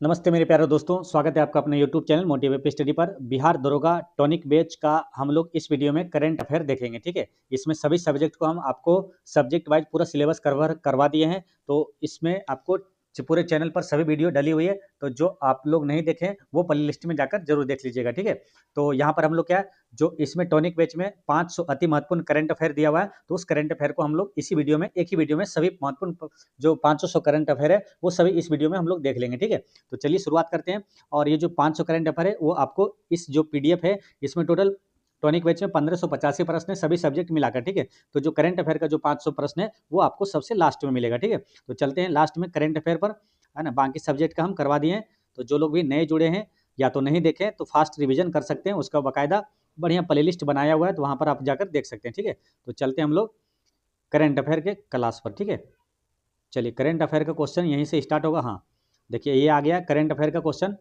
नमस्ते मेरे प्यारे दोस्तों, स्वागत है आपका अपने यूट्यूब चैनल मोटिवेट स्टडी पर। बिहार दरोगा टॉनिक बैच का हम लोग इस वीडियो में करंट अफेयर देखेंगे। ठीक है, इसमें सभी सब्जेक्ट को हम आपको सब्जेक्ट वाइज पूरा सिलेबस कवर करवा दिए हैं। तो इसमें आपको पूरे चैनल पर सभी वीडियो डली हुई है, तो जो आप लोग नहीं देखें वो प्ले लिस्ट में जाकर जरूर देख लीजिएगा। ठीक है, तो यहाँ पर हम लोग क्या, जो इसमें टॉनिक बैच में 500 अति महत्वपूर्ण करंट अफेयर दिया हुआ है, तो उस करंट अफेयर को हम लोग इसी वीडियो में, एक ही वीडियो में सभी महत्वपूर्ण जो 500 करंट अफेयर है वो सभी इस वीडियो में हम लोग देख लेंगे। ठीक है, तो चलिए शुरुआत करते हैं। और ये जो 500 करंट अफेयर है वो आपको इस जो पीडीएफ है, इसमें टोटल टॉनिक बैच में 1585 प्रश्न है सभी सब्जेक्ट मिलाकर। ठीक है, तो जो करंट अफेयर का जो 500 प्रश्न है वो आपको सबसे लास्ट में मिलेगा। ठीक है, तो चलते हैं लास्ट में करंट अफेयर पर, है ना। बाकी सब्जेक्ट का हम करवा दिए हैं, तो जो लोग भी नए जुड़े हैं या तो नहीं देखें तो फास्ट रिविजन कर सकते हैं, उसका बाकायदा बढ़िया प्लेलिस्ट बनाया हुआ है, तो वहाँ पर आप जाकर देख सकते हैं। ठीक है, तो चलते हैं हम लोग करंट अफेयर के क्लास पर। ठीक है, चलिए करंट अफेयर का क्वेश्चन यहीं से स्टार्ट होगा। हाँ, देखिए ये आ गया करंट अफेयर का क्वेश्चन,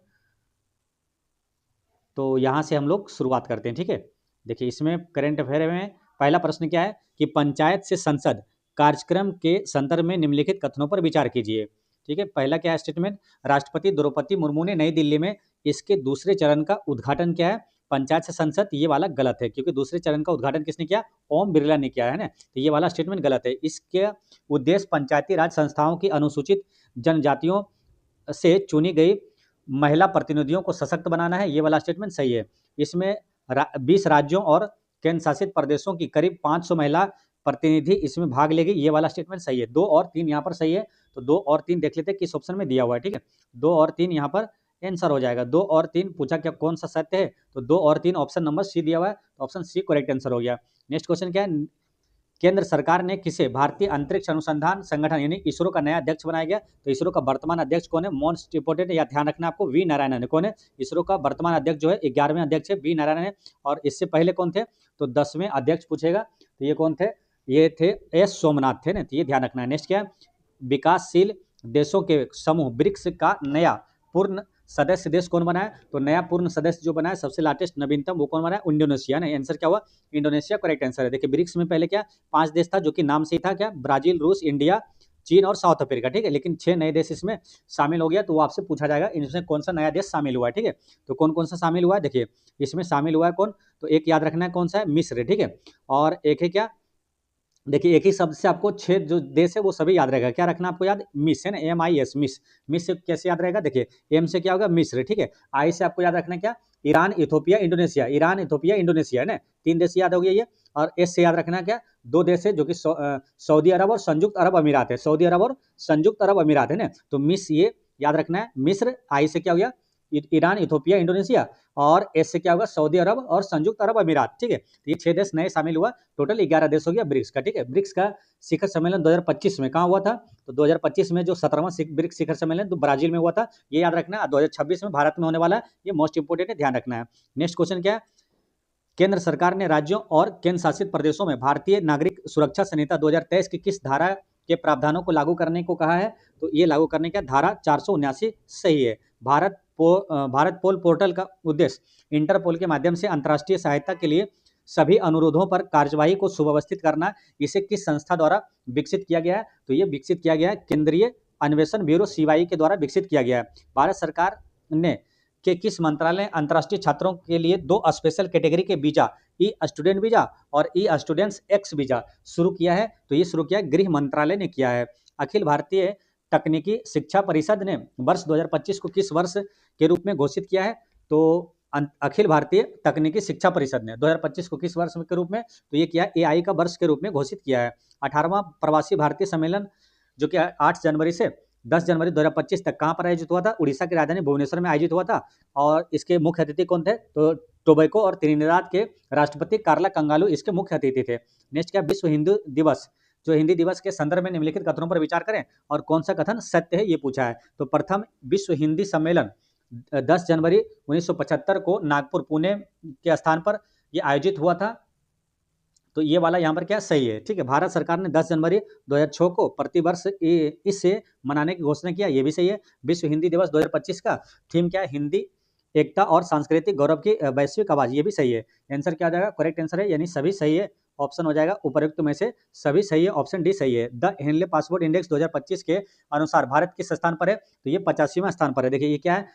तो यहाँ से हम लोग शुरुआत करते हैं। ठीक है, देखिए इसमें करंट अफेयर में पहला प्रश्न क्या है कि पंचायत से संसद कार्यक्रम के संदर्भ में निम्नलिखित कथनों पर विचार कीजिए। ठीक है, पहला क्या है स्टेटमेंट, राष्ट्रपति द्रौपदी मुर्मू ने नई दिल्ली में इसके दूसरे चरण का उद्घाटन किया है। पंचायत से संसद ये वाला गलत है, क्योंकि दूसरे चरण का उद्घाटन किसने किया, ओम बिरला ने किया है ना, तो ये वाला स्टेटमेंट गलत है। इसके उद्देश्य पंचायती राज संस्थाओं की अनुसूचित जनजातियों से चुनी गई महिला प्रतिनिधियों को सशक्त बनाना है, ये वाला स्टेटमेंट सही है। इसमें 20 राज्यों और केंद्र शासित प्रदेशों की करीब 500 महिला प्रतिनिधि इसमें भाग लेगी, ये वाला स्टेटमेंट सही है। 2 और 3 यहाँ पर सही है, तो 2 और 3 देख लेते हैं किस ऑप्शन में दिया हुआ है। ठीक है, 2 और 3 यहाँ पर आंसर हो जाएगा। 2 और 3 पूछा क्या कौन सा सत्य है, तो 2 और 3 ऑप्शन नंबर सी दिया हुआ है, तो ऑप्शन सी करेक्ट आंसर हो गया। नेक्स्ट क्वेश्चन क्या है, केंद्र सरकार ने किसे भारतीय अंतरिक्ष अनुसंधान संगठन यानी इसरो का नया अध्यक्ष बनाया गया, तो इसरो का वर्तमान अध्यक्ष कौन है, मोस्ट इंपोर्टेंट या ध्यान रखना आपको, वी नारायणन है। कौन है इसरो का वर्तमान अध्यक्ष, जो है 11वें अध्यक्ष है वी नारायणन है। और इससे पहले कौन थे, तो 10वें अध्यक्ष पूछेगा, तो ये कौन थे, ये थे एस सोमनाथ थे ना, तो ये ध्यान रखना है। नेक्स्ट क्या है, विकासशील देशों के समूह ब्रिक्स का नया पूर्ण सदस्य देश कौन बना है, तो नया पूर्ण सदस्य जो बना है सबसे लेटेस्ट नवीनतम वो कौन बना है, इंडोनेशिया ना। आंसर क्या हुआ, इंडोनेशिया करेक्ट आंसर है। देखिए ब्रिक्स में पहले क्या 5 देश था, जो कि नाम से ही था क्या, ब्राजील, रूस, इंडिया, चीन और साउथ अफ्रीका। ठीक है, लेकिन 6 नए देश इसमें शामिल हो गया, तो वो आपसे पूछा जाएगा इनमें कौन सा नया देश शामिल हुआ है। ठीक है, तो कौन कौन सा शामिल हुआ है, देखिए इसमें शामिल हुआ है कौन, तो एक याद रखना है कौन सा है, मिस्र। ठीक है, और एक है क्या, देखिए एक ही शब्द से आपको 6 जो देश है वो सभी याद रहेगा। क्या रखना आपको याद, मिस है ना, MIS मिस। मिस से कैसे याद रहेगा, देखिए एम से क्या होगा मिस्र, ठीक है, आई से आपको याद रखना क्या, Iran, Ethiopia, Indonesia, Iran, Ethiopia, Indonesia है ना, 3 देश याद हो गया ये। और एस से याद रखना क्या, 2 देश है जो कि सऊदी अरब और संयुक्त अरब अमीरात है, सऊदी अरब और संयुक्त अरब अमीरात है ना, तो मिस ये याद रखना है मिस्र। आई से क्या हो गया, ईरान, इथोपिया, इंडोनेशिया, और एस से क्या होगा, सऊदी अरब और संयुक्त अरब अमीरात। ठीक है, तो ये 6 देश नए शामिल हुआ, टोटल 11 देश हो गया ब्रिक्स का। ठीक है, ब्रिक्स का शिखर सम्मेलन 2025 में कहाँ हुआ था, तो 2025 में जो 17वां ब्रिक्स शिखर सम्मेलन तो ब्राजील में हुआ था, ये याद रखना। 2026 में भारत में होने वाला है, ये मोस्ट इंपोर्टेंट है, ध्यान रखना है। नेक्स्ट क्वेश्चन क्या है, केंद्र सरकार ने राज्यों और केंद्र शासित प्रदेशों में भारतीय नागरिक सुरक्षा संहिता 2023 की किस धारा के प्रावधानों को लागू करने को कहा है, तो ये लागू करने का धारा 479 सही है। भारत पोल पोर्टल का उद्देश्य इंटरपोल के माध्यम से अंतर्राष्ट्रीय सहायता के लिए सभी अनुरोधों पर कार्यवाही को सुव्यवस्थित करना। इसे किस संस्था द्वारा विकसित किया गया है, तो ये विकसित किया गया है केंद्रीय अन्वेषण ब्यूरो CBI के द्वारा विकसित किया गया है। भारत सरकार ने के किस मंत्रालय ने अंतर्राष्ट्रीय छात्रों के लिए 2 स्पेशल कैटेगरी के वीजा, ई स्टूडेंट वीजा और ई स्टूडेंट्स एक्स वीजा शुरू किया है, तो ये शुरू किया गृह मंत्रालय ने किया है। अखिल भारतीय तकनीकी शिक्षा परिषद ने वर्ष 2025 को किस वर्ष के रूप में घोषित किया है, तो अखिल भारतीय तकनीकी शिक्षा परिषद ने 2025 को किस वर्ष के रूप में, तो ये किया AI का वर्ष के रूप में घोषित किया है। 18वां प्रवासी भारतीय सम्मेलन जो कि 8 जनवरी से 10 जनवरी 2025 तक कहाँ पर आयोजित हुआ था, उड़ीसा की राजधानी भुवनेश्वर में आयोजित हुआ था। और इसके मुख्य अतिथि कौन थे, तो टोबैको और त्रिनिदाद के राष्ट्रपति कार्ला कंगालू इसके मुख्य अतिथि थे। नेक्स्ट क्या, विश्व हिंदू दिवस, जो हिंदी दिवस के संदर्भ में निम्नलिखित कथनों पर विचार करें और कौन सा कथन सत्य है, ये पूछा है। तो प्रथम विश्व हिंदी सम्मेलन 10 जनवरी 1975 को नागपुर पुणे के स्थान पर ये आयोजित हुआ था, तो ये वाला यहाँ पर क्या सही है। ठीक है, भारत सरकार ने 10 जनवरी 2006 को प्रतिवर्ष इसे मनाने की घोषणा किया, ये भी सही है। विश्व हिंदी दिवस 2025 का थीम क्या है, हिंदी एकता और सांस्कृतिक गौरव की वैश्विक आवाज, ये भी सही है। आंसर क्या आ जाएगा, करेक्ट आंसर है, यानी सभी सही है। ऑप्शन हो जाएगा उपरोक्त में से सभी सही है, ऑप्शन डी सही है। द हेनले पासपोर्ट इंडेक्स 2025 के अनुसार भारत किस स्थान पर है, तो ये 85वां स्थान पर है। देखिए ये क्या है,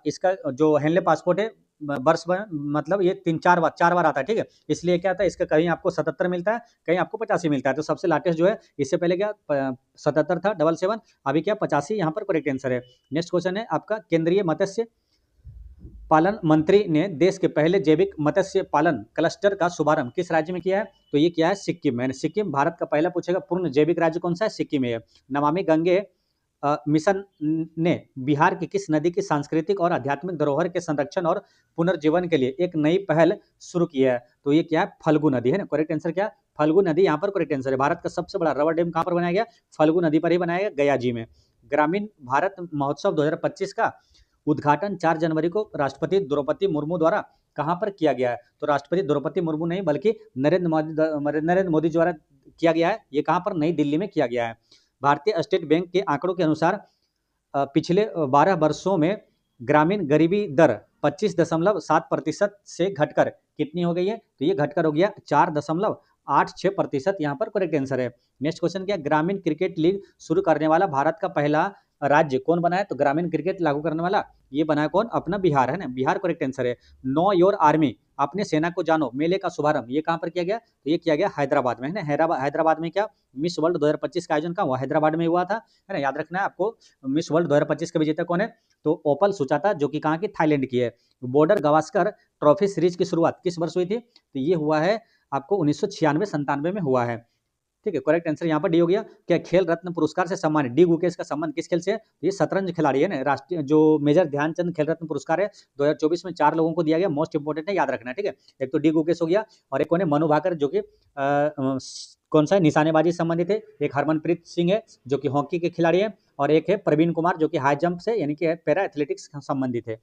इसका जो हेनले पासपोर्ट है वर्ष में मतलब ये 4 बार आता है, ठीक है। इसलिए क्या आता है, इसका कहीं आपको 77 मिलता है, कहीं आपको 85 मिलता है। तो सबसे लाटेस्ट जो है, इससे पहले क्या 77 था 77, अभी क्या 85 यहाँ पर करेक्ट आंसर है। नेक्स्ट क्वेश्चन है आपका, केंद्रीय मत्स्य पालन मंत्री ने देश के पहले जैविक मत्स्य पालन क्लस्टर का शुभारंभ किस राज्य में किया है, तो ये किया है सिक्किम में। सिक्किम भारत का पहला पूछेगा पूर्ण जैविक राज्य कौन सा है, सिक्किम है। नमामि गंगे मिशन ने बिहार की किस नदी की सांस्कृतिक और आध्यात्मिक धरोहर के संरक्षण और पुनर्जीवन के लिए एक नई पहल शुरू की है, तो ये क्या है, फल्गु नदी है ना। करेक्ट आंसर क्या है, फल्गु नदी यहाँ पर करेक्ट आंसर है। भारत का सबसे बड़ा रबर डैम कहाँ पर बनाया गया, फल्गु नदी पर ही बनाया गया, गया जी में। ग्रामीण भारत महोत्सव 2025 का उद्घाटन 4 जनवरी को राष्ट्रपति द्रौपदी मुर्मू द्वारा कहाँ पर किया गया है, तो राष्ट्रपति द्रौपदी मुर्मू नहीं बल्कि नरेंद्र मोदी द्वारा किया गया है। ये कहाँ पर, नई दिल्ली में किया गया है। भारतीय स्टेट बैंक के आंकड़ों के अनुसार पिछले 12 वर्षों में ग्रामीण गरीबी दर 25.7% से घटकर कितनी हो गई है, तो ये घटकर हो गया 4.86%। यहाँ पर करेक्ट आंसर है। नेक्स्ट क्वेश्चन क्या, ग्रामीण क्रिकेट लीग शुरू करने वाला भारत का पहला राज्य कौन बना है, तो ग्रामीण क्रिकेट लागू करने वाला ये बना है कौन, अपना बिहार है ना, बिहार करेक्ट आंसर है। नो योर आर्मी, अपने सेना को जानो मेले का शुभारंभ ये कहाँ पर किया गया, तो ये किया गया हैदराबाद में है ना। हैदराबाद में क्या मिस वर्ल्ड 2025 का आयोजन कहाँ हुआ, हैदराबाद में हुआ था, है ना। याद रखना है आपको, मिस वर्ल्ड 2025 का विजेता कौन है, तो ओपल सुचाता, जो कि कहाँ की, थाईलैंड की है। बॉर्डर गावस्कर ट्रॉफी सीरीज की शुरुआत किस वर्ष हुई थी, तो ये हुआ है आपको 1996-97 में हुआ है, ठीक है। करेक्ट आंसर यहाँ पर डी हो गया। क्या खेल रत्न पुरस्कार से सम्मानित डी गुकेश का संबंध किस खेल से है, ये शतरंज खिलाड़ी है ना। राष्ट्रीय जो मेजर ध्यानचंद खेल रत्न पुरस्कार है 2024 में 4 लोगों को दिया गया, मोस्ट इंपोर्टेंट है, याद रखना है, ठीक है। एक तो डी गुकेश हो गया, और एक कौन है, मनु भाकर, जो कि कौन सा है, निशानेबाजी संबंधित है। एक हरमनप्रीत सिंह है जो कि हॉकी के खिलाड़ी है, और एक है प्रवीण कुमार जो कि हाई जंप से यानी कि पैरा एथलेटिक्स संबंधित है।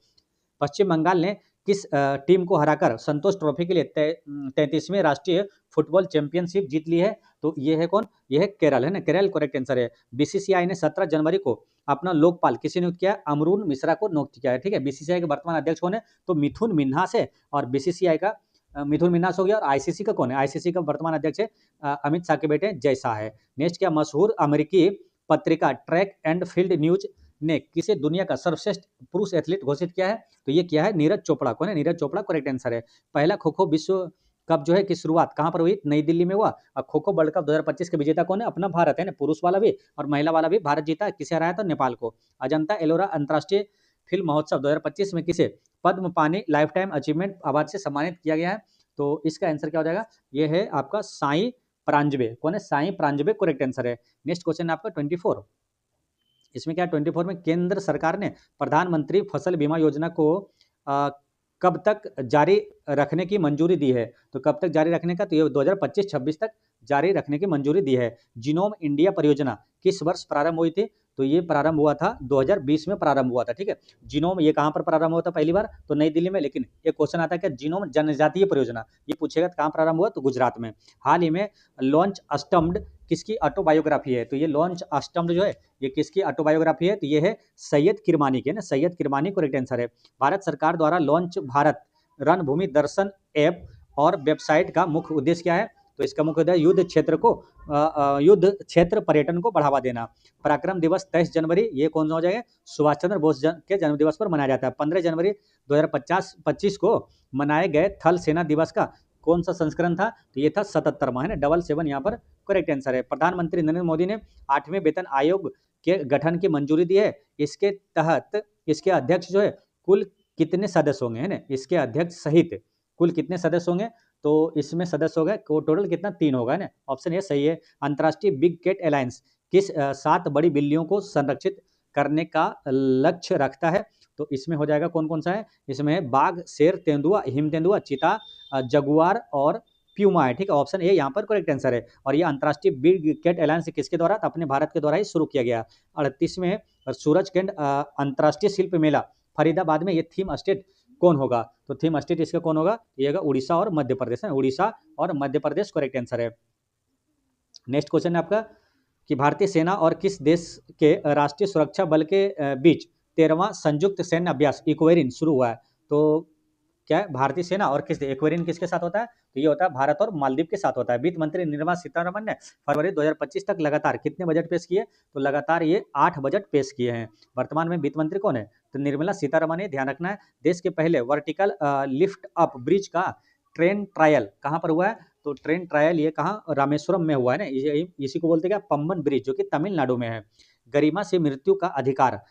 पश्चिम बंगाल ने किस टीम को हराकर संतोष ट्रॉफी के लिए 33वें राष्ट्रीय फुटबॉल चैंपियनशिप जीत ली है, तो ये है कौन, ये है केरल है ना, केरल करेक्ट आंसर है। बीसीसीआई ने 17 जनवरी को अपना लोकपाल किसे नियुक्त किया, अमरून मिश्रा को नियुक्त किया है, ठीक है। बीसीसीआई के वर्तमान अध्यक्ष कौन है, तो मिथुन मिन्हास है, और बीसीसीआई का मिथुन मिन्हास हो गया। और आईसीसी का कौन है, आईसीसी का वर्तमान अध्यक्ष है अमित शाह के बेटे जय शाह है। नेक्स्ट क्या, मशहूर अमेरिकी पत्रिका ट्रैक एंड फील्ड न्यूज ने किसे दुनिया का सर्वश्रेष्ठ पुरुष एथलीट घोषित किया है, तो ये किया है नीरज चोपड़ा। कौन है, नीरज चोपड़ा करेक्ट आंसर है। पहला खो खो विश्व कप जो है की शुरुआत कहाँ पर हुई, नई दिल्ली में हुआ। और खो खो वर्ल्ड कप 2025 के विजेता कौन है, अपना भारत है ना, पुरुष वाला भी और महिला वाला भी भारत जीता। किसे हराया था, नेपाल को। अजंता एलोरा अंतर्राष्ट्रीय फिल्म महोत्सव 2025 में किसे पद्म पानी लाइफ टाइम अचीवमेंट अवार्ड से सम्मानित किया गया है, तो इसका आंसर क्या हो जाएगा, ये है आपका साई प्रांजबे। कौन है, साई प्रांजबे करेक्ट आंसर है। नेक्स्ट क्वेश्चन है आपका 24, इसमें क्या 24 में केंद्र सरकार ने प्रधानमंत्री फसल बीमा योजना को कब तक जारी रखने की मंजूरी दी है, तो कब तक जारी रखने का, तो ये 2025-26 तक जारी रखने की मंजूरी दी है। जीनोम इंडिया परियोजना किस वर्ष प्रारंभ हुई थी, तो ये प्रारंभ हुआ था 2020 में प्रारंभ हुआ था, ठीक है। जीनोम ये कहाँ पर प्रारंभ हुआ था पहली बार, तो नई दिल्ली में। लेकिन एक क्वेश्चन आता है कि जीनोम जनजातीय परियोजना ये पूछेगा कहाँ प्रारंभ हुआ, तो गुजरात में। हाल ही में लॉन्च अस्टम्ड किसकी ऑटोबायोग्राफी है, तो ये लॉन्च अस्टम्ड जो है ये किसकी ऑटोबायोग्राफी है, तो ये है सैयद किरमानी की, ना, सैयद किरमानी करेक्ट आंसर है। भारत सरकार द्वारा लॉन्च भारत रणभूमि दर्शन ऐप और वेबसाइट का मुख्य उद्देश्य क्या है, तो इसका मुख्य उद्देश्य युद्ध क्षेत्र पर्यटन को बढ़ावा देना। पराक्रम दिवस 23 जनवरी ये कौन सा हो जाएगा, सुभाष चंद्र बोस के जन्म दिवस पर मनाया जाता है। 15 जनवरी 2025 को मनाए गए थल सेना दिवस का कौन सा संस्करण था, तो ये था 77वां, है ना, 77 यहाँ पर करेक्ट आंसर है। प्रधानमंत्री नरेंद्र मोदी ने 8वें वेतन आयोग के गठन की मंजूरी दी है। इसके तहत इसके अध्यक्ष जो है कुल कितने सदस्य होंगे, है ना, इसके अध्यक्ष सहित कुल कितने सदस्य होंगे, तो इसमें सदस्य होगा टोटल कितना, 3 होगा, है ना, ऑप्शन ये सही है। अंतर्राष्ट्रीय बिग कैट अलायंस किस 7 बड़ी बिल्लियों को संरक्षित करने का लक्ष्य रखता है, तो इसमें हो जाएगा कौन कौन सा है, इसमें है बाघ, शेर, तेंदुआ, हिम तेंदुआ, चीता, जगुआर और प्यूमा है, ठीक है। ऑप्शन ए यहाँ पर करेक्ट आंसर है। और ये अंतर्राष्ट्रीय बिग कैट अलायंस किसके द्वारा, तो अपने भारत के द्वारा ही शुरू किया गया। 38वें सूरजकुंड अंतर्राष्ट्रीय शिल्प मेला फरीदाबाद में ये थीम स्टेट कौन होगा, तो थीम स्टेट इसका कौन होगा, ये होगा उड़ीसा और मध्य प्रदेश है, उड़ीसा और मध्य प्रदेश करेक्ट आंसर है। नेक्स्ट क्वेश्चन है आपका कि भारतीय सेना और किस देश के राष्ट्रीय सुरक्षा बल के बीच 13वां संयुक्त सैन्य अभ्यास इक्वेरिन शुरू हुआ है, तो क्या है, भारतीय सेना और किस एक्वेरियन किसके साथ होता है, तो ये होता है भारत और मालदीव के साथ होता है। वित्त मंत्री निर्मला सीतारमण ने फरवरी 2025 तक लगातार कितने बजट पेश किए, तो लगातार ये 8 बजट पेश किए हैं। वर्तमान में वित्त मंत्री कौन है, तो निर्मला सीतारमण है। ध्यान रखना है, देश के पहले वर्टिकल लिफ्ट अप ब्रिज का ट्रेन ट्रायल कहाँ पर हुआ है, तो ट्रेन ट्रायल ये कहाँ, रामेश्वरम में हुआ है ना, इसी को बोलते हैं पम्बन ब्रिज, जो कि तमिलनाडु में है। गरिमा से मृत्यु का अधिकार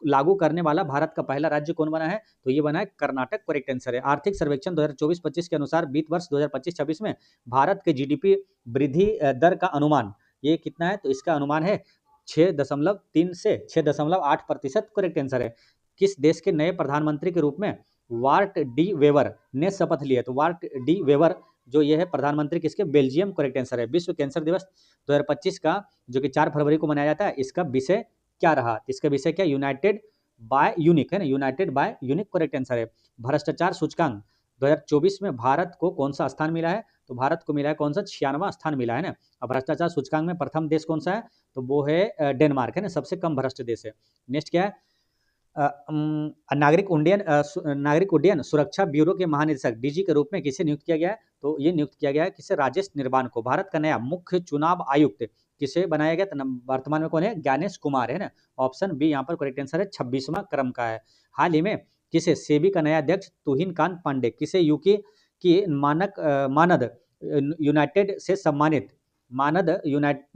लागू करने वाला भारत का पहला राज्य कौन बना है, तो ये बना है कर्नाटक। करेक्ट आंसर है। आर्थिक सर्वेक्षण 2024-25 के अनुसार वित्त वर्ष 2025-26 में भारत के जीडीपी वृद्धि दर का अनुमान ये कितना है, तो इसका अनुमान है 6.3 से 6.8%। करेक्ट आंसर है। किस देश के नए प्रधानमंत्री के रूप में वार्ट डी वेवर ने शपथ लिया, तो वार्ट डी वेवर जो ये है प्रधानमंत्री किसके, बेल्जियम। करेक्ट आंसर है। विश्व कैंसर दिवस 2025 का जो कि 4 फरवरी को मनाया जाता है, इसका विषय क्या रहा, इसका विषय क्या, यूनाइटेड बाय यूनिक है ना, united by unique. Correct answer है। भ्रष्टाचार सूचकांक 2024 में भारत को कौन सा स्थान मिला है, तो भारत को मिला है कौन सा, 96वां स्थान मिला है ना। अब भ्रष्टाचार सूचकांक में प्रथम देश कौन सा है, तो वो है डेनमार्क है ना, सबसे कम भ्रष्ट देश है। नेक्स्ट क्या है, नागरिक उड्डयन सुरक्षा ब्यूरो के महानिदेशक डीजी के रूप में किसे नियुक्त किया गया है, तो ये नियुक्त किया गया है किसे, राजेश निर्बान को। भारत का नया मुख्य चुनाव आयुक्त किसे बनाया गया, तो वर्तमान में कौन है, ज्ञानेश कुमार है ना। ऑप्शन बी यहाँ पर करेक्ट आंसर है, 26वां क्रम का है। हाल ही में किसे सेबी का नया अध्यक्ष तुहिन कांत पांडे किसे यूके की मानद यूनाइटेड से सम्मानित, मानद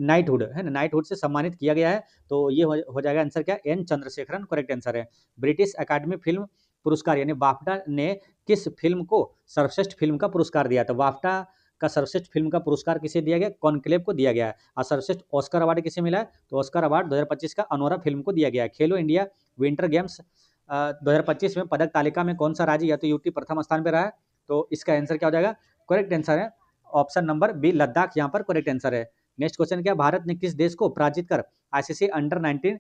नाइटहुड है ना, नाइटहुड से सम्मानित किया गया है, तो ये हो जाएगा आंसर क्या, एन चंद्रशेखरन। करेक्ट आंसर है। ब्रिटिश एकेडमी फिल्म पुरस्कार यानी बाफ्टा ने किस फिल्म को सर्वश्रेष्ठ फिल्म का पुरस्कार दिया, तो बाफ्टा का सर्वश्रेष्ठ फिल्म का पुरस्कार किसे दिया गया, कॉन्क्लेव को दिया गया है। और सर्वश्रेष्ठ ऑस्कर अवार्ड किसे मिला है, तो ऑस्कर अवार्ड 2025 का अनोरा फिल्म को दिया गया है। खेलो इंडिया विंटर गेम्स 2025 में पदक तालिका में कौन सा राज्य या तो यूटी प्रथम स्थान पर रहा है, तो इसका आंसर क्या हो जाएगा, करेक्ट आंसर है ऑप्शन नंबर बी लद्दाख, यहाँ पर करेक्ट आंसर है। नेक्स्ट क्वेश्चन क्या, भारत ने किस देश को पराजित कर आईसीसी अंडर 19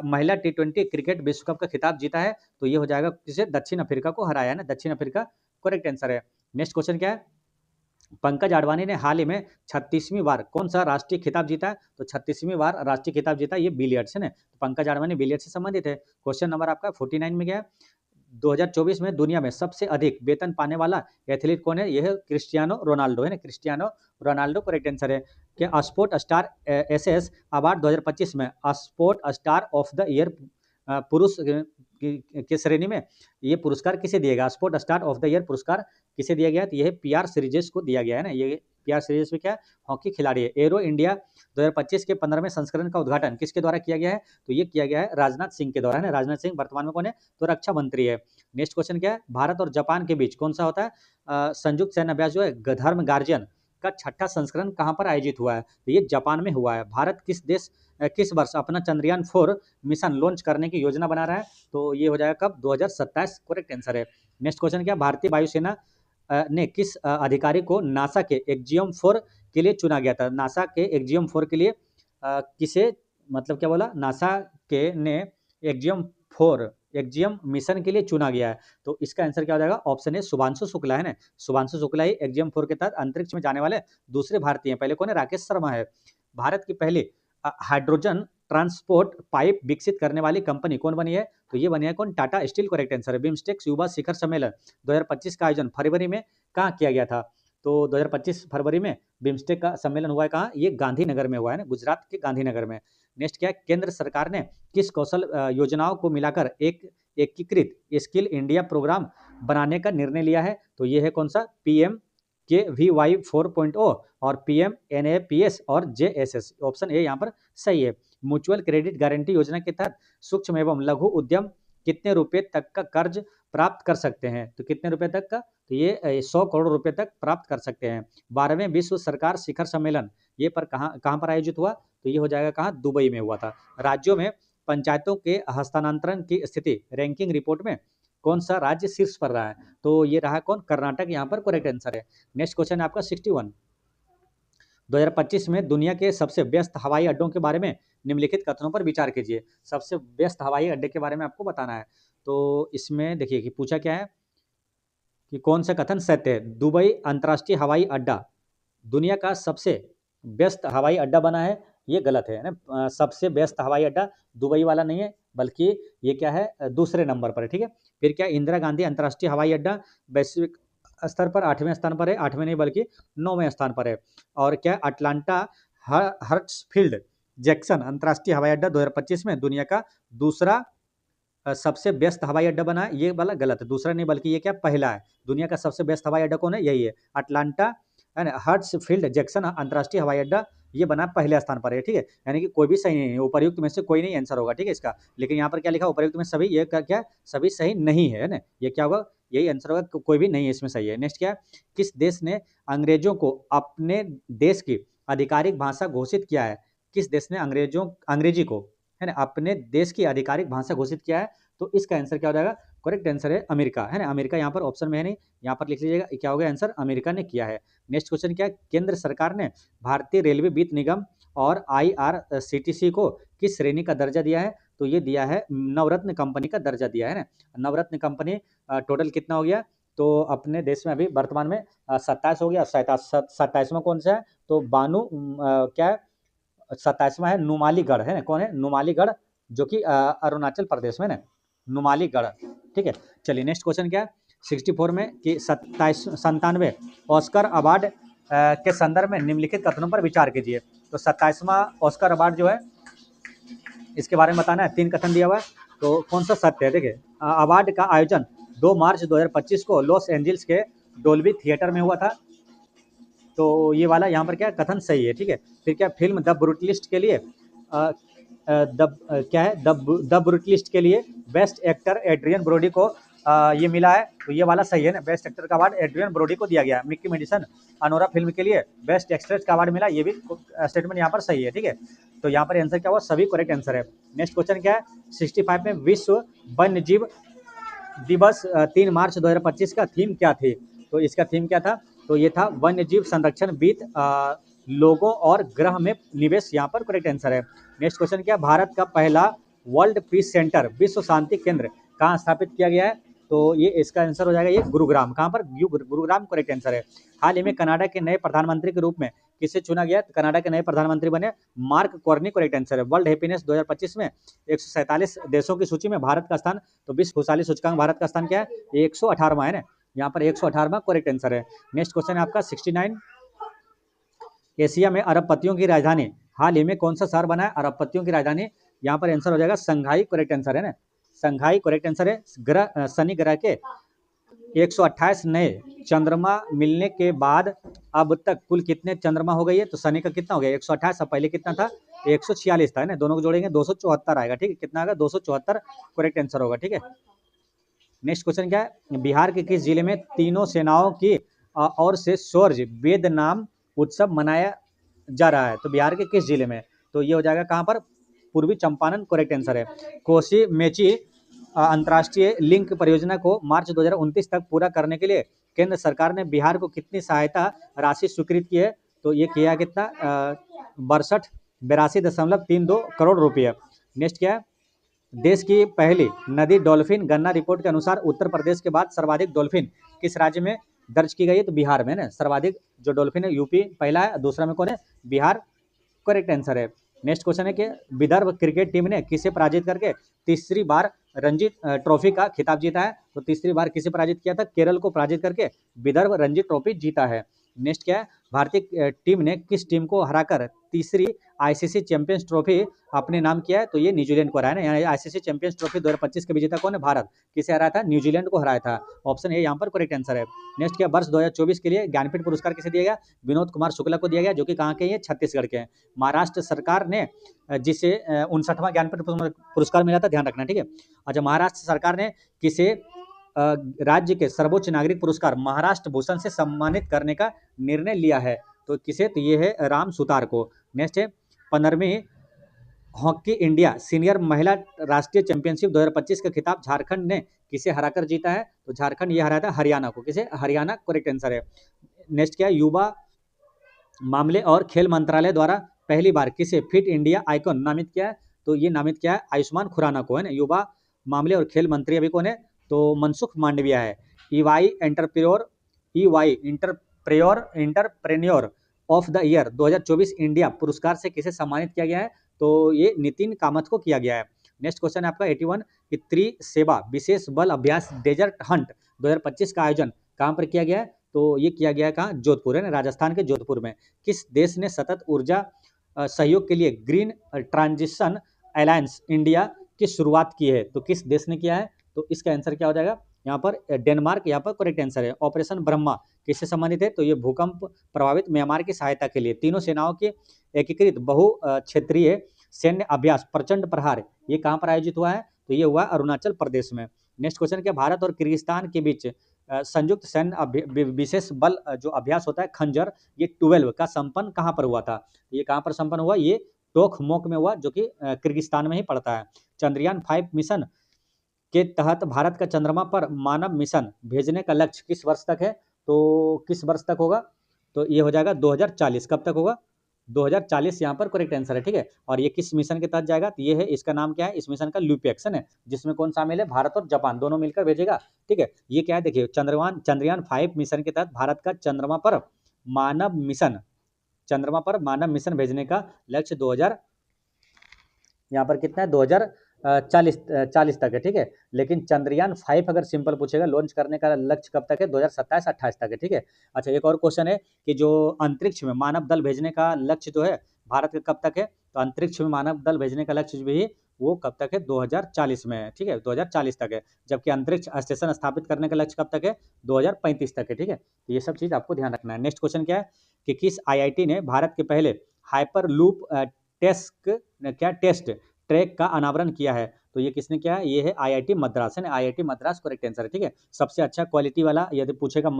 महिला T20 क्रिकेट विश्व कप का खिताब जीता है, तो ये हो जाएगा किसे, दक्षिण अफ्रीका को हराया है ना, दक्षिण अफ्रीका। करेक्ट आंसर है। नेक्स्ट क्वेश्चन क्या है, पंकज आडवाणी ने हाल ही में 36वीं बार कौन सा राष्ट्रीय खिताब जीता है, तो 36वीं बार राष्ट्रीय खिताब जीता ये बिलियर्ड्स है ना, तो पंकज आडवाणी बिलियर्ड्स से संबंधित है। क्वेश्चन नंबर आपका 49 में गया, 2024 में दुनिया में सबसे अधिक वेतन पाने वाला एथलीट कौन है, यह है क्रिस्टियानो रोनाल्डो है ना, क्रिस्टियानो रोनाल्डो। करेक्ट आंसर है। क्या स्पोर्ट स्टार एसएस अवार्ड 2025 में sport star of the year पुरुष के श्रेणी में ये पुरस्कार किसे दिया गया, sport star of the year पुरस्कार किसे दिया गया, तो यह पीआर सीरीजेस को दिया गया है ना। ये पीआर सीरीज में क्या है, हॉकी खिलाड़ी है। एरो इंडिया 2025 के 15वें संस्करण का उद्घाटन किसके द्वारा किया गया है, तो ये किया गया है राजनाथ सिंह के द्वारा है ना। राजनाथ सिंह वर्तमान में कौन है, तो रक्षा मंत्री है। नेक्स्ट क्वेश्चन क्या है, भारत और जापान के बीच कौन सा होता है, संयुक्त सैन्य अभ्यास जो है धर्म गार्जियन का 6ठा संस्करण कहाँ पर आयोजित हुआ है, तो ये जापान में हुआ है। भारत किस वर्ष अपना चंद्रयान 4 मिशन लॉन्च करने की योजना बना रहा है, तो ये हो जाएगा कब, 2027। करेक्ट आंसर है। नेक्स्ट क्वेश्चन क्या, भारतीय वायुसेना ने किस अधिकारी को नासा के एक्जियम 4 के लिए चुना गया था, नासा के एक्जियम 4 के लिए किसे, मतलब क्या बोला, नासा के ने एक्जियम मिशन के लिए चुना गया है, तो इसका आंसर क्या हो जाएगा, ऑप्शन है शुभांशु शुक्ला है ना। शुभांशु शुक्ला ही एक्जियम 4 के तहत अंतरिक्ष में जाने वाले दूसरे भारतीय हैं। पहले कौन है, राकेश शर्मा है। भारत की पहली हाइड्रोजन ट्रांसपोर्ट पाइप विकसित करने वाली कंपनी कौन बनी है, तो ये बनी है कौन, टाटा स्टील। करेक्ट आंसर है। बिम्स्टेक युवा शिखर सम्मेलन 2025 का आयोजन फरवरी में कहाँ किया गया था, तो 2025 फरवरी में बिम्स्टेक का सम्मेलन हुआ है कहाँ, ये गांधीनगर में हुआ है ना, गुजरात के गांधीनगर में। नेक्स्ट क्या है, केंद्र सरकार ने किस कौशल योजनाओं को मिलाकर एक एकीकृत स्किल इंडिया प्रोग्राम बनाने का निर्णय लिया है, तो ये है कौन सा, PMKVY 4.0 और PMNAPS और JSS। ऑप्शन ए यहाँ पर सही है। म्यूचुअल क्रेडिट गारंटी योजना के तहत सूक्ष्म एवं लघु उद्यम कितने रुपए तक का कर्ज प्राप्त कर सकते हैं, तो कितने रुपए तक का, तो ये 100 करोड़ रुपए तक प्राप्त कर सकते हैं। 12वें विश्व सरकार शिखर सम्मेलन ये पर कहाँ पर आयोजित हुआ, तो ये हो जाएगा कहाँ, दुबई में हुआ था। राज्यों में पंचायतों के हस्तांतरण की स्थिति रैंकिंग रिपोर्ट में कौन सा राज्य शीर्ष पर रहा है, तो ये रहा कौन, कर्नाटक, यहाँ पर करेक्ट आंसर है। नेक्स्ट क्वेश्चन है आपका 61, 2025 में दुनिया के सबसे व्यस्त हवाई अड्डों के बारे में निम्नलिखित कथनों पर विचार कीजिए। सबसे व्यस्त हवाई अड्डे के बारे में आपको बताना है, तो इसमें देखिए कि पूछा क्या है कि कौन सा कथन सत्य है। दुबई अंतर्राष्ट्रीय हवाई अड्डा दुनिया का सबसे व्यस्त हवाई अड्डा बना है, ये गलत है ना। सबसे व्यस्त हवाई अड्डा दुबई वाला नहीं है, बल्कि ये क्या है, दूसरे नंबर पर है, ठीक है। फिर क्या, इंदिरा गांधी अंतर्राष्ट्रीय हवाई अड्डा वैश्विक स्तर पर 8वें स्थान पर है, 8वें नहीं बल्कि 9वें स्थान पर है। और क्या, अटलांटा हर्ट्सफील्ड जैक्सन अंतर्राष्ट्रीय हवाई अड्डा 2025 में दुनिया का दूसरा सबसे व्यस्त हवाई अड्डा बना है। ये वाला गलत है, दूसरा नहीं बल्कि ये क्या, पहला है। दुनिया का सबसे व्यस्त हवाई अड्डा कौन है, यही है, अटलांटा है ना, हर्ट्सफील्ड जैक्सन अंतर्राष्ट्रीय हवाई अड्डा, ये बना पहले स्थान पर है, ठीक है। यानी कि कोई भी सही नहीं है, उपर्युक्त में से कोई नहीं आंसर होगा, ठीक है इसका। लेकिन यहाँ पर क्या लिखा, उपर्युक्त में सभी, ये क्या, सभी सही नहीं है ना, ये क्या होगा, यही आंसर होगा, कोई भी नहीं है इसमें सही है। नेक्स्ट क्या है, किस देश ने अंग्रेजों को अपने देश की आधिकारिक भाषा घोषित किया है? किस देश ने अंग्रेजी को, है ना, अपने देश की आधिकारिक भाषा घोषित किया है? तो इसका आंसर क्या हो जाएगा, करेक्ट आंसर है अमेरिका, है ना। अमेरिका यहाँ पर ऑप्शन में है नहीं, यहाँ पर लिख लीजिएगा, क्या होगा आंसर, अमेरिका ने किया है। नेक्स्ट क्वेश्चन क्या है, केंद्र सरकार ने भारतीय रेलवे वित्त निगम और IRCTC को किस श्रेणी का दर्जा दिया है? तो ये दिया है, नवरत्न कंपनी का दर्जा दिया है ना। नवरत्न कंपनी टोटल कितना हो गया, तो अपने देश में अभी वर्तमान में 27 हो गया, 27वां कौन सा है, तो बानू क्या है, 27वां है नुमालीगढ़, है ना, कौन है, नुमालीगढ़, जो कि अरुणाचल प्रदेश में ना, नुमालीगढ़, ठीक है। चलिए नेक्स्ट क्वेश्चन क्या है, 64 में कि 97 ऑस्कर अवार्ड के संदर्भ में निम्नलिखित कथनों पर विचार कीजिए। तो 27वां ऑस्कर अवार्ड जो है, इसके बारे में बताना है, 3 कथन दिया हुआ है, तो कौन सा सत्य है, देखिए, अवार्ड का आयोजन 2 मार्च 2025 को लॉस एंजल्स के डोल्बी थिएटर में हुआ था, तो ये वाला यहाँ पर क्या कथन सही है, ठीक है। फिर क्या, फिल्म द ब्रूटलिस्ट के लिए क्या है, द ब्रूटलिस्ट के लिए बेस्ट एक्टर एड्रियन ब्रोडी को ये मिला है, तो ये वाला सही है ना, बेस्ट एक्टर का अवार्ड एड्रियन ब्रोडी को दिया गया। मिक्की मेडिसन अनोरा फिल्म के लिए बेस्ट एक्ट्रेस का अवार्ड मिला, ये भी स्टेटमेंट यहाँ पर सही है, ठीक है। तो यहाँ पर आंसर क्या हुआ, सभी करेक्ट आंसर है। नेक्स्ट क्वेश्चन क्या है, 65 में विश्व वन्य जीव दिवस 3 मार्च 2025 का थीम क्या थी? तो इसका थीम क्या था, तो ये था वन्य जीव संरक्षण वित्त लोगों और ग्रह में निवेश, यहाँ पर करेक्ट आंसर है। नेक्स्ट क्वेश्चन क्या, भारत का पहला वर्ल्ड पीस सेंटर विश्व शांति केंद्र कहाँ स्थापित किया गया है? तो ये इसका आंसर हो जाएगा, ये गुरुग्राम, कहाँ पर, गुरुग्राम करेक्ट आंसर है। हाल ही में कनाडा के नए प्रधानमंत्री के रूप में किसे चुना गया? तो कनाडा के नए प्रधानमंत्री बने मार्क कार्नी, करेक्ट आंसर है। वर्ल्ड हैप्पीनेस 2025 में 147 देशों की सूची में भारत का स्थान, तो विश्व खुशहाली सूचकांक भारत का स्थान क्या है, 118वां है ना, यहाँ पर 118वां करेक्ट आंसर है। नेक्स्ट क्वेश्चन है आपका 69, एशिया में अरबपतियों की राजधानी हाल ही में कौन सा शहर बना है? अरबपतियों की राजधानी, यहाँ पर आंसर हो जाएगा संघाई, करेक्ट आंसर है ना, संघाई करेक्ट आंसर है। ग्रह शनि ग्रह के 128 नए चंद्रमा मिलने के बाद अब तक कुल कितने चंद्रमा हो गई है? तो शनि का कितना हो गया, 128, अब पहले कितना था, 146 था, है ना, दोनों को जोड़ेंगे 274 आएगा, ठीक है, कितना आएगा, 274 करेक्ट आंसर होगा, ठीक है। नेक्स्ट क्वेश्चन क्या है, बिहार के किस जिले में तीनों सेनाओं की ओर से शौर्य वेद नाम उत्सव मनाया जा रहा है? तो बिहार के किस जिले में? तो ये हो जाएगा कहाँ पर, पूर्वी चंपारण, करेक्ट आंसर है। कोसी मेची अंतर्राष्ट्रीय लिंक परियोजना को मार्च 2029 तक पूरा करने के लिए केंद्र सरकार ने बिहार को कितनी सहायता राशि स्वीकृत की है? तो ये किया कितना, 82 करोड़ रुपये। नेक्स्ट क्या है, देश की पहली नदी डॉल्फिन गन्ना रिपोर्ट के अनुसार उत्तर प्रदेश के बाद सर्वाधिक डॉल्फिन किस राज्य में दर्ज की गई है? तो बिहार में ना, सर्वाधिक जो डॉल्फिन है यूपी पहला है, दूसरा में कौन है, बिहार, करेक्ट आंसर है। नेक्स्ट क्वेश्चन है कि विदर्भ क्रिकेट टीम ने किसे पराजित करके तीसरी बार रणजी ट्रॉफी का खिताब जीता है? तो तीसरी बार किसे पराजित किया था? केरल को पराजित करके विदर्भ रणजी ट्रॉफी जीता है। नेक्स्ट क्या है, भारतीय टीम ने किस टीम को हराकर तीसरी ICC चैंपियंस ट्रॉफी अपने नाम किया है? तो ये न्यूजीलैंड को हराया ना, यानी ICC चैंपियंस ट्रॉफी 2025 का विजेता कौन है? भारत। किसे हराया था? न्यूजीलैंड को हराया था। ऑप्शन ए यहाँ पर करेक्ट आंसर है। नेक्स्ट क्या, वर्ष 2024 के लिए ज्ञानपीठ पुरस्कार किसे दिया गया? विनोद कुमार शुक्ला को दिया गया, जो कि कहाँ के हैं? छत्तीसगढ़ के हैं। महाराष्ट्र सरकार ने जिसे 59वां ज्ञानपीठ पुरस्कार मिला था, ध्यान रखना, ठीक है। अच्छा, महाराष्ट्र सरकार ने किसे राज्य के सर्वोच्च नागरिक पुरस्कार महाराष्ट्र भूषण से सम्मानित करने का निर्णय लिया है? तो किसे? तो ये है राम सुतार को। नेक्स्ट है 15वीं हॉकी इंडिया सीनियर महिला राष्ट्रीय चैंपियनशिप 2025 का खिताब झारखंड ने किसे हराकर जीता है? तो झारखंड ये हराया था हरियाणा को। किसे? हरियाणा, करेक्ट आंसर है। नेक्स्ट क्या है, युवा मामले और खेल मंत्रालय द्वारा पहली बार किसे फिट इंडिया आइकॉन नामित किया है? तो ये नामित किया है आयुष्मान खुराना को, है ना। युवा मामले और खेल मंत्री अभी कौन है? तो मनसुख मांडविया है। EY entrepreneur of the year 2024 India पुरस्कार से किसे सम्मानित किया गया है? तो ये नितिन कामत को किया गया है। नेक्स्ट क्वेश्चन है आपका 81 कि त्रिसेवा विशेष बल अभ्यास डेजर्ट हंट 2025 का आयोजन कहाँ पर किया गया है? तो ये किया गया है कहाँ? जोधपुर है ना, राजस्थान के जोधपुर में। किस देश ने सतत ऊर्जा सहयोग के लिए ग्रीन ट्रांजिशन अलायंस इंडिया की शुरुआत की है? तो किस देश ने किया है? तो इसका आंसर क्या हो जाएगा यहाँ पर? डेनमार्क यहाँ पर करेक्ट आंसर है। ऑपरेशन ब्रह्मा किससे संबंधित है? तो ये भूकंप प्रभावित म्यांमार की सहायता के लिए तीनों सेनाओं के एकीकृत बहु क्षेत्रीय सैन्य अभ्यास प्रचंड प्रहार ये कहाँ पर आयोजित हुआ है? तो ये हुआ अरुणाचल प्रदेश में। नेक्स्ट क्वेश्चन क्या? भारत और किर्गिस्तान के बीच संयुक्त सैन्य विशेष बल जो अभ्यास होता है खंजर ये 12 का संपन्न कहाँ पर हुआ था? ये कहाँ पर संपन्न हुआ? ये टोखमोक में हुआ, जो कि किर्गिस्तान में ही पड़ता है। चंद्रयान 5 मिशन के तहत भारत का चंद्रमा पर मानव मिशन भेजने का लक्ष्य किस वर्ष तक है? तो किस वर्ष तक होगा? तो ये हो जाएगा 2040। कब तक होगा? 2040 यहाँ पर करेक्ट आंसर है, ठीक है। और ये किस मिशन के तहत जाएगा? तो ये है, इसका नाम क्या है? इस मिशन का लुपेक्सन है, जिसमें कौन शामिल है? भारत और जापान दोनों मिलकर भेजेगा, ठीक है। ये क्या है? देखिए, चंद्रयान 5 मिशन के तहत भारत का चंद्रमा पर मानव मिशन भेजने का लक्ष्य 2000 यहाँ पर कितना है? 2040 तक है, ठीक है। लेकिन चंद्रयान 5 अगर सिंपल पूछेगा लॉन्च करने का लक्ष्य कब तक है? 2027-28 तक है, ठीक है। अच्छा, एक और क्वेश्चन है कि जो अंतरिक्ष में मानव दल भेजने का लक्ष्य जो है भारत का कब तक है? तो अंतरिक्ष में मानव दल भेजने का लक्ष्य भी वो कब तक है? 2040 में है, ठीक है, 2040 तक है। जबकि अंतरिक्ष स्टेशन स्थापित करने का लक्ष्य कब तक है? 2035 तक है, ठीक है। तो ये सब चीज़ आपको ध्यान रखना है। नेक्स्ट क्वेश्चन क्या है कि किस आईआईटी ने भारत के पहले हाइपर लूप टेस्ट ट्रैक का अनावरण किया है? तो ये किसने किया है? ये है आईआईटी मद्रास, है ना। आईआईटी मद्रास करेक्ट आंसर है, ठीक है। सबसे अच्छा क्वालिटी वाला यदि पूछेगा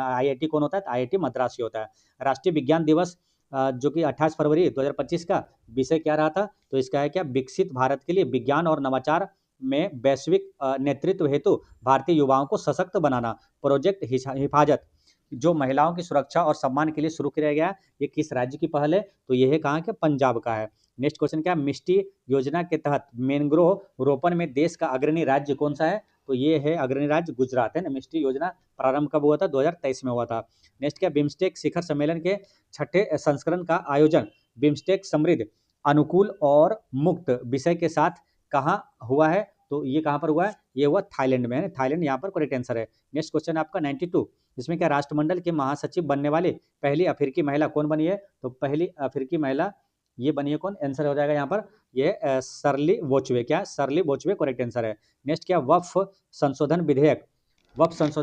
आईआईटी कौन होता है? तो आईआईटी मद्रास ही होता है। राष्ट्रीय विज्ञान दिवस जो कि 28 फरवरी 2025 का विषय क्या रहा था? तो इसका है क्या? विकसित भारत के लिए विज्ञान और नवाचार में वैश्विक नेतृत्व हेतु भारतीय युवाओं को सशक्त बनाना। प्रोजेक्ट हिफाजत जो महिलाओं की सुरक्षा और सम्मान के लिए शुरू किया गया, ये किस राज्य की पहल है? तो ये है कहाँ के? पंजाब का है। नेक्स्ट क्वेश्चन क्या? मिष्टी योजना के तहत मैंग्रोव रोपण में देश का अग्रणी राज्य कौन सा है? तो ये है अग्रणी राज्य गुजरात, है ना। मिष्टी योजना प्रारंभ कब हुआ था? 2023 में हुआ था। नेक्स्ट क्या? बिम्स्टेक शिखर सम्मेलन के 6ठे संस्करण का आयोजन बिम्स्टेक समृद्ध, अनुकूल और मुक्त विषय के साथ कहाँ हुआ है? तो ये कहाँ पर हुआ है? ये हुआ थाईलैंड में, है। थाईलैंड यहाँ पर करेक्ट आंसर है। नेक्स्ट क्वेश्चन आपका 92, इसमें क्या? राष्ट्रमंडल के महासचिव बनने वाले पहली अफ्रीकी महिला कौन बनी है? तो पहली अफ्रीकी महिला ये बनी है कौन? आंसर हो जाएगा यहाँ पर ये सरली वोचवे। क्या? सरली वोचवे करेक्ट आंसर है। नेक्स्ट क्या? वक्फ संशोधन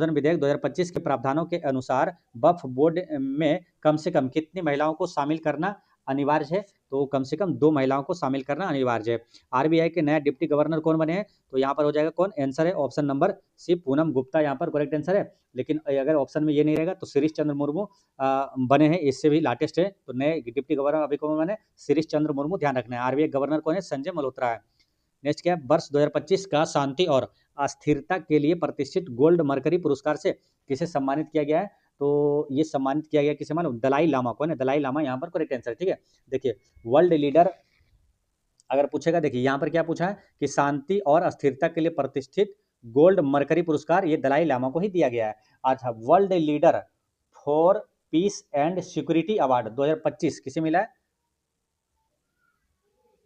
विधेयक 2025 के प्रावधानों के अनुसार वक्फ बोर्ड में कम से कम कितनी महिलाओं को शामिल करना अनिवार्य है? तो कम से कम 2 महिलाओं को शामिल करना अनिवार्य है। आरबीआई के नए डिप्टी गवर्नर कौन बने हैं? तो यहाँ पर हो जाएगा कौन? आंसर है option number C, Poonam Gupta यहाँ पर करेक्ट आंसर है। लेकिन अगर ऑप्शन में ये नहीं रहेगा तो शिरीष चंद्र मुर्मू बने हैं, इससे भी लाटेस्ट है। तो नए डिप्टी गवर्नर अभी कौन बने? शिरीष चंद्र मुर्मू, ध्यान रखना है। आरबीआई गवर्नर कौन है? संजय मल्होत्रा है। नेक्स्ट क्या है? वर्ष 2025 का शांति और अस्थिरता के लिए प्रतिष्ठित गोल्ड मरकरी पुरस्कार से किसे सम्मानित किया गया है? तो ये सम्मानित किया गया किसे मालूम? दलाई लामा को, है ना। दलाई लामा यहाँ पर करेक्ट आंसर है, ठीक है। देखिए, वर्ल्ड लीडर अगर पूछेगा, देखिए यहाँ पर क्या पूछा है कि शांति और अस्थिरता के लिए प्रतिष्ठित गोल्ड मरकरी पुरस्कार ये दलाई लामा को ही दिया गया है। अच्छा, world leader for piece and security award 2025 किसे मिला है?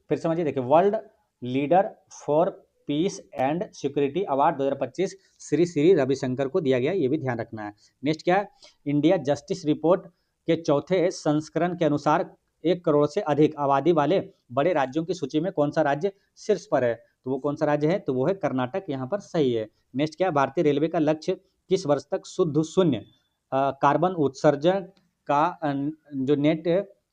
फिर समझिए, देखिए, world leader for piece and security award 2025 Shri Shri Ravishankar को दिया गया, ये भी ध्यान रखना है। नेक्स्ट क्या है? इंडिया जस्टिस रिपोर्ट के चौथे संस्करण के अनुसार 1 करोड़ से अधिक आबादी वाले बड़े राज्यों की सूची में कौन सा राज्य शीर्ष पर है? तो वो कौन सा राज्य है? तो वो है कर्नाटक, यहाँ पर सही है। नेक्स्ट क्या है? भारतीय रेलवे का लक्ष्य किस वर्ष तक शुद्ध शून्य कार्बन उत्सर्जन का जो नेट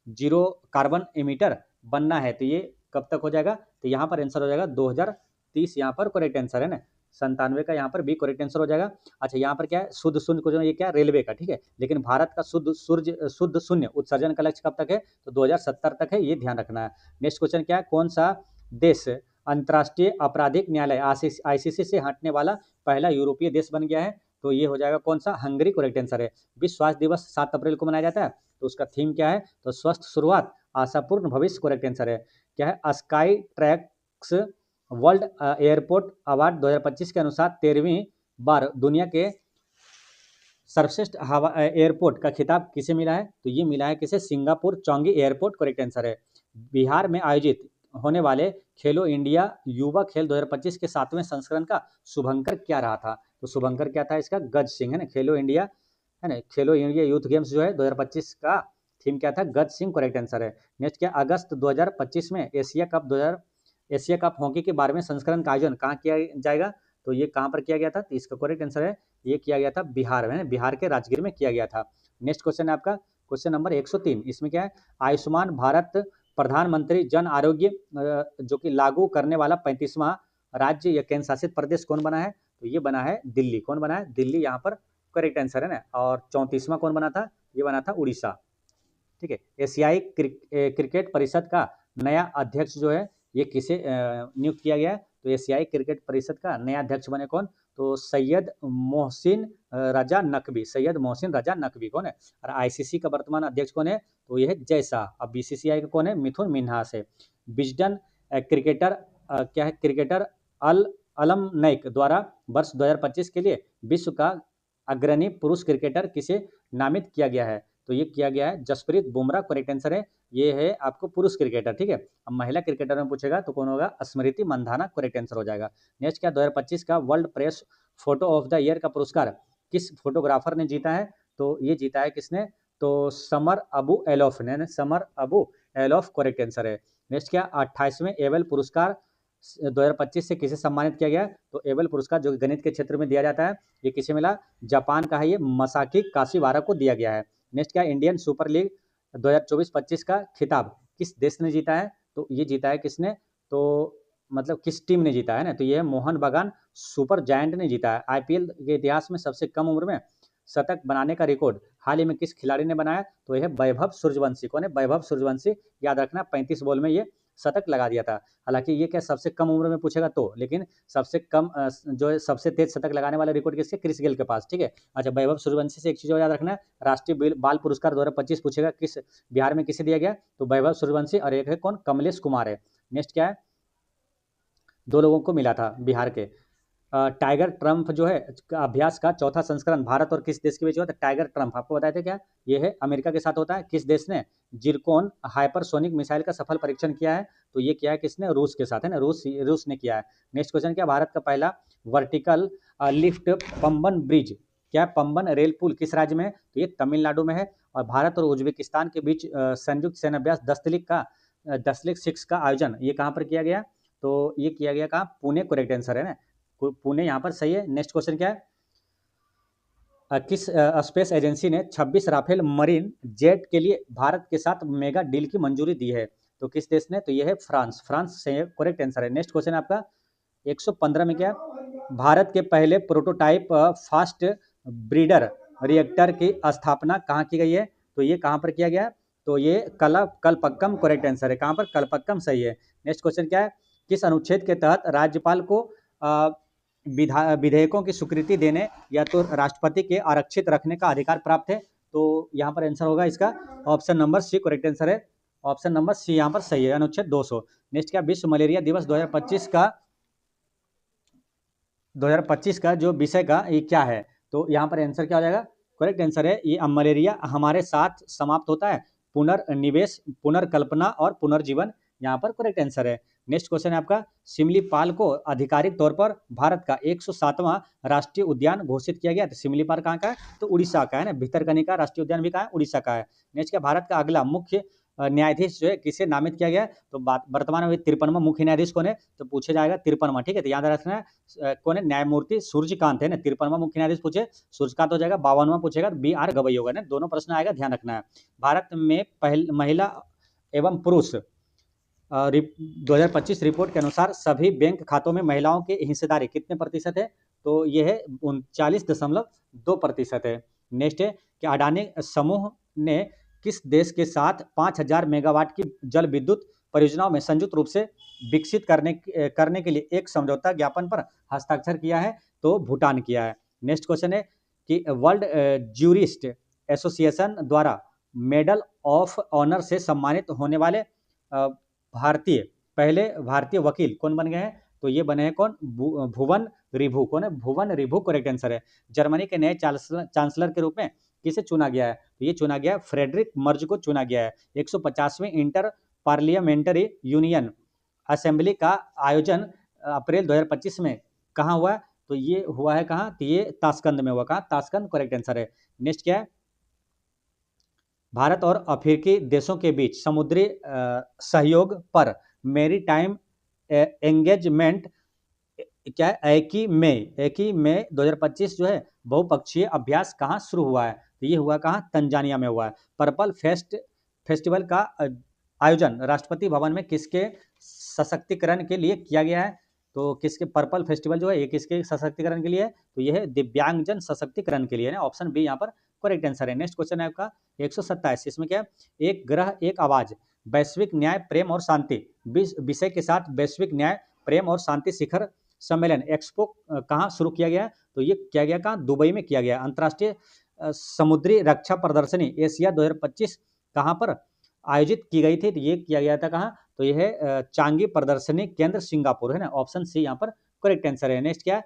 जीरो कार्बन एमिटर बनना है? तो ये कब तक हो जाएगा? तो यहाँ पर आंसर हो जाएगा 2030, यहाँ पर करेक्ट आंसर है ना। 97 का यहाँ पर भी करेक्ट आंसर हो जाएगा। अच्छा, यहाँ पर क्या है? शुद्ध शून्य को जो ये क्या? रेलवे का, ठीक है। लेकिन भारत का शुद्ध शून्य उत्सर्जन का लक्ष्य कब तक है? तो 2070 तक है, ये ध्यान रखना है। नेक्स्ट क्वेश्चन क्या है? कौन सा देश अंतर्राष्ट्रीय आपराधिक न्यायालय आईसीसी से हटने वाला पहला यूरोपीय देश बन गया है? तो ये हो जाएगा कौन सा? हंगरी करेक्ट आंसर है। विश्व स्वास्थ्य दिवस 7 अप्रैल को मनाया जाता है, तो उसका थीम क्या है? तो स्वस्थ शुरुआत आशापूर्ण भविष्य करेक्ट आंसर है। क्या है? Sky tracks world airport award 2025 के अनुसार 13वीं बार दुनिया के सर्वश्रेष्ठ हवा एयरपोर्ट का खिताब किसे मिला है? तो ये मिला है किसे? सिंगापुर चौंगी एयरपोर्ट करेक्ट आंसर है। बिहार में आयोजित होने वाले खेलो इंडिया युवा खेल 2025 के 7वें संस्करण का शुभंकर क्या रहा था? तो शुभंकर क्या था इसका? गज सिंह, है ना। खेलो इंडिया, है ना, खेलो इंडिया यूथ गेम्स जो है 2025 का थीम क्या था? गज सिंह, करेक्ट आंसर है। नेक्स्ट क्या? अगस्त 2025 में एशिया कप हॉकी के 12वें संस्करण का आयोजन कहाँ किया जाएगा? तो ये कहाँ पर किया गया था? तो इसका करेक्ट आंसर है, ये किया गया था बिहार में, बिहार के राजगीर में किया गया था। नेक्स्ट क्वेश्चन है आपका क्वेश्चन नंबर 103। इसमें क्या है? आयुष्मान भारत प्रधानमंत्री जन आरोग्य जो कि लागू करने वाला 35वां राज्य या केंद्र शासित प्रदेश कौन बना है? तो ये बना है दिल्ली। कौन बना है? दिल्ली यहाँ पर करेक्ट आंसर है ना। और 34वां कौन बना था? ये बना था उड़ीसा। ठीक है। एशियाई क्रिकेट परिषद का नया अध्यक्ष जो है ये किसे नियुक्त किया गया है? तो एशियाई क्रिकेट परिषद का नया अध्यक्ष बने कौन? तो सैयद मोहसिन रजा नकवी। सैयद मोहसिन रजा नकवी कौन है? और आईसीसी का वर्तमान अध्यक्ष कौन है? तो यह है जय शाह। अब बीसीसीआई का कौन है? मिथुन मिन्हास है। विजडन क्रिकेटर क्या है? क्रिकेटर अलम नैक द्वारा वर्ष 2025 के लिए विश्व का अग्रणी पुरुष क्रिकेटर किसे नामित किया गया है? तो ये किया गया है जसप्रीत बुमराह, करेक्ट आंसर है। ये है आपको पुरुष क्रिकेटर। ठीक है। अब महिला क्रिकेटर में पूछेगा तो कौन होगा? स्मृति मंधाना, करेक्ट आंसर हो जाएगा। नेक्स्ट क्या? 2025 का world press photo of the year का पुरस्कार किस फोटोग्राफर ने जीता है? तो ये जीता है किसने? तो समर अबू एलोफ ने। समर अबू एलोफ, करेक्ट आंसर है। नेक्स्ट क्या? 28वें एबल पुरस्कार 2025 से किसे सम्मानित किया गया? तो एबल पुरस्कार जो गणित के क्षेत्र में दिया जाता है, ये किसे मिला? जापान का है ये, मसाकी काशीवारा को दिया गया है। नेक्स्ट क्या? इंडियन सुपर लीग 2024-25 का खिताब किस देश ने जीता है? तो ये जीता है किसने? तो मतलब किस टीम ने जीता है ना? तो ये है मोहन बगान सुपर जायंट ने जीता है। आईपीएल के इतिहास में सबसे कम उम्र में शतक बनाने का रिकॉर्ड हाल ही में किस खिलाड़ी ने बनाया? तो यह है वैभव सूर्यवंशी। कौन है? वैभव सूर्यवंशी। याद रखना 35 बॉल में ये शतक लगा दिया था। हालांकि ये क्या सबसे कम उम्र में पूछेगा तो, लेकिन सबसे कम जो है सबसे तेज शतक लगाने वाला रिकॉर्ड किसके? क्रिस गेल के पास। ठीक है। अच्छा, वैभव सूर्यवंशी से एक चीज और याद रखना है, राष्ट्रीय बाल पुरस्कार 2025 पूछेगा किस बिहार में किसे दिया गया? तो वैभव सूर्यवंशी। और एक है कौन? कमलेश कुमार है। नेक्स्ट क्या है? 2 लोगों को मिला था बिहार के। टाइगर ट्रम्प जो है अभ्यास का चौथा संस्करण भारत और किस देश के बीच हुआ था? टाइगर ट्रम्प आपको बताए थे क्या? ये है अमेरिका के साथ होता है। किस देश ने जिरकोन हाइपरसोनिक मिसाइल का सफल परीक्षण किया है? तो ये किया है किसने? रूस के साथ, है ना। रूस ने किया है। नेक्स्ट क्वेश्चन क्या? भारत का पहला वर्टिकल लिफ्ट पंबन ब्रिज क्या है? पंबन रेल पुल किस राज्य में है? तो ये तमिलनाडु में है। और भारत और उज्बेकिस्तान के बीच संयुक्त सेनाभ्यास दस्तलिक 6 का आयोजन ये कहाँ पर किया गया? तो ये किया गया कहाँ? पुणे, करेक्ट आंसर है ना। पुणे यहाँ पर सही है। नेक्स्ट क्वेश्चन क्या है? किस स्पेस एजेंसी ने 26 राफेल मरीन जेट के लिए भारत के साथ मेगा डील की मंजूरी दी है? तो किस देश ने? तो यह है फ्रांस। फ्रांस से करेक्ट आंसर है। नेक्स्ट क्वेश्चन आपका 115 में क्या? भारत के पहले प्रोटोटाइप फास्ट ब्रीडर रिएक्टर की स्थापना कहाँ की गई है? तो ये कहाँ पर किया गया? तो ये कलपक्कम, करेक्ट आंसर है। कहाँ पर? कलपक्कम सही है। नेक्स्ट क्वेश्चन क्या है? किस अनुच्छेद के तहत राज्यपाल को विधेयकों की स्वीकृति देने या तो राष्ट्रपति के आरक्षित रखने का अधिकार प्राप्त है? तो यहाँ पर आंसर होगा इसका option number C, correct answer है। ऑप्शन नंबर सी यहाँ पर सही है, अनुच्छेद 200। नेक्स्ट क्या? विश्व मलेरिया दिवस 2025 का जो विषय का ये क्या है? तो यहाँ पर आंसर क्या हो जाएगा? करेक्ट आंसर है ये मलेरिया हमारे साथ समाप्त होता है, पुनर्निवेश, पुनर्कल्पना और पुनर्जीवन, यहाँ पर करेक्ट आंसर है। नेक्स्ट क्वेश्चन है आपका, सिमलीपाल को आधिकारिक तौर पर भारत का 107वां राष्ट्रीय उद्यान घोषित किया गया। तो सिमलीपाल कहाँ का है? तो उड़ीसा का है ना। भितरकनिका राष्ट्रीय उद्यान भी कहाँ है? उड़ीसा का है। नेक्स्ट क्या? भारत का अगला मुख्य न्यायाधीश जो है किसे नामित किया गया? तो वर्तमान में 53वां मुख्य न्यायाधीश कौन है? तो पूछे जाएगा 53वां। ठीक है। तो याद रखना है कौन है? न्यायमूर्ति सूर्यकांत है ना। 53वां मुख्य न्यायाधीश पूछे सूर्यकांत हो जाएगा। 52वां पूछेगा बी आर गवई होगा ना। दोनों प्रश्न आएगा, ध्यान रखना है। भारत में महिला एवं पुरुष 2025 रिपोर्ट के अनुसार सभी बैंक खातों में महिलाओं की हिस्सेदारी कितने प्रतिशत है? तो यह है 39.2% है। नेक्स्ट है कि अडानी समूह ने किस देश के साथ 5000 मेगावाट की जल विद्युत परियोजनाओं में संयुक्त रूप से विकसित करने के लिए एक समझौता ज्ञापन पर हस्ताक्षर किया है? तो भूटान किया है। नेक्स्ट क्वेश्चन है कि वर्ल्ड ज्यूरिस्ट एसोसिएशन द्वारा मेडल ऑफ ऑनर से सम्मानित होने वाले पहले भारतीय वकील कौन बन गए हैं? तो ये बने हैं कौन? भुवन रिभु। कौन है? भुवन रिभु, करेक्ट आंसर है। जर्मनी के नए चांसलर के रूप में किसे चुना गया है? तो ये चुना गया फ्रेडरिक मर्ज को चुना गया है। 150वें इंटर पार्लियामेंट्री यूनियन असेंबली का आयोजन अप्रैल 2025 में कहाँ हुआ? तो ये हुआ है कहाँ? तो ये ताशकंद में हुआ। कहाँ? ताशकंद करेक्ट आंसर है। नेक्स्ट क्या है? भारत और अफ्रीकी देशों के बीच समुद्री सहयोग पर मेरी टाइम एंगेजमेंट क्या है? 21 मई 2025 जो है बहुपक्षीय अभ्यास कहाँ शुरू हुआ है? तो ये हुआ कहाँ? तंजानिया में हुआ है। पर्पल फेस्टिवल का आयोजन राष्ट्रपति भवन में किसके सशक्तिकरण के लिए किया गया है? तो किसके पर्पल फेस्टिवल जो है ये किसके सशक्तिकरण के लिए है? तो ये है दिव्यांगजन सशक्तिकरण के लिए है। ऑप्शन बी यहाँ पर करेक्ट आंसर है। नेक्स्ट क्वेश्चन है आपका 127। इसमें क्या है? एक ग्रह एक आवाज वैश्विक न्याय प्रेम और शांति विषय के साथ वैश्विक न्याय प्रेम और शांति शिखर सम्मेलन एक्सपो कहाँ शुरू किया गया? तो ये किया गया कहाँ? दुबई में किया गया। अंतर्राष्ट्रीय समुद्री रक्षा प्रदर्शनी एशिया 2025 कहाँ पर आयोजित की गई थी? तो ये किया गया था कहाँ? तो ये है चांगी प्रदर्शनी केंद्र सिंगापुर, है ना। ऑप्शन सी यहाँ पर करेक्ट आंसर है। नेक्स्ट क्या है?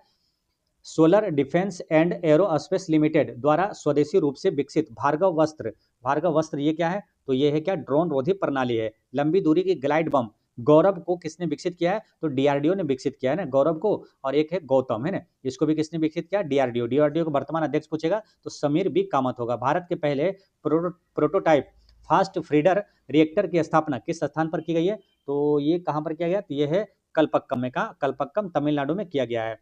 Solar defence and aerospace limited द्वारा स्वदेशी रूप से विकसित भार्गव वस्त्र ये क्या है? तो ये है क्या? ड्रोन रोधी प्रणाली है। लंबी दूरी की ग्लाइड बम गौरव को किसने विकसित किया है? तो डीआरडीओ ने विकसित किया है ना गौरव को। और एक है गौतम, है ना, इसको भी किसने विकसित किया? डीआरडीओ को वर्तमान अध्यक्ष पूछेगा तो समीर बी कामत होगा। भारत के पहले प्रोटोटाइप फास्ट फ्रीडर रिएक्टर की स्थापना किस स्थान पर की गई है? तो ये कहाँ पर किया गया? तो ये है कलपक्कम में। कहाँ? कलपक्कम तमिलनाडु में किया गया है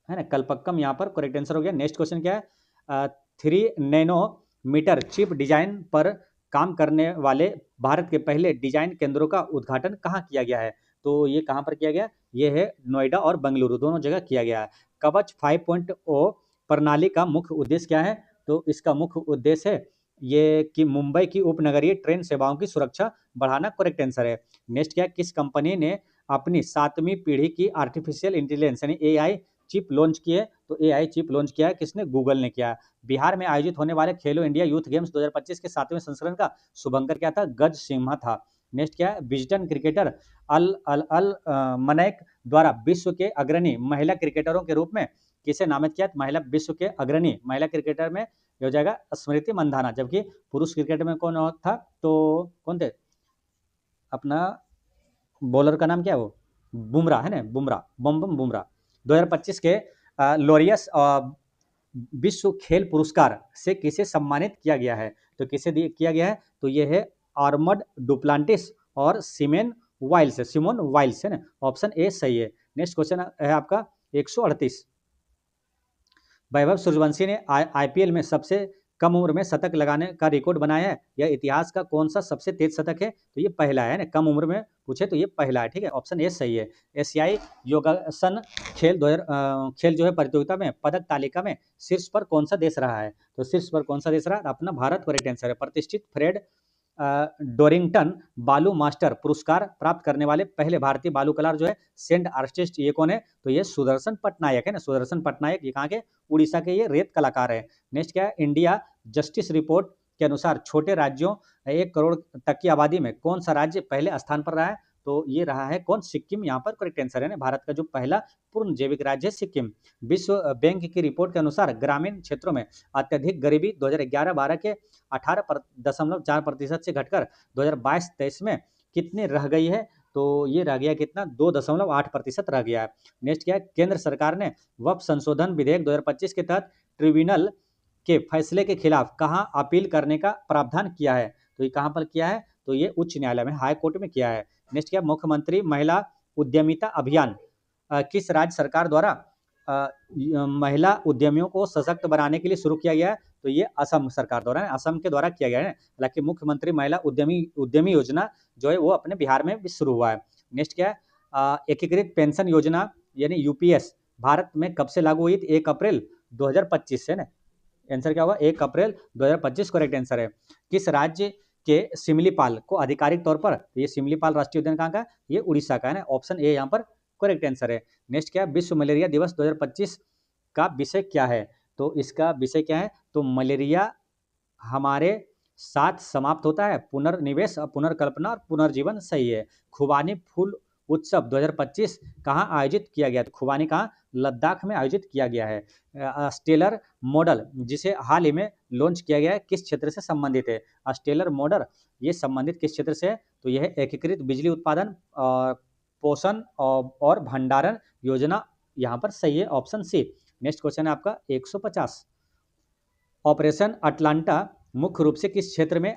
ना। कलपक्कम यहाँ पर करेक्ट आंसर हो गया। नेक्स्ट क्वेश्चन क्या है? 3 नैनोमीटर चिप डिजाइन पर काम करने वाले भारत के पहले डिजाइन केंद्रों का उद्घाटन कहाँ किया गया है? तो ये कहाँ पर किया गया? ये है नोएडा और बेंगलुरु दोनों जगह किया गया है। कवच 5.0 प्रणाली का मुख्य उद्देश्य क्या है? तो इसका मुख्य उद्देश्य है ये कि मुंबई की उपनगरीय ट्रेन सेवाओं की सुरक्षा बढ़ाना करेक्ट आंसर है। नेक्स्ट क्या है? किस कंपनी ने अपनी 7वीं पीढ़ी की आर्टिफिशियल इंटेलिजेंस यानी एआई चिप लॉन्च किए? तो एआई चिप लॉन्च किया है किसने? गूगल ने किया। बिहार में आयोजित होने वाले खेलो इंडिया यूथ गेम्स 2025 के 7वें संस्करण का शुभंकर क्या था? गज सिम्हा था। नेक्स्ट क्या है? विजडन क्रिकेटर अल मनैक द्वारा विश्व के अग्रणी महिला क्रिकेटरों के रूप में किसे नामित किया? महिला विश्व के अग्रणी महिला क्रिकेटर में हो जाएगा स्मृति मंधाना। जबकि पुरुष क्रिकेट में कौन था? तो कौन थे? अपना बॉलर का नाम क्या है? वो बुमराह, है ना, बुमराह, बम बम बुमराह। 2025 के लॉरियस विश्व खेल पुरस्कार से किसे सम्मानित किया गया है? तो किसे किया गया है? तो ये है आर्मड डुप्लांटिस और सिमोन वाइल्स, है ना। ऑप्शन ए सही है। नेक्स्ट क्वेश्चन है आपका 138। वैभव सूर्यवंशी ने आईपीएल में सबसे कम उम्र में शतक लगाने का रिकॉर्ड बनाया है। यह इतिहास का कौन सा सबसे तेज शतक है? तो ये पहला है ना। कम उम्र में पूछे तो ये पहला है, ठीक है। ऑप्शन ए सही है। एशियाई योगासन खेल जो है प्रतियोगिता में पदक तालिका में शीर्ष पर कौन सा देश रहा है? तो शीर्ष पर कौन सा देश रहा? अपना भारत करेक्ट आंसर है। प्रतिष्ठित फ्रेड डोरिंगटन बालू मास्टर पुरस्कार प्राप्त करने वाले पहले भारतीय बालू कलाकार जो है सेंट आर्टिस्ट ये कौन है? तो ये सुदर्शन पटनायक, है ना। सुदर्शन पटनायक ये कहाँ के? उड़ीसा के ये रेत कलाकार है। नेक्स्ट क्या है? इंडिया जस्टिस रिपोर्ट के अनुसार छोटे राज्यों 1 करोड़ तक की आबादी में कौन सा राज्य पहले स्थान पर रहा है? तो ये रहा है कौन? सिक्किम यहाँ पर करेक्ट आंसर है ना। भारत का जो पहला पूर्ण जैविक राज्य है सिक्किम। विश्व बैंक की रिपोर्ट के अनुसार ग्रामीण क्षेत्रों में अत्यधिक गरीबी 2011-12 के 18.4% से घटकर 2022-23 में कितनी रह गई है? तो ये रह गया कितना? 2.8% रह गया है। नेक्स्ट क्या है? केंद्र सरकार ने वक्फ संशोधन विधेयक 2025 के तहत ट्रिब्यूनल के फैसले के खिलाफ कहाँ अपील करने का प्रावधान किया है? तो ये कहाँ पर किया है? तो ये उच्च न्यायालय में, हाई कोर्ट में किया है। नेक्स्ट क्या? मुख्यमंत्री महिला उद्यमिता अभियान किस राज्य सरकार द्वारा महिला उद्यमियों को सशक्त बनाने के लिए शुरू किया गया है? तो ये असम सरकार द्वारा, असम के द्वारा किया गया है। हालांकि मुख्यमंत्री महिला उद्यमी योजना जो है वो अपने बिहार में भी शुरू हुआ है। नेक्स्ट क्या है? एकीकृत पेंशन योजना यानी यूपीएस भारत में कब से लागू हुई? 1 अप्रैल 2025 से ना। आंसर क्या होगा? 1 अप्रैल 2025 करेक्ट आंसर है। किस राज्य के सिमलीपाल को आधिकारिक तौर पर, ये सिमलीपाल राष्ट्रीय उद्यान कहाँ का? ये उड़ीसा का है ना। ऑप्शन ए यहाँ पर करेक्ट आंसर है। नेक्स्ट क्या है? विश्व मलेरिया दिवस 2025 का विषय क्या है? तो इसका विषय क्या है? तो मलेरिया हमारे साथ समाप्त होता है, पुनर्निवेश, पुनर्कल्पना और पुनर्जीवन सही है। खुबानी फूल उत्सव 2025 कहाँ आयोजित किया गया? तो खुबानी कहाँ? लद्दाख में आयोजित किया गया है। स्टेलर मॉडल जिसे हाल ही में लॉन्च किया गया है किस क्षेत्र से संबंधित है? स्टेलर मॉडल ये संबंधित किस क्षेत्र से है? तो यह एकीकृत बिजली उत्पादन और पोषण और भंडारण योजना यहाँ पर सही है, ऑप्शन सी। नेक्स्ट क्वेश्चन है आपका 150। ऑपरेशन अटलांटा मुख्य रूप से किस क्षेत्र में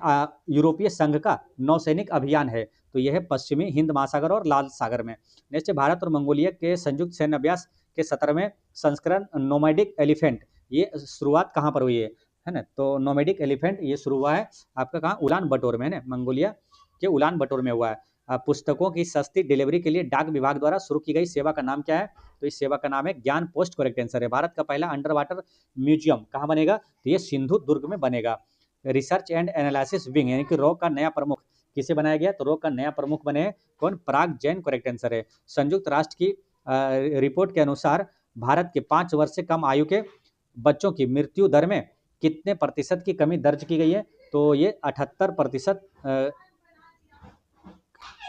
यूरोपीय संघ का नौसैनिक अभियान है? तो यह है पश्चिमी हिंद महासागर और लाल सागर में। नेक्स्ट है भारत और मंगोलिया के संयुक्त सैन्य अभ्यास के 17वें संस्करण नोमैडिक एलिफेंट, ये शुरुआत कहाँ पर हुई है ना? तो नोमैडिक एलिफेंट ये शुरू हुआ है आपका कहाँ? उलान बटोर में है ना, मंगोलिया के उलान बटोर में हुआ है। पुस्तकों की सस्ती डिलीवरी के लिए डाक विभाग द्वारा शुरू की गई सेवा का नाम क्या है? तो इस सेवा का नाम है ज्ञान पोस्ट। करेक्ट आंसर है। भारत का पहला अंडर वाटर म्यूजियम कहाँ बनेगा? तो ये सिंधु दुर्ग में बनेगा। रिसर्च एंड एनालिसिस विंग यानी कि रॉ का नया प्रमुख किसे बनाया गया? तो रॉ का नया प्रमुख बने कौन? पराग जैन। करेक्ट आंसर है। संयुक्त राष्ट्र की रिपोर्ट के अनुसार भारत के 5 वर्ष से कम आयु के बच्चों की मृत्यु दर में कितने प्रतिशत की कमी दर्ज की गई है? तो ये 78%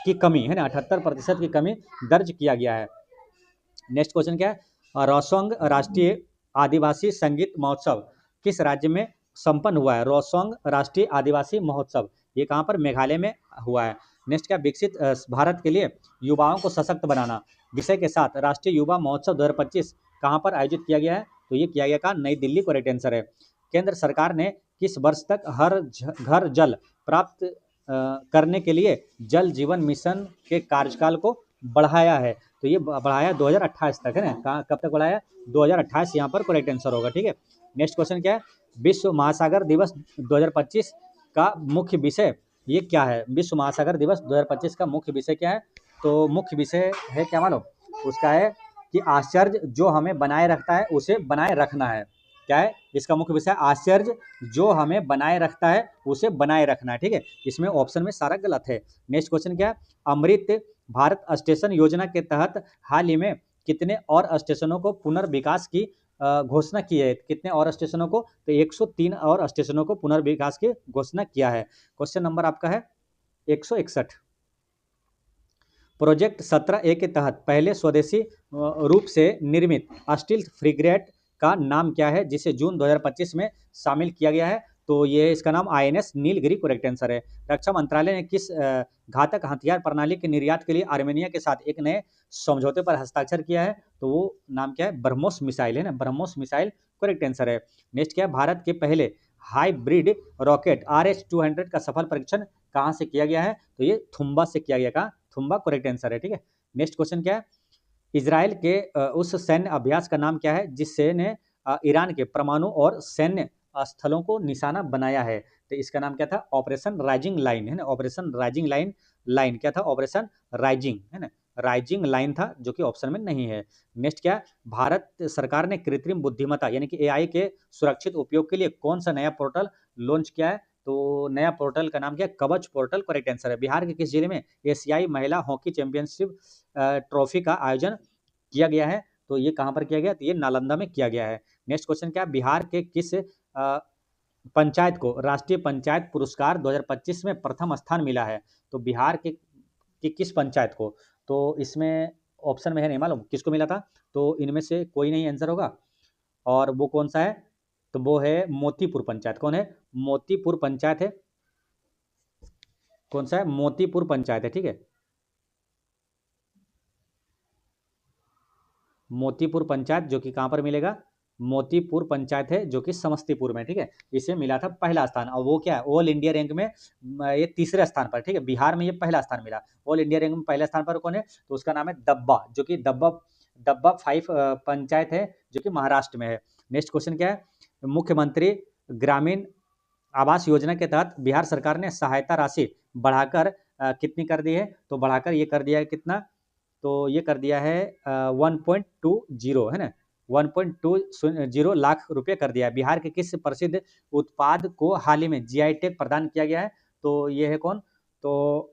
की कमी है ना, 78% की कमी दर्ज किया गया है। नेक्स्ट क्वेश्चन क्या है? रोसोंग राष्ट्रीय आदिवासी संगीत महोत्सव किस राज्य में संपन्न हुआ है? रोसोंग राष्ट्रीय आदिवासी महोत्सव ये कहाँ पर? मेघालय में हुआ है। नेक्स्ट क्या? विकसित भारत के लिए युवाओं को सशक्त बनाना विषय के साथ राष्ट्रीय युवा महोत्सव 2025 कहाँ पर आयोजित किया गया है? तो ये किया गया कहाँ? नई दिल्ली। करेक्ट आंसर है। केंद्र सरकार ने किस वर्ष तक हर घर जल प्राप्त करने के लिए जल जीवन मिशन के कार्यकाल को बढ़ाया है? तो ये बढ़ाया 2028 तक है ना। कब तक बढ़ाया? 2028 यहाँ पर करेक्ट आंसर होगा। ठीक है। नेक्स्ट क्वेश्चन क्या है? विश्व महासागर दिवस 2025 का मुख्य विषय ये क्या है? विश्व महासागर दिवस 2025 का मुख्य विषय क्या है? तो मुख्य विषय है क्या मालूम? उसका है कि आश्चर्य जो हमें बनाए रखता है उसे बनाए रखना है। क्या है इसका मुख्य विषय? आश्चर्य जो हमें बनाए रखता है उसे बनाए रखना है। ठीक है। इसमें ऑप्शन में सारा गलत है। नेक्स्ट क्वेश्चन क्या है? अमृत भारत स्टेशन योजना के तहत हाल ही में कितने और स्टेशनों को पुनर्विकास की घोषणा की है? कितने और स्टेशनों को? तो 103 और स्टेशनों को पुनर्विकास की घोषणा किया है। क्वेश्चन नंबर आपका है 161। प्रोजेक्ट 17A के तहत पहले स्वदेशी रूप से निर्मित स्टील्थ फ्रिगेट का नाम क्या है जिसे जून 2025 में शामिल किया गया है? तो ये इसका नाम INS नीलगिरी करेक्ट आंसर है। रक्षा मंत्रालय ने किस घातक हथियार प्रणाली के निर्यात के लिए आर्मेनिया के साथ एक नए समझौते पर हस्ताक्षर किया है? तो वो नाम क्या है? ब्रह्मोस मिसाइल है ना, ब्रह्मोस मिसाइल करेक्ट आंसर है। नेक्स्ट क्या है? भारत के पहले हाइब्रिड रॉकेट RH-200 का सफल परीक्षण कहाँ से किया गया है? तो ये थुम्बा से किया गया। कहाँ? थुम्बा करेक्ट आंसर है। ठीक है। नेक्स्ट क्वेश्चन क्या है? इजराइल के उस सैन्य अभ्यास का नाम क्या है जिससे ने ईरान के परमाणु और सैन्य स्थलों को निशाना बनाया है? तो इसका नाम क्या था? ऑपरेशन राइजिंग लाइन है ना। ऑपरेशन राइजिंग लाइन क्या था? ऑपरेशन राइजिंग है ना, राइजिंग लाइन था जो कि ऑप्शन में नहीं है। नेक्स्ट क्या? भारत सरकार ने कृत्रिम बुद्धिमत्ता यानी कि AI के सुरक्षित उपयोग के लिए कौन सा नया पोर्टल लॉन्च किया है? तो नया पोर्टल का नाम क्या है? कवच पोर्टल करेक्ट आंसर है। बिहार के किस जिले में एशियाई महिला हॉकी चैंपियनशिप ट्रॉफी का आयोजन किया गया है? तो ये कहाँ पर किया गया? तो ये नालंदा में किया गया है। नेक्स्ट क्वेश्चन क्या? बिहार के किस पंचायत को राष्ट्रीय पंचायत पुरस्कार 2025 में प्रथम स्थान मिला है? तो बिहार के किस पंचायत को? तो इसमें ऑप्शन में है नहीं मालूम किसको मिला था। तो इनमें से कोई नहीं आंसर होगा। और वो कौन सा है? तो वो है मोतीपुर पंचायत। कौन है? मोतीपुर पंचायत है। कौन सा है? मोतीपुर पंचायत है। ठीक है। मोतीपुर पंचायत जो कि कहाँ पर मिलेगा? मोतीपुर पंचायत है जो कि समस्तीपुर में। ठीक है। इसे मिला था पहला स्थान। और वो क्या है? ऑल इंडिया रैंक में ये तीसरे स्थान पर। ठीक है। बिहार में ये पहला स्थान मिला। ऑल इंडिया रैंक में पहला स्थान पर कौन है? तो उसका नाम है दब्बा, जो कि दब्बा 5 पंचायत है जो कि महाराष्ट्र में है। नेक्स्ट क्वेश्चन क्या है? मुख्यमंत्री ग्रामीण आवास योजना के तहत बिहार सरकार ने सहायता राशि बढ़ाकर कितनी कर दी है? तो बढ़ाकर ये कर दिया है कितना? तो ये कर दिया है 1.20 है ना, 1.20 लाख रुपए कर दिया है। बिहार के किस प्रसिद्ध उत्पाद को हाल ही में GI टैग प्रदान किया गया है? तो ये है कौन? तो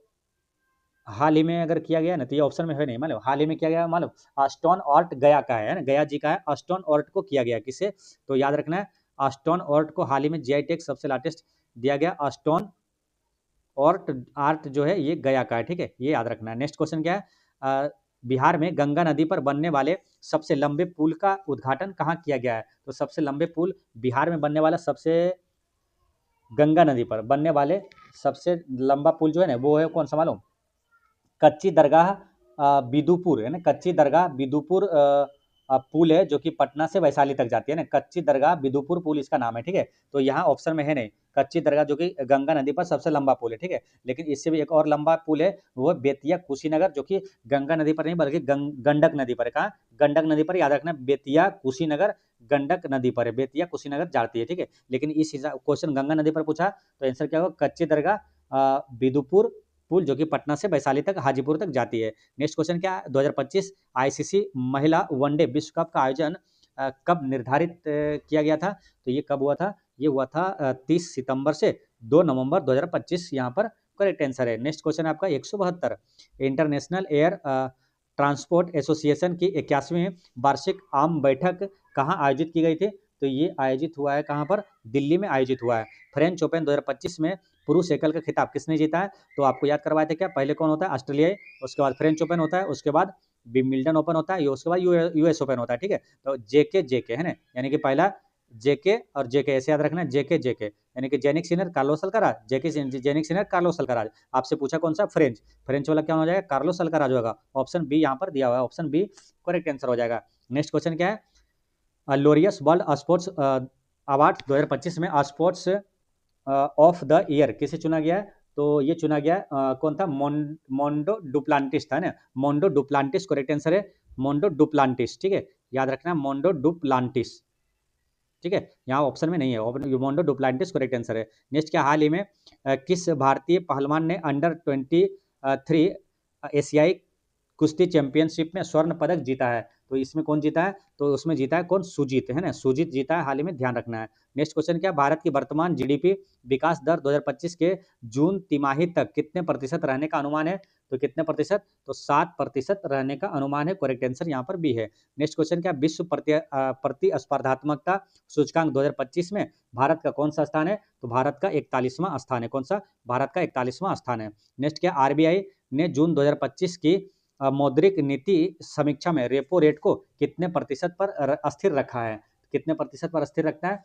हाल ही में अगर किया गया ना तो ये ऑप्शन में है नहीं मालूम। हाल ही में किया गया मालूम स्टोन ऑर्ट गया का है ना, गया जी का है। स्टोन ऑर्ट को किया गया किसे? तो याद रखना है स्टोन ऑर्ट को हाल ही में GI टैग सबसे लेटेस्ट दिया गया। स्टोन ऑर्ट आर्ट जो है ये गया का है। ठीक है। ये याद रखना है। नेक्स्ट क्वेश्चन क्या है? बिहार में गंगा नदी पर बनने वाले सबसे लंबे पुल का उद्घाटन कहाँ किया गया है? तो सबसे लंबे पुल बिहार में बनने वाला सबसे गंगा नदी पर बनने वाले सबसे लंबा पुल जो है ना वो है कौन सा मालूम? कच्ची दरगाह बिदुपुर है ना, कच्ची दरगाह बिदुपुर पुल है जो कि पटना से वैशाली तक जाती है ना, कच्ची दरगाह बिदुपुर पुल इसका नाम है, ठीक है। तो यहाँ ऑप्शन में है नहीं कच्ची दरगाह जो कि गंगा नदी पर सबसे लंबा पुल है, ठीक है। लेकिन इससे भी एक और लंबा पुल है वो है बेतिया कुशीनगर जो कि गंगा नदी पर नहीं बल्कि गंडक नदी पर है। कहाँ? गंडक नदी पर, याद रखना बेतिया कुशीनगर गंडक नदी पर है, बेतिया कुशीनगर जाती है, ठीक है। लेकिन इस क्वेश्चन गंगा नदी पर पूछा तो आंसर क्या होगा? कच्ची दरगाह बिदुपुर पुल जो कि पटना से वैशाली तक हाजीपुर तक जाती है। नेक्स्ट क्वेश्चन क्या है? 2025 आईसीसी महिला वनडे विश्व कप का आयोजन कब निर्धारित किया गया था? तो ये कब हुआ था? ये हुआ था 30 सितंबर से 2 नवंबर 2025, यहाँ पर करेक्ट आंसर है। नेक्स्ट क्वेश्चन आपका 172 इंटरनेशनल एयर ट्रांसपोर्ट एसोसिएशन की 81वीं वार्षिक आम बैठक कहाँ आयोजित की गई थी? तो ये आयोजित हुआ है कहाँ पर? दिल्ली में आयोजित हुआ है। फ्रेंच ओपन 2025 में पुरुष एकल का खिताब किसने जीता है? तो आपको याद करवाए थे क्या? पहले कौन होता है? ऑस्ट्रेलियाई, उसके बाद फ्रेंच ओपन होता है, उसके बाद विंबलडन ओपन होता है, उसके बाद यूएस ओपन होता है, ठीक है। तो जेके जेके है ना, यानी कि पहला जेके और जेके ऐसे याद रखना, जेके जेके यानी कि जेनिक सिनर कार्लोस अल्काराज, जेके जेनिक सिनर कार्लोस अल्काराज। आपसे पूछा कौन सा? फ्रेंच, फ्रेंच वाला क्या हो जाएगा? कार्लोस अल्काराज होगा। ऑप्शन बी यहाँ पर दिया हुआ है, ऑप्शन बी करेक्ट आंसर हो जाएगा। नेक्स्ट क्वेश्चन क्या है? लोरियस वर्ल्ड स्पोर्ट्स अवार्ड 2025 में स्पोर्ट्स ऑफ द ईयर किसे चुना गया है? तो ये चुना गया कौन था? मोंडो डुप्लांटिस था ना, मोंडो डुप्लांटिस करेक्ट आंसर है, मोंडो डुप्लांटिस, ठीक है। याद रखना मोंडो डुप्लांटिस, ठीक है। यहाँ ऑप्शन में नहीं है, मोंडो डुप्लांटिस करेक्ट आंसर है। नेक्स्ट क्या? हाल ही में किस भारतीय पहलवान ने अंडर 23 एशियाई कुश्ती चैंपियनशिप में स्वर्ण पदक जीता है? तो इसमें कौन जीता है? तो उसमें जीता है कौन? सुजीत है ना, सुजीत जीता है हाल ही में, ध्यान रखना है। नेक्स्ट क्वेश्चन क्या? भारत की वर्तमान जीडीपी विकास दर 2025 के जून तिमाही तक कितने प्रतिशत रहने का अनुमान है? तो कितने प्रतिशत? तो 7% रहने का अनुमान है, करेक्ट आंसर यहाँ पर भी है। नेक्स्ट क्वेश्चन क्या? विश्व प्रतिस्पर्धात्मकता सूचकांक 2025 में भारत का कौन सा स्थान है? तो भारत का 41वां स्थान है। कौन सा? भारत का 41वां स्थान है। नेक्स्ट क्या? आरबीआई ने जून 2025 की मौद्रिक नीति समीक्षा में रेपो रेट को कितने प्रतिशत पर स्थिर रखा है? कितने प्रतिशत पर स्थिर रखना है?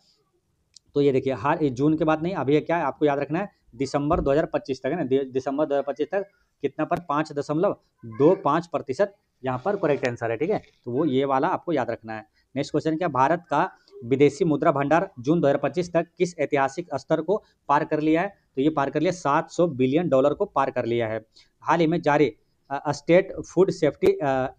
तो ये देखिए हर जून के बाद नहीं, अभी क्या है आपको याद रखना है? दिसंबर 2025 तक है ना, दिसंबर 2025 तक कितना पर? 5.25% यहाँ पर करेक्ट आंसर है, ठीक है। तो वो ये वाला आपको याद रखना है। नेक्स्ट क्वेश्चन क्या? भारत का विदेशी मुद्रा भंडार जून 2025 तक किस ऐतिहासिक स्तर को पार कर लिया है? तो ये पार कर लिया, $700 बिलियन को पार कर लिया है। हाल ही में जारी स्टेट फूड सेफ्टी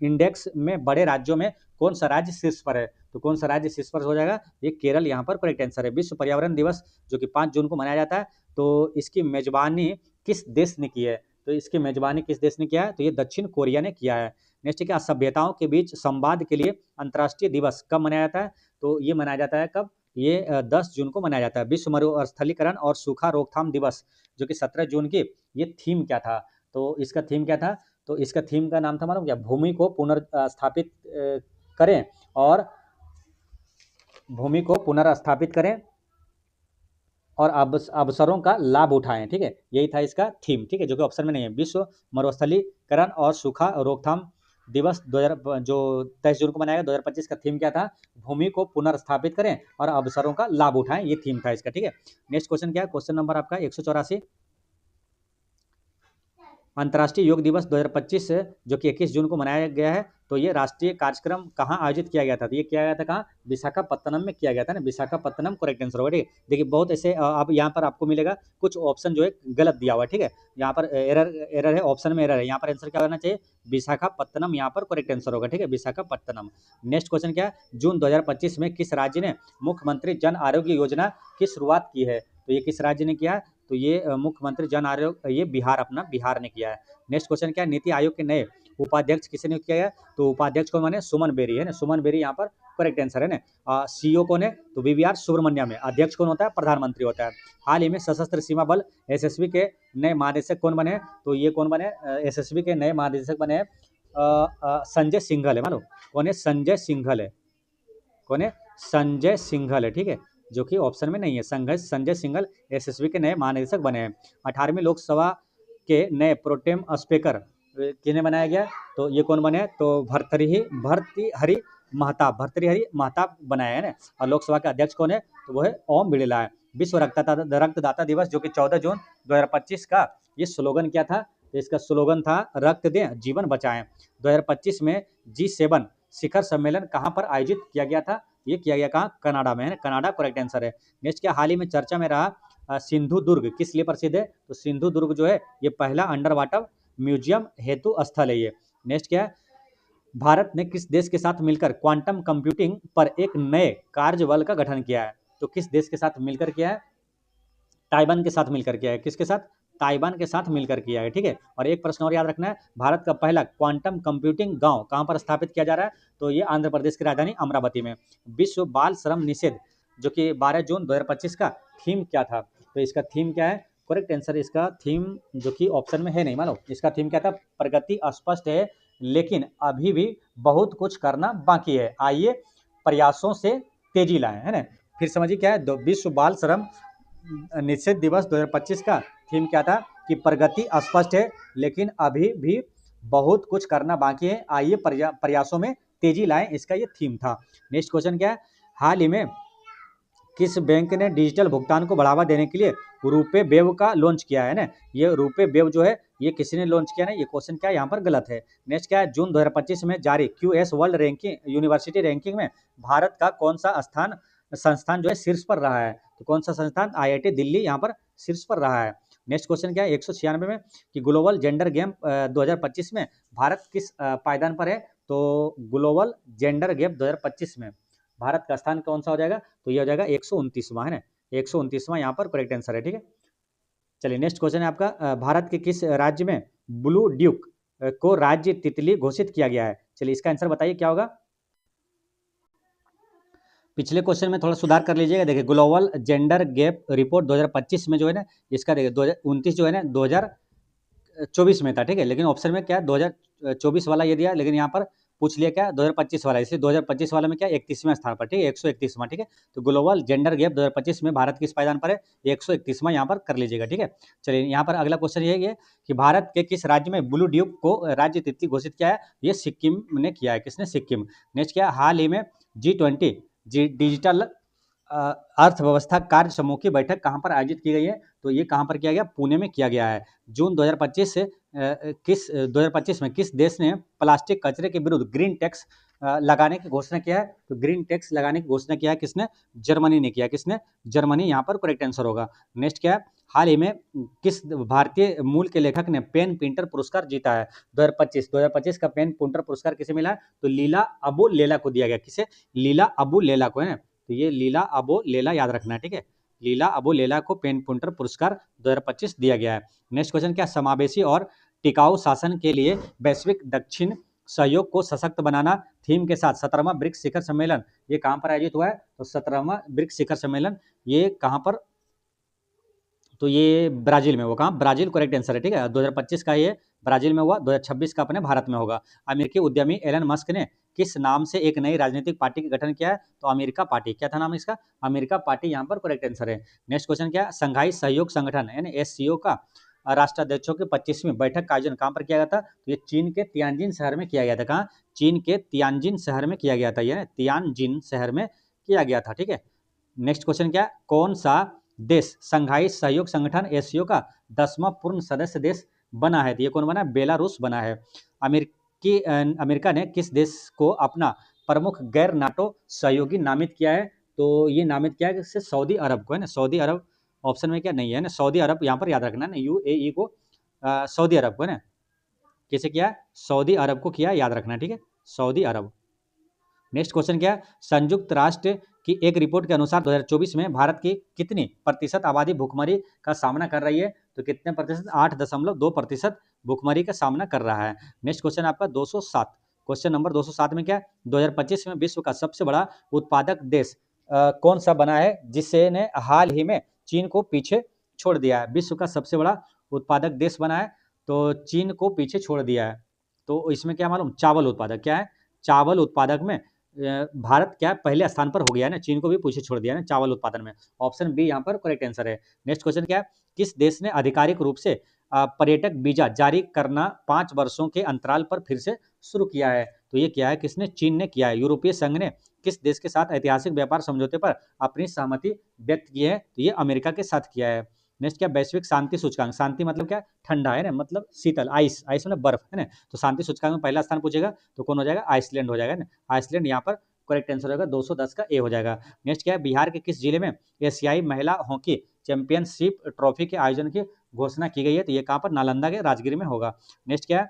इंडेक्स में बड़े राज्यों में कौन सा राज्य शीर्ष पर है? तो कौन सा राज्य शीर्ष पर हो जाएगा? ये केरल यहाँ पर करेक्ट आंसर है। विश्व पर्यावरण दिवस जो कि 5 जून को मनाया जाता है, तो इसकी मेजबानी किस देश ने की है? तो इसकी मेजबानी किस देश ने किया है? तो ये दक्षिण कोरिया ने किया है। नेक्स्ट क्या? सभ्यताओं के बीच संवाद के लिए अंतर्राष्ट्रीय दिवस कब मनाया जाता है? तो ये मनाया जाता है कब? ये 10 जून को मनाया जाता है। विश्व मरुस्थलीकरण और सूखा रोकथाम दिवस जो कि 17 जून की, ये थीम क्या था? तो इसका थीम क्या था? तो इसका थीम का नाम था मालूम क्या? भूमि को पुनर्स्थापित करें और भूमि को पुनर्स्थापित करें और अवसरों का लाभ उठाएं, ठीक है। यही था इसका थीम, ठीक है, जो कि ऑप्शन में नहीं है। विश्व मरुस्थलीकरण और सूखा रोकथाम दिवस 2000 जो 23 जून को मनाया गया 2025 का थीम क्या था? भूमि को पुनर्स्थापित करें और अवसरों का लाभ उठाएं, ये थीम था इसका, ठीक है। नेक्स्ट क्वेश्चन क्या है? क्वेश्चन नंबर आपका 184 अंतर्राष्ट्रीय योग दिवस 2025 जो कि 21 जून को मनाया गया है, तो ये राष्ट्रीय कार्यक्रम कहाँ आयोजित किया गया था? तो ये किया गया था कहाँ? विशाखापत्तनम में किया गया था ना, विशाखापत्तनम करेक्ट आंसर होगा, ठीक है। देखिए बहुत ऐसे अब यहाँ पर आपको मिलेगा कुछ ऑप्शन जो है गलत दिया हुआ है, ठीक है। यहाँ पर एरर है, ऑप्शन में एरर है, यहाँ पर आंसर क्या होना चाहिए? विशाखापत्तनम यहाँ पर करेक्ट आंसर होगा, ठीक है, विशाखापत्तनम। नेक्स्ट क्वेश्चन क्या है? जून 2025 में किस राज्य ने मुख्यमंत्री जन आरोग्य योजना की शुरुआत की है? तो ये किस राज्य ने किया है? तो ये मुख्यमंत्री जन आरोग्य, ये बिहार, अपना बिहार ने किया है। नेक्स्ट क्वेश्चन क्या है? नीति आयोग के नए उपाध्यक्ष किसे नियुक्त किया गया? तो उपाध्यक्ष को माने सुमन बेरी है ना, सुमन बेरी यहाँ पर करेक्ट आंसर है ना। सीईओ कौन है? तो वीवीआर सुब्रमण्यम है। अध्यक्ष कौन होता है? प्रधानमंत्री होता है। हाल ही में सशस्त्र सीमा बल एसएसबी के नए महानिदेशक कौन बने? तो ये कौन बने? एसएसबी के नए महानिदेशक बने संजय सिंघल है। मालूम कौन है? संजय सिंघल है। कौन है? संजय सिंघल है, ठीक है, जो कि ऑप्शन में नहीं है। संजय सिंघल एसएसबी के नए महानिदेशक बने हैं। 18वीं लोकसभा के नए प्रोटेम स्पीकर किन्हें बनाया गया, तो ये कौन बने, तो भर्तृहरि महताब बनाया है ना। और लोकसभा के अध्यक्ष कौन है, तो वो है ओम बिड़ला है। विश्व रक्तदाता दिवस जो कि 14 जून 2025 का ये स्लोगन क्या था, तो इसका स्लोगन था रक्त दें जीवन बचाएं। 2025 में G7 शिखर सम्मेलन कहाँ पर आयोजित किया गया था, ये किया गया कहाँ, कनाडा में है ना, कनाडा करेक्ट आंसर है। नेक्स्ट क्या, हाल ही में चर्चा में रहा सिंधु दुर्ग किस लिए प्रसिद्ध है, तो सिंधु दुर्ग जो है ये पहला अंडर वाटर म्यूजियम हेतु स्थल है ये। नेक्स्ट क्या है, भारत ने किस देश के साथ मिलकर क्वांटम कंप्यूटिंग पर एक नए कार्यबल का गठन किया है, तो किस देश के साथ मिलकर किया है, ताइवान के साथ मिलकर किया है। किसके साथ, ताइवान के साथ मिलकर किया है, ठीक है। और एक प्रश्न और याद रखना है, भारत का पहला क्वांटम कंप्यूटिंग गांव कहां पर स्थापित किया जा रहा है, तो ये आंध्र प्रदेश की राजधानी अमरावती में। विश्व बाल श्रम निषेध जो कि 12 जून 2025 का थीम क्या था, तो इसका थीम क्या है, करेक्ट आंसर इसका थीम जो कि ऑप्शन में है नहीं, मानो इसका थीम क्या था, प्रगति स्पष्ट है लेकिन अभी भी बहुत कुछ करना बाकी है, आइए प्रयासों से तेजी लाएं, है ना। फिर समझिए क्या है, विश्व बाल श्रम निषेध दिवस 2025 का थीम क्या था, कि प्रगति स्पष्ट है लेकिन अभी भी बहुत कुछ करना बाकी है, आइए प्रयासों में तेजी लाएं, इसका ये थीम था। नेक्स्ट क्वेश्चन क्या है, हाल ही में किस बैंक ने डिजिटल भुगतान को बढ़ावा देने के लिए रुपे वेव का लॉन्च किया है ना, ये रुपे वेव जो है ये किसी ने लॉन्च किया ना, ये क्वेश्चन क्या है यहाँ पर गलत है। नेक्स्ट क्या है, जून 2025 में जारी QS world ranking university ranking में भारत का कौन सा संस्थान जो है शीर्ष पर रहा है, तो कौन सा संस्थान, IIT दिल्ली यहाँ पर शीर्ष पर रहा है। नेक्स्ट क्वेश्चन क्या है, 196 में, कि ग्लोबल जेंडर गेम 2025 में भारत किस पायदान पर है, तो ग्लोबल जेंडर गेम 2025 में भारत का स्थान कौन सा हो जाएगा, तो ये हो जाएगा 129वां, है ना, 129वां यहाँ पर करेक्ट आंसर है, ठीक है। चलिए नेक्स्ट क्वेश्चन है आपका, भारत के किस राज्य में ब्लू ड्यूक को राज्य तितली घोषित किया गया है, चलिए इसका आंसर बताइए क्या होगा। पिछले क्वेश्चन में थोड़ा सुधार कर लीजिएगा, देखिए ग्लोबल जेंडर गैप रिपोर्ट 2025 में जो है ना, इसका देखिए 2029 जो है ना 2024 में था, ठीक है, लेकिन ऑप्शन में क्या 2024 वाला ये दिया, लेकिन यहाँ पर पूछ लिया क्या 2025 वाला, इसलिए 2025 वाला में क्या 31वां स्थान पर, ठीक है, 131वां, ठीक है। तो ग्लोबल जेंडर गैप 2025 में भारत किस पायदान पर है, 131वां यहाँ पर कर लीजिएगा, ठीक है। चलिए यहाँ पर अगला क्वेश्चन ये है कि भारत के किस राज्य में ब्लू ड्यूक को राज्य तितली घोषित किया है, ये सिक्किम ने किया है, किसने, सिक्किम। नेक्स्ट क्या, हाल ही में G20 डिजिटल अर्थव्यवस्था कार्य समूह की बैठक कहाँ पर आयोजित की गई है, तो ये कहाँ पर किया गया, पुणे में किया गया है। जून 2025 से 2025 में किस देश ने प्लास्टिक कचरे के विरुद्ध ग्रीन टैक्स लगाने की घोषणा किया है, तो ग्रीन टैक्स लगाने की घोषणा किया है किसने, जर्मनी ने किया, किसने, जर्मनी यहाँ पर करेक्ट आंसर होगा। नेक्स्ट क्या है, हाल ही में किस भारतीय मूल के लेखक ने पेन प्रिंटर पुरस्कार जीता है 2025 का पेन प्रिंटर पुरस्कार किसे मिला है, तो लीला अबू लेला को दिया गया, किसे, लीला अबू लेला को, है ना, तो ये लीला अबू लेला याद रखना है, ठीक है, लीला अबू लेला को पेन प्रिंटर पुरस्कार 2025 दिया गया है। नेक्स्ट क्वेश्चन क्या, समावेशी और टिकाऊ शासन के लिए वैश्विक दक्षिण सहयोग को सशक्त बनाना थीम के साथ 17वां ब्रिक्स शिखर सम्मेलन ये कहाँ पर आयोजित हुआ है, तो 17वां ब्रिक्स शिखर सम्मेलन ये कहाँ पर, तो ये ब्राजील में हुआ, कहाँ, ब्राजील करेक्ट आंसर है, ठीक है। 2025 का ये ब्राजील में हुआ, 2026 का अपने भारत में होगा। अमेरिकी उद्यमी एलन मस्क ने किस नाम से एक नई राजनीतिक पार्टी का गठन किया है, तो अमेरिका पार्टी, क्या था नाम इसका, अमेरिका पार्टी यहाँ पर करेक्ट आंसर है। नेक्स्ट क्वेश्चन क्या, संघाई सहयोग संगठन यानी SCO का राष्ट्राध्यक्षों की 25वीं बैठक का आयोजन कहाँ पर किया गया था, तो ये चीन के तियानजिन शहर में किया गया था, कहाँ, चीन के तियानजिन शहर में किया गया था, ये तियानजिन शहर में किया गया था, ठीक है। नेक्स्ट क्वेश्चन क्या, कौन सा देश संघाई सहयोग संगठन SCO का 10वां पूर्ण सदस्य देश बना है, तो ये कौन बना है, बेलारूस बना है। अमेरिका ने किस देश को अपना प्रमुख गैर नाटो सहयोगी नामित किया है, तो ये नामित किया है सऊदी अरब को, है ना, सऊदी अरब ऑप्शन में क्या नहीं है ना, सऊदी अरब यहाँ पर याद रखना है ना, UAE को सऊदी अरब को, है ना, किसे किया, सऊदी अरब को किया, याद रखना, ठीक है, सऊदी अरब। नेक्स्ट क्वेश्चन क्या है, संयुक्त राष्ट्र की एक रिपोर्ट के अनुसार 2024 में भारत की कितनी प्रतिशत आबादी भूखमरी का सामना कर रही है, तो कितने प्रतिशत, 8.2% भूखमरी का सामना कर रहा है। नेक्स्ट क्वेश्चन आपका 207, क्वेश्चन नंबर 207 में क्या, 2025 में विश्व का सबसे बड़ा उत्पादक देश कौन सा बना है, जिससे ने हाल ही में चीन को पीछे छोड़ दिया है, विश्व का सबसे बड़ा उत्पादक देश बना है, तो चीन को पीछे छोड़ दिया है। तो इसमें क्या मालूम, चावल उत्पादक, क्या है, चावल उत्पादक में भारत क्या पहले स्थान पर हो गया है ना, चीन को भी पीछे छोड़ दिया है ना चावल उत्पादन में, ऑप्शन बी यहाँ पर करेक्ट आंसर है। नेक्स्ट क्वेश्चन क्या है, किस देश ने आधिकारिक रूप से पर्यटक वीजा जारी करना 5 वर्षों के अंतराल पर फिर से शुरू किया है। तो ये क्या है, किसने? चीन ने किया है। यूरोपीय संघ ने किस देश के साथ ऐतिहासिक व्यापार समझौते पर अपनी सहमति व्यक्त की है? तो ये अमेरिका के साथ किया है। नेक्स्ट क्या? वैश्विक शांति सूचकांक। शांति मतलब क्या? ठंडा है ना, मतलब शीतल, आइस, आइस मतलब बर्फ है ना। तो शांति सूचकांक में पहला स्थान पूछेगा तो कौन हो जाएगा? आइसलैंड हो जाएगा ना। आइसलैंड यहाँ पर करेक्ट आंसर होगा, 210 का ए हो जाएगा। नेक्स्ट क्या है? बिहार के किस जिले में एशियाई महिला हॉकी चैंपियनशिप ट्रॉफी के आयोजन की घोषणा की गई है? तो ये कहाँ पर? नालंदा के राजगीर में होगा। नेक्स्ट क्या है?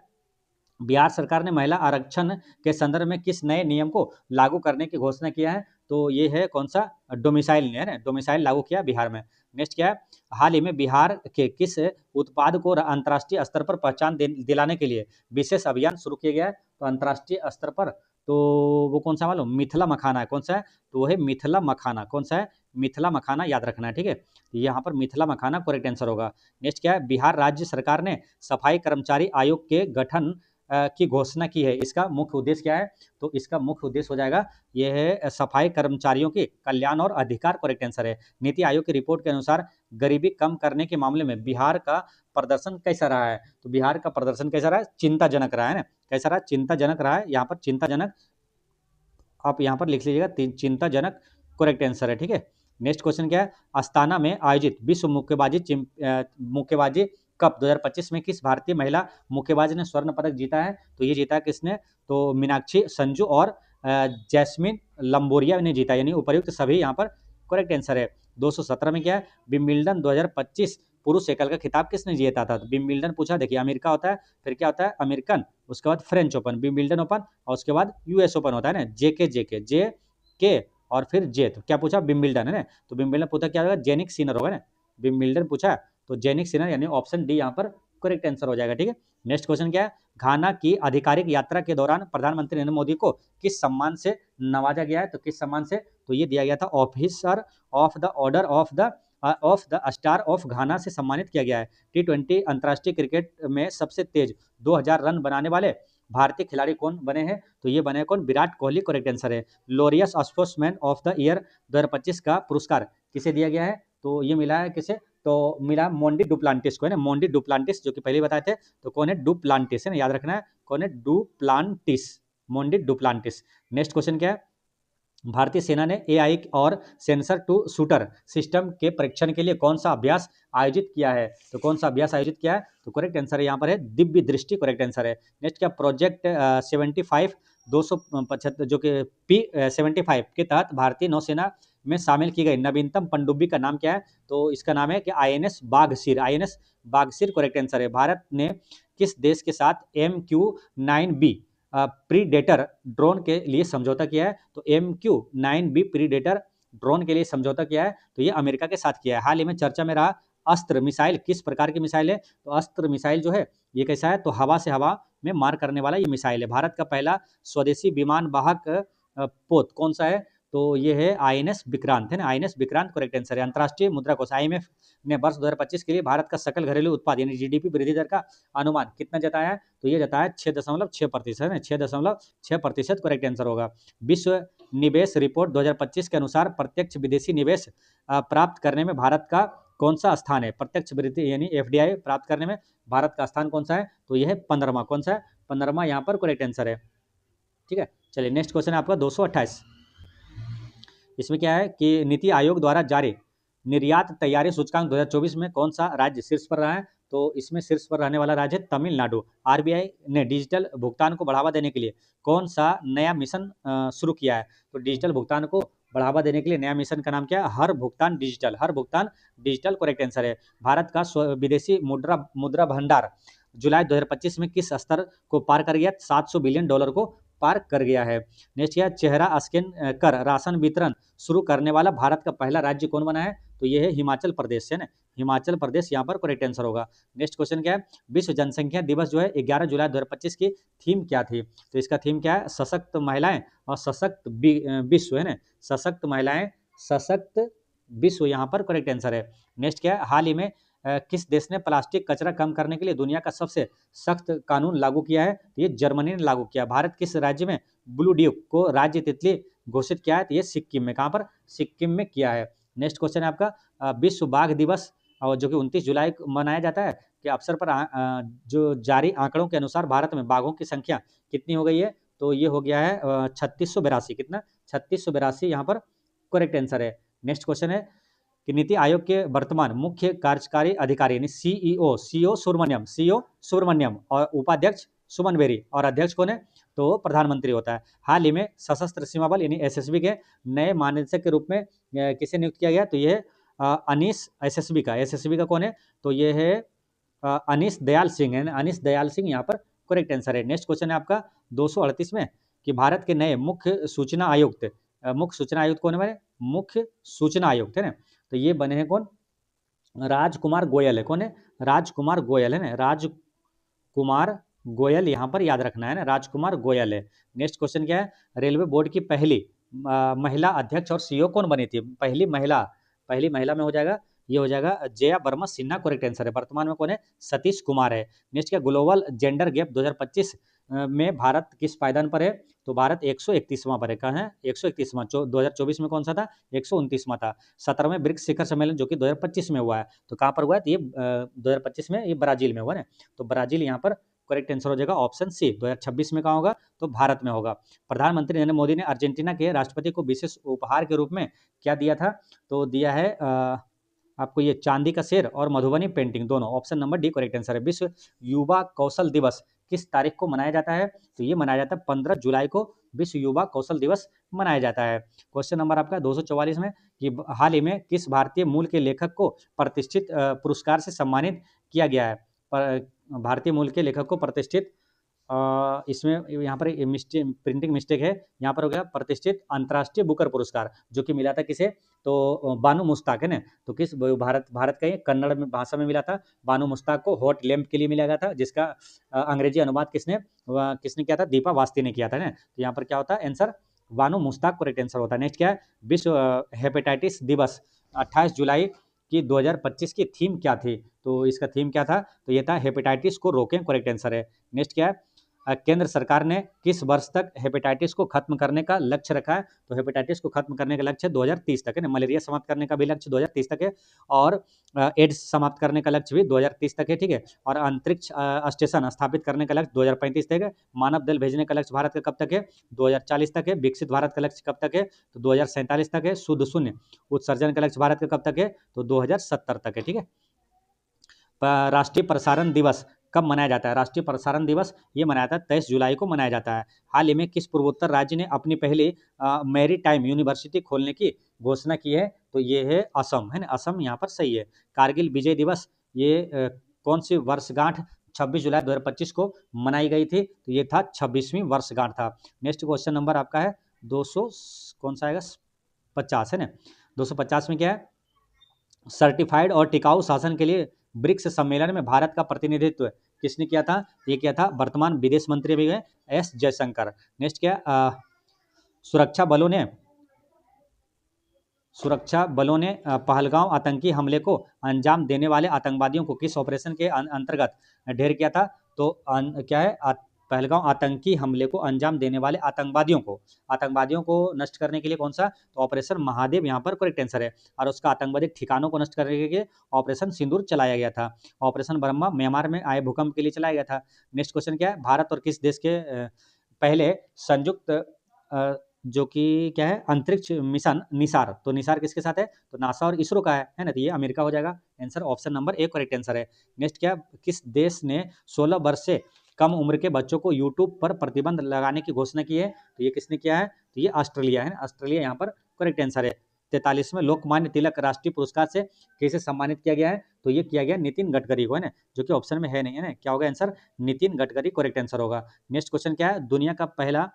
बिहार सरकार ने महिला आरक्षण के संदर्भ में किस नए नियम को लागू करने की घोषणा किया है? तो ये है कौन सा? डोमिसाइल है ना, डोमिसाइल लागू किया बिहार में। नेक्स्ट क्या है? हाल ही में बिहार के किस उत्पाद को अंतर्राष्ट्रीय स्तर पर पहचान दिलाने के लिए विशेष अभियान शुरू किया गया है? तो अंतर्राष्ट्रीय स्तर पर तो वो कौन सा मालूम? मिथिला मखाना है। कौन सा है? तो वो है मिथिला मखाना। कौन सा है? मिथिला मखाना, याद रखना है, ठीक है। यहाँ पर मिथिला मखाना करेक्ट आंसर होगा। नेक्स्ट क्या है? बिहार राज्य सरकार ने सफाई कर्मचारी आयोग के गठन की घोषणा की है। इसका मुख्य उद्देश्य क्या है? तो इसका मुख्य उद्देश्य हो जाएगा यह है सफाई कर्मचारियों के कल्याण और अधिकार, करेक्ट आंसर है। नीति आयोग की रिपोर्ट के अनुसार गरीबी कम करने के मामले में बिहार का प्रदर्शन कैसा रहा है? तो बिहार का प्रदर्शन कैसा रहा है? चिंताजनक रहा है ना। कैसा रहा? चिंताजनक रहा है। यहाँ पर चिंताजनक आप यहाँ पर लिख लीजिएगा, चिंताजनक करेक्ट आंसर है, ठीक है। नेक्स्ट क्वेश्चन क्या है? अस्ताना में आयोजित विश्व मुक्केबाजी कप 2025 में किस भारतीय महिला मुक्केबाज ने स्वर्ण पदक जीता है? तो ये जीता है किसने? तो मीनाक्षी संजू और जैस्मिन लंबोरिया ने जीता, यानी उपर्युक्त सभी यहाँ पर करेक्ट आंसर है। 217 में क्या है? विंबलडन 2025 पुरुष एकल का खिताब किसने जीता था? तो विंबलडन पूछा, देखिए अमेरिका होता है, फिर क्या होता है? अमेरिकन, उसके बाद फ्रेंच ओपन, विंबलडन ओपन, और उसके बाद यूएस ओपन होता है ना, जे के और फिर जे। तो क्या पूछा? विंबलडन है ना। तो विंबलडन पूछा क्या होगा? जेनिक सिनर होगा ना। विंबलडन पूछा तो जेनिक सिनर, यानी ऑप्शन डी यहाँ पर करेक्ट आंसर हो जाएगा, ठीक है। नेक्स्ट क्वेश्चन क्या है? घाना की आधिकारिक यात्रा के दौरान प्रधानमंत्री नरेंद्र मोदी को किस सम्मान से नवाजा गया है? तो किस सम्मान से? तो ये दिया गया था officer of the order of the star of घाना से सम्मानित किया गया है। T20 अंतर्राष्ट्रीय क्रिकेट में सबसे तेज 2000 रन बनाने वाले भारतीय खिलाड़ी कौन बने हैं? तो ये बने कौन? विराट कोहली, करेक्ट आंसर है। Laureus sportsman of the year 2025 का पुरस्कार किसे दिया गया है? तो ये मिला है किसे? तो मिला मोंडी डुप्लांटिस को, है ना। मोंडी डुप्लांटिस, जो कि पहले बताए थे। तो कौन है? डुप्लांटिस, है ना, याद रखना है। कौन है? Duplantis, Mondo Duplantis. Next question क्या है? भारतीय सेना ने एआई और सेंसर टू शूटर सिस्टम के परीक्षण के लिए कौन सा अभ्यास आयोजित किया है? तो कौन सा अभ्यास आयोजित किया है? तो करेक्ट आंसर है यहाँ पर है दिव्य दृष्टि, करेक्ट आंसर है। नेक्स्ट क्या? प्रोजेक्ट 75 275 जो कि P75 के तहत भारतीय नौसेना में शामिल की गई नवीनतम पनडुब्बी का नाम क्या है? तो इसका नाम है कि INS बाघसिर, INS बाघसिर, करेक्ट आंसर है। भारत ने किस देश के साथ MQ-9B प्रीडेटर ड्रोन के लिए समझौता किया है? तो MQ-9B प्रीडेटर ड्रोन के लिए समझौता किया है, तो ये अमेरिका के साथ किया है। हाल ही में चर्चा में रहा अस्त्र मिसाइल किस प्रकार की मिसाइल है? तो अस्त्र मिसाइल जो है ये कैसा है? तो हवा से हवा में मार करने वाला ये मिसाइल है। भारत का पहला स्वदेशी विमान वाहक पोत कौन सा है? तो ये है INS विक्रांत, है ना। INS विक्रांत करेक्ट आंसर है। अंतर्राष्ट्रीय मुद्रा कोष IMF ने वर्ष 2025 के लिए भारत का सकल घरेलू उत्पाद यानी GDP वृद्धि दर का अनुमान कितना जताया है? तो ये जताया 6.6% है ना, 6.6% करेक्ट आंसर होगा। विश्व निवेश रिपोर्ट 2025 के अनुसार प्रत्यक्ष विदेशी निवेश प्राप्त करने में भारत का कौन सा स्थान है? प्रत्यक्ष विदेशी यानी FDI प्राप्त करने में भारत का स्थान कौन सा है? तो यह है 15वां। कौन सा है? 15वां यहाँ पर करेक्ट आंसर है, ठीक है। चलिए नेक्स्ट क्वेश्चन है आपका 228। इसमें क्या है कि नीति आयोग द्वारा जारी निर्यात तैयारी सूचकांक 2024 में कौन सा राज्य शीर्ष पर रहा है? तो इसमें शीर्ष पर रहने वाला राज्य है तमिलनाडु। RBI ने डिजिटल भुगतान को बढ़ावा देने के लिए कौन सा नया मिशन शुरू किया है? तो डिजिटल भुगतान को बढ़ावा देने के लिए नया मिशन का नाम क्या है? हर भुगतान डिजिटल, हर भुगतान डिजिटल करेक्ट आंसर है। भारत का विदेशी मुद्रा भंडार जुलाई 2025 में किस स्तर को पार कर गया? $700 बिलियन को पार कर गया है। नेक्स्ट क्या? चेहरा स्कैन कर राशन वितरण शुरू करने वाला भारत का पहला राज्य कौन बना है? तो ये है हिमाचल प्रदेश, है ना। हिमाचल प्रदेश यहाँ पर करेक्ट आंसर होगा। नेक्स्ट क्वेश्चन क्या है? विश्व जनसंख्या दिवस जो है 11 जुलाई 2025 की थीम क्या थी? तो इसका थीम क्या है? सशक्त महिलाएं और सशक्त विश्व, है ना। सशक्त महिलाएं, सशक्त विश्व यहाँ पर करेक्ट आंसर है। नेक्स्ट क्या है? हाल ही में किस देश ने प्लास्टिक कचरा कम करने के लिए दुनिया का सबसे सख्त कानून लागू किया है? तो ये जर्मनी ने लागू किया। भारत किस राज्य में ब्लू ड्यूक को राज्य तितली घोषित किया है? तो ये सिक्किम में। कहाँ पर? सिक्किम में किया है। नेक्स्ट क्वेश्चन है आपका विश्व बाघ दिवस और जो कि 29 जुलाई को मनाया जाता है कि अवसर पर जो जारी आंकड़ों के अनुसार भारत में बाघों की संख्या कितनी हो गई है, तो ये हो गया है 3682। कितना? 3682 यहाँ पर करेक्ट आंसर है। नेक्स्ट क्वेश्चन है कि नीति आयोग के वर्तमान मुख्य कार्यकारी अधिकारी यानी सीईओ सुब्रमण्यम और उपाध्यक्ष सुमन बेरी और अध्यक्ष कौन है, तो प्रधानमंत्री होता है। हाल ही में सशस्त्र सीमा बल यानी एसएसबी के नए महानिदेशक के रूप में किसे नियुक्त किया गया, तो ये अनीस एसएसबी का कौन है, तो ये है अनीस दयाल सिंह है। अनीस दयाल सिंह यहाँ पर करेक्ट आंसर है। नेक्स्ट क्वेश्चन है आपका 238 में कि भारत के नए मुख्य सूचना आयुक्त कौन है? मुख्य सूचना आयुक्त है ना, तो ये बने हैं कौन? राजकुमार गोयल है। कौन है? राजकुमार गोयल है ना, राजकुमार गोयल यहाँ पर याद रखना है ना, राजकुमार गोयल है। नेक्स्ट क्वेश्चन क्या है? रेलवे बोर्ड की पहली महिला अध्यक्ष और सीईओ कौन बनी थी? पहली महिला में हो जाएगा, ये हो जाएगा जया वर्मा सिन्हा करेक्ट आंसर है। वर्तमान में कौन है? सतीश कुमार है। नेक्स्ट क्या? ग्लोबल जेंडर गैप 2025 में भारत किस पायदान पर है, तो भारत 131वां पर है। कहाँ है? 131वां। 2024 में कौन सा था? 129वां था। 17वें ब्रिक्स शिखर सम्मेलन जो कि 2025 में हुआ है, तो कहाँ पर हुआ है? तो ये 2025 में ये ब्राजील में हुआ है, तो ब्राजील यहाँ पर करेक्ट आंसर हो जाएगा ऑप्शन सी। 2026 में कहाँ होगा, तो भारत में होगा। प्रधानमंत्री नरेंद्र मोदी ने अर्जेंटीना के राष्ट्रपति को विशेष उपहार के रूप में क्या दिया था, तो दिया है आपको ये चांदी का शेर और मधुबनी पेंटिंग दोनों। Option number D correct answer है। विश्व युवा कौशल दिवस किस तारीख को मनाया जाता है, तो ये मनाया जाता है 15 जुलाई को विश्व युवा कौशल दिवस मनाया जाता है। क्वेश्चन नंबर आपका 244 में कि हाल ही में किस भारतीय मूल के लेखक को प्रतिष्ठित पुरस्कार से सम्मानित किया गया है? भारतीय मूल के लेखक को प्रतिष्ठित इसमें यहाँ पर प्रिंटिंग मिस्टेक है, यहाँ पर हो गया प्रतिष्ठित अंतर्राष्ट्रीय बुकर पुरस्कार, जो कि मिला था किसे, तो बानू मुश्ताक है ना, तो किस भारत का ये कन्नड़ में भाषा में मिला था। बानू मुश्ताक को हॉट लैम्प के लिए मिला गया था, जिसका अंग्रेजी अनुवाद किसने किया था? दीपा वास्ती ने किया था ना, तो यहाँ पर क्या होता है आंसर? बानू मुश्ताक करेक्ट आंसर होता है। नेक्स्ट क्या है? विश्व हेपेटाइटिस दिवस 28 जुलाई की 2025 की थीम क्या थी, तो इसका थीम क्या था, तो ये था हेपेटाइटिस को रोकें, करेक्ट आंसर है। नेक्स्ट क्या है? केंद्र सरकार ने किस वर्ष तक हेपेटाइटिस को खत्म करने का लक्ष्य रखा है, तो हेपेटाइटिस को खत्म करने का लक्ष्य 2030 तक है ना। मलेरिया समाप्त करने का भी लक्ष्य 2030 तक है, और एड्स समाप्त करने का लक्ष्य भी 2030 तक है, ठीक है। और अंतरिक्ष स्टेशन स्थापित करने का लक्ष्य 2035 तक है। मानव दल भेजने का लक्ष्य भारत का कब तक है? 2040 तक है। विकसित भारत का लक्ष्य कब तक है, तो 2047 तक है। शुद्ध शून्य उत्सर्जन का लक्ष्य भारत का कब तक है, तो 2070 तक है, ठीक है। राष्ट्रीय प्रसारण दिवस कब मनाया जाता है? राष्ट्रीय प्रसारण दिवस ये मनाया जाता है 23 जुलाई को मनाया जाता है। हाल ही में किस पूर्वोत्तर राज्य ने अपनी पहली मैरी टाइम यूनिवर्सिटी खोलने की घोषणा की है, तो ये है असम है ना, असम यहाँ पर सही है। कारगिल विजय दिवस ये कौन सी वर्षगांठ 26 जुलाई 2025 को मनाई गई थी, तो ये था 26वीं वर्षगांठ था। नेक्स्ट क्वेश्चन नंबर आपका है 200 कौन सा आएगा? 50 है ना। 250 में क्या है? सर्टिफाइड और टिकाऊ शासन के लिए ब्रिक्स सम्मेलन में भारत का प्रतिनिधित्व किसने किया था? ये किया था वर्तमान विदेश मंत्री भी है एस जयशंकर। नेक्स्ट क्या? सुरक्षा बलों ने पहलगांव आतंकी हमले को अंजाम देने वाले आतंकवादियों को किस ऑपरेशन के अंतर्गत ढेर किया था? तो क्या है? पहलगांव आतंकी हमले को अंजाम देने वाले आतंकवादियों को नष्ट करने के लिए कौन सा? तो ऑपरेशन महादेव यहाँ पर करेक्ट आंसर है। और उसका आतंकवादी ठिकानों को नष्ट करने के लिए ऑपरेशन सिंदूर चलाया गया था। ऑपरेशन ब्रह्मा म्यांमार में आए भूकंप के लिए चलाया गया था। नेक्स्ट क्वेश्चन क्या है? भारत और किस देश के पहले संयुक्त जो कि क्या है? अंतरिक्ष मिशन निसार, तो निसार किसके साथ है? तो नासा और इसरो का है ना, तो ये अमेरिका हो जाएगा। Answer option number A correct answer है। नेक्स्ट क्या? किस देश ने 16 वर्ष से कम उम्र के बच्चों को यूट्यूब पर प्रतिबंध लगाने की घोषणा की है, तो ये किसने किया है? तो ये ऑस्ट्रेलिया है ना, ऑस्ट्रेलिया यहाँ पर करेक्ट आंसर है। 43वें लोकमान्य तिलक राष्ट्रीय पुरस्कार से किसे सम्मानित किया गया है, तो ये किया गया नितिन गडकरी को है ना, जो कि ऑप्शन में है नहीं है ना। क्या होगा answer? Nitin Gadkari correct answer होगा। नेक्स्ट क्वेश्चन क्या है? दुनिया का पहला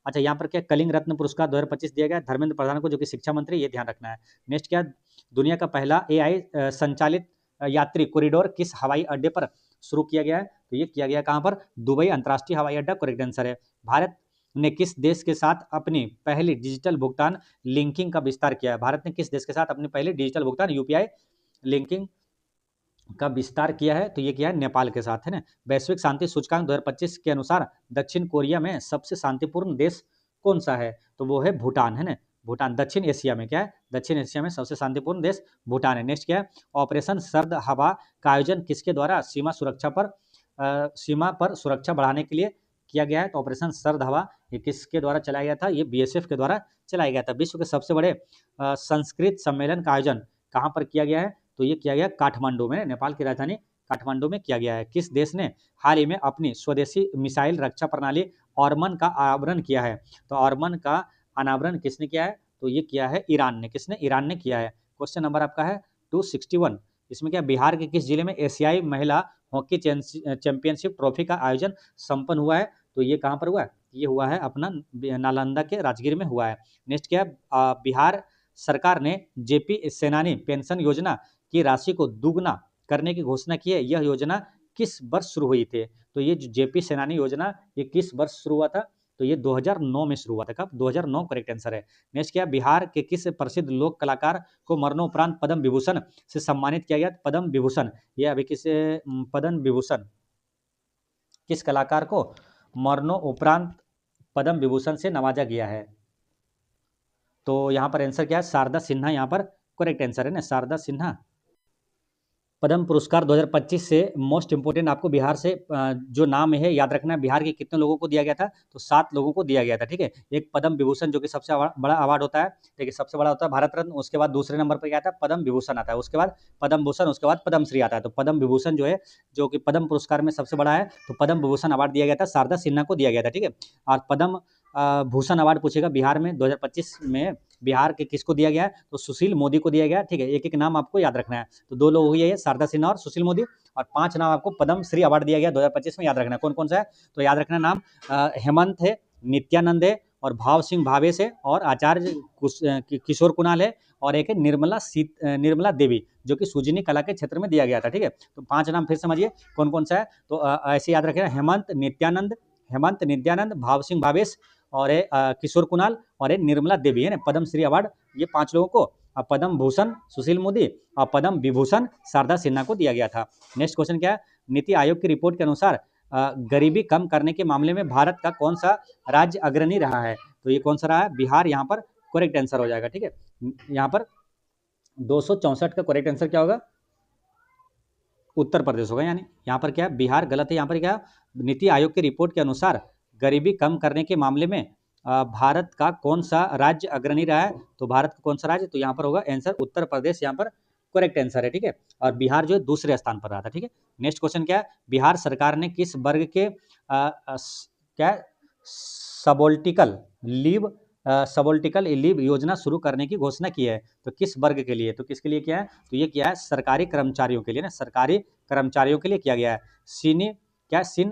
अच्छा यहाँ पर क्या कलिंग रत्न पुरस्कार 2025 दिया गया धर्मेंद्र प्रधान को, जो कि शिक्षा मंत्री, ये ध्यान रखना है। नेक्स्ट क्या? दुनिया का पहला AI संचालित यात्री कॉरिडोर किस हवाई अड्डे पर शुरू किया गया है, तो ये किया गया कहाँ पर? दुबई अंतर्राष्ट्रीय हवाई अड्डा करेक्ट आंसर है। भारत ने किस देश के साथ अपनी पहली डिजिटल भुगतान लिंकिंग का विस्तार किया है? भारत ने किस देश के साथ अपनी पहली डिजिटल भुगतान UPI लिंकिंग का विस्तार किया है, तो ये किया है नेपाल के साथ है ना। वैश्विक शांति सूचकांक 2025 के अनुसार दक्षिण कोरिया में सबसे शांतिपूर्ण देश कौन सा है, तो वो है भूटान है ना। भूटान। दक्षिण एशिया में क्या है, दक्षिण एशिया में सबसे शांतिपूर्ण देश भूटान है। नेक्स्ट क्या है, ऑपरेशन सर्द हवा का आयोजन किसके द्वारा सीमा पर सुरक्षा बढ़ाने के लिए किया गया है? तो ऑपरेशन सर्द हवा ये किसके द्वारा चलाया गया था? ये बीएसएफ के द्वारा चलाया गया था। विश्व के सबसे बड़े संस्कृत सम्मेलन का आयोजन कहाँ पर किया गया है? तो ये किया गया काठमांडू में, नेपाल की राजधानी काठमांडू में किया गया है। किस देश ने हाल ही में अपनी स्वदेशी मिसाइल रक्षा प्रणाली ऑर्मन का अनावरण किया है? तो ऑर्मन का अनावरण किसने किया है? तो ये किया है ईरान ने। किसने? ईरान ने किया है। क्वेश्चन नंबर आपका है 261। इसमें क्या, बिहार के किस जिले में एशियाई महिला हॉकी चैंपियनशिप ट्रॉफी का आयोजन संपन्न हुआ है? तो ये कहाँ पर हुआ है? ये हुआ है अपना नालंदा के राजगीर में हुआ है। नेक्स्ट क्या है, बिहार सरकार ने जेपी सेनानी पेंशन योजना की राशि को दुगना करने की घोषणा की है। यह योजना किस वर्ष शुरू हुई थी? तो ये जो जेपी सेनानी योजना ये किस वर्ष शुरू हुआ था? तो ये 2009 में शुरू हुआ था। कब? 2009 करेक्ट आंसर है। नेक्स्ट क्या, बिहार के किस प्रसिद्ध लोक कलाकार को मरणोपरांत पद्म विभूषण से सम्मानित किया गया? पद्म विभूषण ये अभी पद्म विभूषण किस कलाकार को मरणोपरांत पद्म विभूषण से नवाजा गया है? तो यहाँ पर आंसर क्या है? शारदा सिन्हा यहाँ पर करेक्ट आंसर है ना, शारदा सिन्हा। पद्म पुरस्कार 2025 से मोस्ट इंपोर्टेंट आपको बिहार से जो नाम है याद रखना है। बिहार के कितने लोगों को दिया गया था? तो 7 लोगों को दिया गया था। ठीक है, एक पद्म विभूषण जो कि सबसे बड़ा अवार्ड होता है, देखिए सबसे बड़ा होता है भारत रत्न, उसके बाद दूसरे नंबर पर क्या आता है? पद्म विभूषण आता है, उसके बाद पद्म भूषण, उसके बाद पद्मश्री आता है। तो पद्म विभूषण जो है, जो कि पद्म पुरस्कार में सबसे बड़ा है, तो पद्म विभूषण अवार्ड दिया गया था, शारदा सिन्हा को दिया गया था। ठीक है, और पद्म भूषण अवार्ड पूछेगा बिहार में 2025 में बिहार के किसको दिया गया है? तो सुशील मोदी को दिया गया। ठीक है, एक एक नाम आपको याद रखना है। तो 2 लोग हुए हैं, शारदा सिन्हा और सुशील मोदी, और 5 नाम आपको पद्म श्री अवार्ड दिया गया 2025 में, याद रखना है। कौन कौन सा है? तो याद रखना नाम, हेमंत है, नित्यानंद है, और भाव सिंह भावेश है, और आचार्य किशोर कुणाल है, और एक है निर्मला देवी जो कि सुजनी कला के क्षेत्र में दिया गया था। ठीक है, तो 5 नाम फिर समझिए कौन कौन सा है। तो ऐसे याद रखना, हेमंत नित्यानंद, भाव सिंह भावेश, और किशोर कुणाल, और निर्मला देवी है ना। पद्म श्री अवार्ड ये 5 लोगों को, पद्म भूषण सुशील मोदी और पद्म विभूषण शारदा सिन्हा को दिया गया था। नेक्स्ट क्वेश्चन क्या है, नीति आयोग की रिपोर्ट के अनुसार गरीबी कम करने के मामले में भारत का कौन सा राज्य अग्रणी रहा है? तो ये कौन सा रहा है? बिहार यहाँ पर करेक्ट आंसर हो जाएगा। ठीक है, यहाँ पर 264 का करेक्ट आंसर क्या होगा? उत्तर प्रदेश होगा। यानी यहाँ पर क्या है, बिहार गलत है। यहाँ पर क्या, नीति आयोग की रिपोर्ट के अनुसार गरीबी कम करने के मामले में भारत का कौन सा राज्य अग्रणी रहा है? तो भारत का कौन सा राज्य? तो यहाँ पर होगा आंसर उत्तर प्रदेश, यहाँ पर करेक्ट आंसर है। ठीक है, और बिहार जो है दूसरे स्थान पर रहा था। ठीक है, नेक्स्ट क्वेश्चन क्या है, बिहार सरकार ने किस वर्ग के क्या सबोल्टिकल लीव योजना शुरू करने की घोषणा की है? तो किस वर्ग के लिए? तो किसके लिए किया है? तो ये किया है सरकारी कर्मचारियों के लिए ना, सरकारी कर्मचारियों के लिए किया गया है।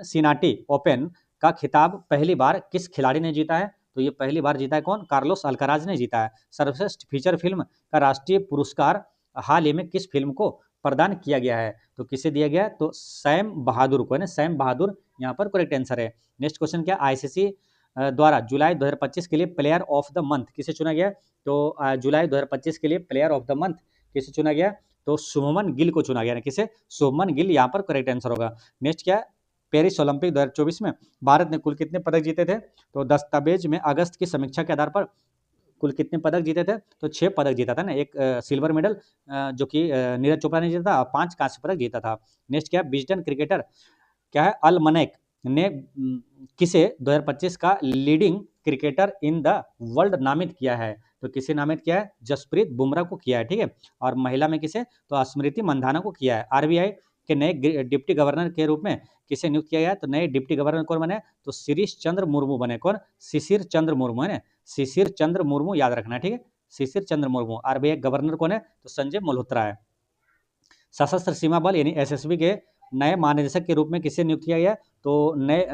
सिनाटी ओपन का खिताब पहली बार किस खिलाड़ी ने जीता है? तो ये पहली बार जीता है कौन? कार्लोस अल्काराज ने जीता है। सर्वश्रेष्ठ फीचर फिल्म का राष्ट्रीय पुरस्कार हाल ही में किस फिल्म को प्रदान किया गया है? तो किसे दिया गया? तो सैम बहादुर को है ना, सैम बहादुर यहाँ पर करेक्ट आंसर है। नेक्स्ट क्वेश्चन क्या, आईसीसी द्वारा जुलाई 2025 के लिए प्लेयर ऑफ द मंथ किसे चुना गया? तो जुलाई 2025 के लिए प्लेयर ऑफ द मंथ किसे चुना गया? तो शुभमन गिल को चुना गया ना। किसे? शुभमन गिल यहाँ पर करेक्ट आंसर होगा। नेक्स्ट क्या, पेरिस ओलंपिक 2024 में भारत ने कुल कितने पदक जीते थे? तो दस्तावेज में अगस्त की समीक्षा के आधार पर कुल कितने पदक जीते थे? तो 6 पदक जीता था ना, एक सिल्वर मेडल जो कि नीरज चोपड़ा ने जीता था, 5 कांस्य पदक जीता था। नेक्स्ट क्या, ब्रिस्टन क्रिकेटर क्या है, अल मनैक ने किसे 2025 का leading cricketer in the world नामित किया है? तो किसे नामित किया है? जसप्रीत बुमराह को किया है। ठीक है, और महिला में किसे? तो स्मृति मंधाना को किया है। आरबीआई के नए डिप्टी गवर्नर के रूप में किसे नियुक्त किया गया? तो नए डिप्टी गवर्नर कौन बने? तो शिरीष चंद्र मुर्मू बने। कौन? शिशिर चंद्र मुर्मू है ना, शिशिर चंद्र मुर्मू याद रखना है। ठीक है, शिशिर चंद्र मुर्मू। आरबीआई गवर्नर कौन है? तो संजय मल्होत्रा है। सशस्त्र सीमा बल यानी एसएसबी के नए महानिदेशक के रूप में किसे नियुक्त किया गया? तो नए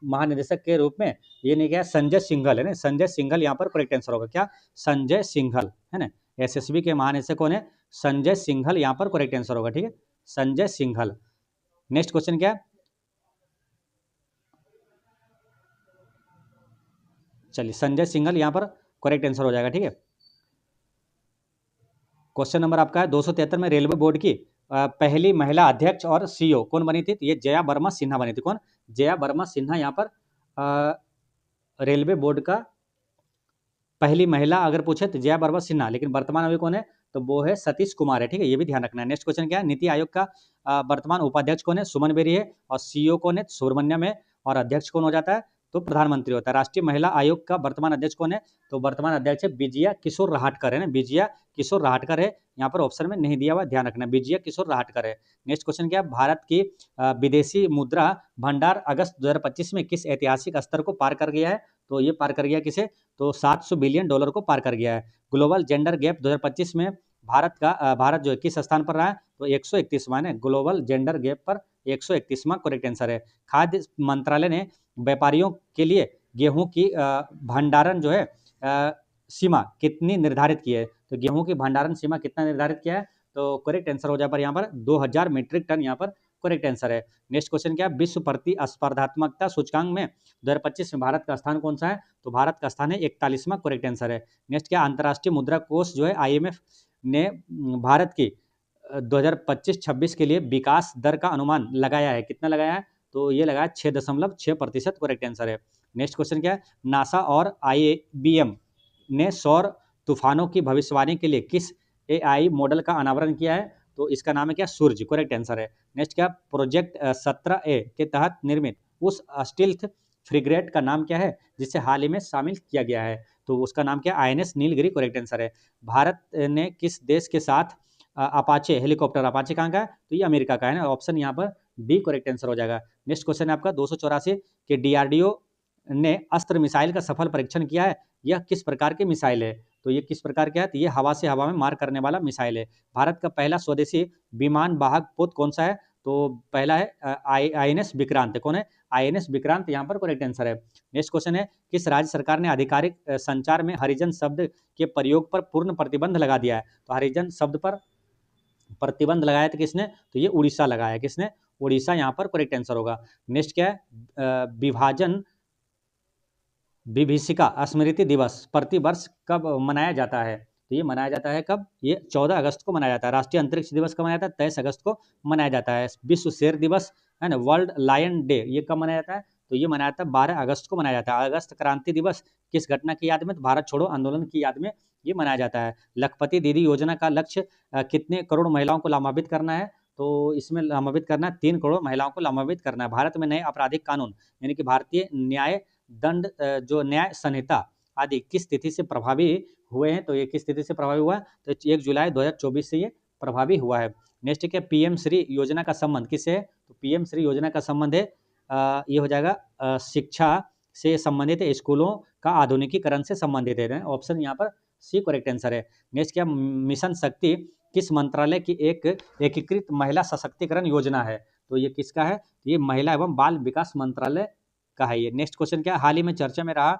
महानिदेशक के रूप में ये नहीं गया, संजय सिंघल है ना, संजय सिंघल यहाँ पर करेक्ट आंसर होगा। क्या? संजय सिंघल है ना, एसएसबी के महानिदेशक कौन है? संजय सिंघल यहाँ पर करेक्ट आंसर होगा। ठीक है, संजय सिंघल। नेक्स्ट क्वेश्चन क्या, चलिए संजय सिंघल यहाँ पर करेक्ट आंसर हो जाएगा। ठीक है, क्वेश्चन नंबर आपका है 273 में रेलवे बोर्ड की पहली महिला अध्यक्ष और सीईओ कौन बनी थी? तो ये जया वर्मा सिन्हा बनी थी। कौन? जया वर्मा सिन्हा यहाँ पर रेलवे बोर्ड का पहली महिला अगर पूछे तो जया बरबा सिन्हा, लेकिन वर्तमान अभी कौन है, तो वो है सतीश कुमार है, ठीक है, ये भी ध्यान रखना है। नेक्स्ट क्वेश्चन क्या है, नीति आयोग का वर्तमान उपाध्यक्ष कौन है, सुमन बेरी है, और सीईओ कौन है, सुब्रमण्यम है, और अध्यक्ष कौन हो जाता है, तो प्रधानमंत्री होता है। राष्ट्रीय महिला आयोग का वर्तमान अध्यक्ष कौन है, तो वर्तमान अध्यक्ष है विजया किशोर रहाटकर है ना, विजया किशोर रहाटकर है, यहाँ पर ऑप्शन में नहीं दिया हुआ, ध्यान रखना, विजया किशोर रहाटकर है। नेक्स्ट क्वेश्चन क्या है, भारत की विदेशी मुद्रा भंडार अगस्त 2025 में किस ऐतिहासिक स्तर को पार कर गया है, तो ये पार कर गया किसे, तो $700 बिलियन को पार कर गया है। ग्लोबल जेंडर गैप 2025 में भारत जो है किस स्थान पर रहा है, तो 131वां है, ग्लोबल जेंडर गैप पर 131वां करेक्ट आंसर है। खाद्य मंत्रालय ने व्यापारियों के लिए गेहूं की भंडारण जो है सीमा कितनी निर्धारित की है, तो गेहूं की भंडारण सीमा कितना निर्धारित किया है, तो करेक्ट आंसर हो जाए पर यहाँ पर 2000 मीट्रिक टन यहाँ पर करेक्ट आंसर है। नेक्स्ट क्वेश्चन क्या है, विश्व प्रतिस्पर्धात्मकता सूचकांक में 2025 में भारत का स्थान कौन सा है, तो भारत का स्थान है 41वां करेक्ट आंसर है। नेक्स्ट क्या, अंतर्राष्ट्रीय मुद्रा कोष जो है IMF ने भारत की 2025-26 के लिए विकास दर का अनुमान लगाया है, कितना लगाया है, तो ये लगाया 6.6% करेक्ट आंसर है। नेक्स्ट क्वेश्चन क्या है, नासा और IBM ने सौर तूफानों की भविष्यवाणी के लिए किस AI मॉडल का अनावरण किया है, तो इसका नाम है क्या, सूर्य, करेक्ट आंसर है। नेक्स्ट क्या, प्रोजेक्ट 17A के तहत निर्मित उस स्टील्थ फ्रिगेट का नाम क्या है जिसे हाल ही में शामिल किया गया है, तो उसका नाम क्या, INS नीलगिरी, करेक्ट आंसर है। भारत ने किस देश के साथ अपाचे हेलीकॉप्टर, अपाचे कहाँ का है, तो ये अमेरिका का है ना, ऑप्शन यहाँ पर डी करेक्ट आंसर हो जाएगा। नेक्स्ट क्वेश्चन है आपका 284 कि DRDO ने अस्त्र मिसाइल का सफल परीक्षण किया है, यह किस प्रकार की मिसाइल है, तो ये किस प्रकार का है, तो ये हवा से हवा में मार करने वाला मिसाइल है। भारत का पहला स्वदेशी विमान वाहक पोत कौन सा है, तो पहला है INS विक्रांत, कौन है, INS विक्रांत, यहाँ पर करेक्ट आंसर है। नेक्स्ट क्वेश्चन है, किस राज्य सरकार ने आधिकारिक संचार में हरिजन शब्द के प्रयोग पर पूर्ण प्रतिबंध लगा दिया है, तो हरिजन शब्द पर प्रतिबंध लगाया था किसने, तो ये उड़ीसा लगाया, किसने, उड़ीसा, यहाँ पर करेक्ट आंसर होगा। नेक्स्ट क्या है, विभाजन विभीषिका स्मृति दिवस प्रतिवर्ष कब मनाया जाता है, तो ये मनाया जाता है कब, ये 14 अगस्त को मनाया जाता है। राष्ट्रीय अंतरिक्ष दिवस कब मनाया जाता है, 23 अगस्त को मनाया जाता है। विश्व शेर दिवस है ना, वर्ल्ड लायन डे, ये कब मनाया जाता है, तो ये मनाया जाता है 12 अगस्त को मनाया जाता है। अगस्त क्रांति दिवस किस घटना की याद में, तो भारत छोड़ो आंदोलन की याद में ये मनाया जाता है। लखपति दीदी योजना का लक्ष्य कितने करोड़ महिलाओं को लाभान्वित करना है, तो इसमें लाभान्वित करना है 3 करोड़ महिलाओं को लाभान्वित करना है। भारत में नए आपराधिक कानून यानी कि भारतीय न्याय दंड जो न्याय संहिता आदि किस तिथि से प्रभावी हुए हैं, तो ये किस तिथि से प्रभावी हुआ है, तो 1 जुलाई 2024 से ये प्रभावी हुआ है। नेक्स्ट क्या, PM श्री योजना का संबंध किससे है, तो PM श्री योजना का संबंध है ये हो जाएगा शिक्षा से संबंधित है, स्कूलों का आधुनिकीकरण से संबंधित है, ऑप्शन यहाँ पर सी करेक्ट आंसर है। नेक्स्ट क्या, मिशन शक्ति किस मंत्रालय की एक एकीकृत महिला सशक्तिकरण योजना है, तो ये किसका है, ये महिला एवं बाल विकास मंत्रालय का है ये। नेक्स्ट क्वेश्चन क्या, हाल ही में चर्चा में रहा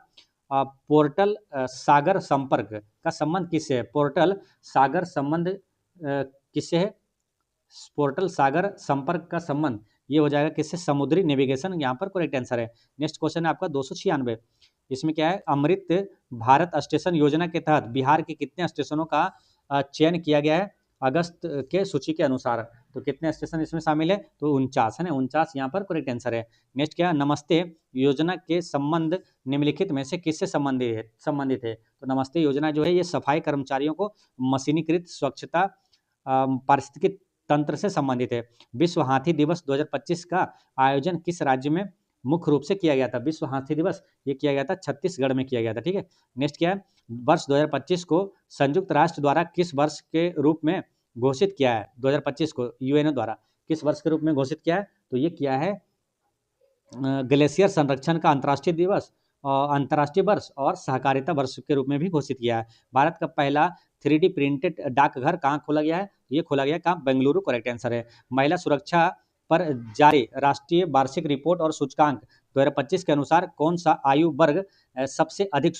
पोर्टल सागर संपर्क का संबंध किससे है, पोर्टल सागर संबंध किससे है, पोर्टल सागर संपर्क का संबंध ये हो जाएगा किससे, समुद्री नेविगेशन, यहाँ पर करेक्ट आंसर है। नेक्स्ट क्वेश्चन है आपका 296, इसमें क्या है, अमृत भारत स्टेशन योजना के तहत बिहार के कितने स्टेशनों का चयन किया गया है अगस्त के सूची के अनुसार, तो कितने स्टेशन इसमें शामिल है, तो 49 है ना, 49 यहाँ पर करेक्ट आंसर है। नेक्स्ट क्या, नमस्ते योजना के संबंध निम्नलिखित में से किससे संबंधित है, तो नमस्ते योजना जो है ये सफाई कर्मचारियों को मशीनीकृत स्वच्छता पारिस्थितिकी तंत्र से संबंधित है। विश्व हाथी दिवस 2025 का आयोजन किस राज्य में मुख्य रूप से किया गया था, विश्व हाथी दिवस ये किया गया था छत्तीसगढ़ में किया गया था, ठीक है। नेक्स्ट क्या है, वर्ष 2025 को संयुक्त राष्ट्र द्वारा किस वर्ष के रूप में घोषित किया है, 2025 को UNO द्वारा किस वर्ष के रूप में घोषित किया है, तो ये किया है ग्लेशियर संरक्षण का अंतर्राष्ट्रीय दिवस, अंतर्राष्ट्रीय वर्ष और सहकारिता वर्ष के रूप में भी घोषित किया है। भारत का पहला 3D प्रिंटेड डाकघर कहाँ खोला गया है, ये खोला गया कहाँ, बेंगलुरु, करेक्ट आंसर है। महिला सुरक्षा पर जारी राष्ट्रीय वार्षिक रिपोर्ट और सूचकांक 2025 के अनुसार कौन सा आयु वर्ग सबसे अधिक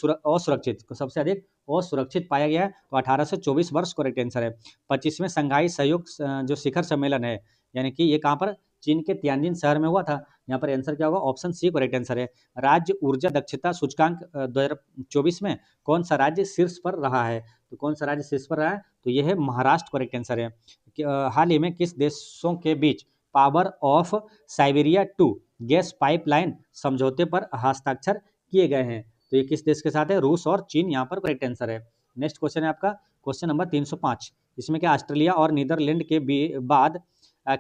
असुरक्षित पाया गया है, तो 18 से 24 वर्ष करेक्ट आंसर है। 25वें संघाई सहयोग जो शिखर सम्मेलन है यानी कि ये कहाँ पर, चीन के तियानजिन शहर में हुआ था, यहाँ पर आंसर क्या होगा, ऑप्शन सी करेक्ट आंसर है। राज्य ऊर्जा दक्षता सूचकांक 2024 में कौन सा राज्य शीर्ष पर रहा है, तो कौन सा राज्य शीर्ष पर रहा है, तो यह है महाराष्ट्र, करेक्ट आंसर है। हाल ही में किस देशों के बीच power of Siberia 2 gas pipeline समझौते पर हस्ताक्षर किए गए हैं, तो ये किस देश के साथ है? रूस और चीन यहाँ पर करेक्ट आंसर है। नेक्स्ट क्वेश्चन है आपका क्वेश्चन नंबर 305। इसमें क्या ऑस्ट्रेलिया और नीदरलैंड के बाद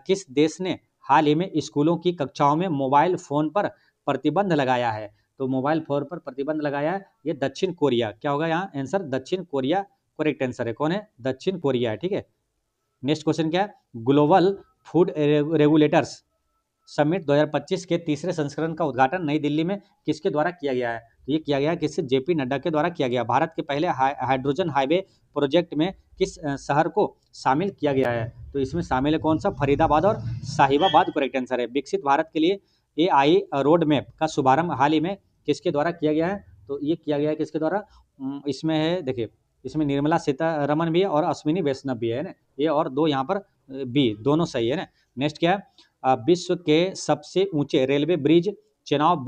किस देश ने हाल ही में स्कूलों की कक्षाओं में मोबाइल फोन पर प्रतिबंध लगाया है? तो मोबाइल फोन पर प्रतिबंध लगाया है ये दक्षिण कोरिया। क्या होगा यहाँ आंसर? दक्षिण कोरिया करेक्ट आंसर है। कौन है? दक्षिण कोरिया है। ठीक है। नेक्स्ट क्वेश्चन क्या है? ग्लोबल फूड रेगुलेटर्स समिट 2025 के तीसरे संस्करण का उद्घाटन नई दिल्ली में किसके द्वारा किया गया है? तो ये किया गया किससे? जेपी नड्डा के द्वारा किया गया। भारत के पहले हाइड्रोजन हाईवे प्रोजेक्ट में किस शहर को शामिल किया गया है? तो इसमें शामिल है कौन सा? फरीदाबाद और साहिबाबाद करेक्ट आंसर है। विकसित भारत के लिए AI रोड मैप का शुभारंभ हाल ही में किसके द्वारा किया गया है? तो ये किया गया है किसके द्वारा? इसमें है देखिए, इसमें निर्मला सीतारमन भी है और अश्विनी वैष्णव भी है ना, ये और दो यहाँ पर बी दोनों सही है ना। नेक्स्ट क्या है? विश्व के सबसे ऊंचे रेलवे ब्रिज चेनाब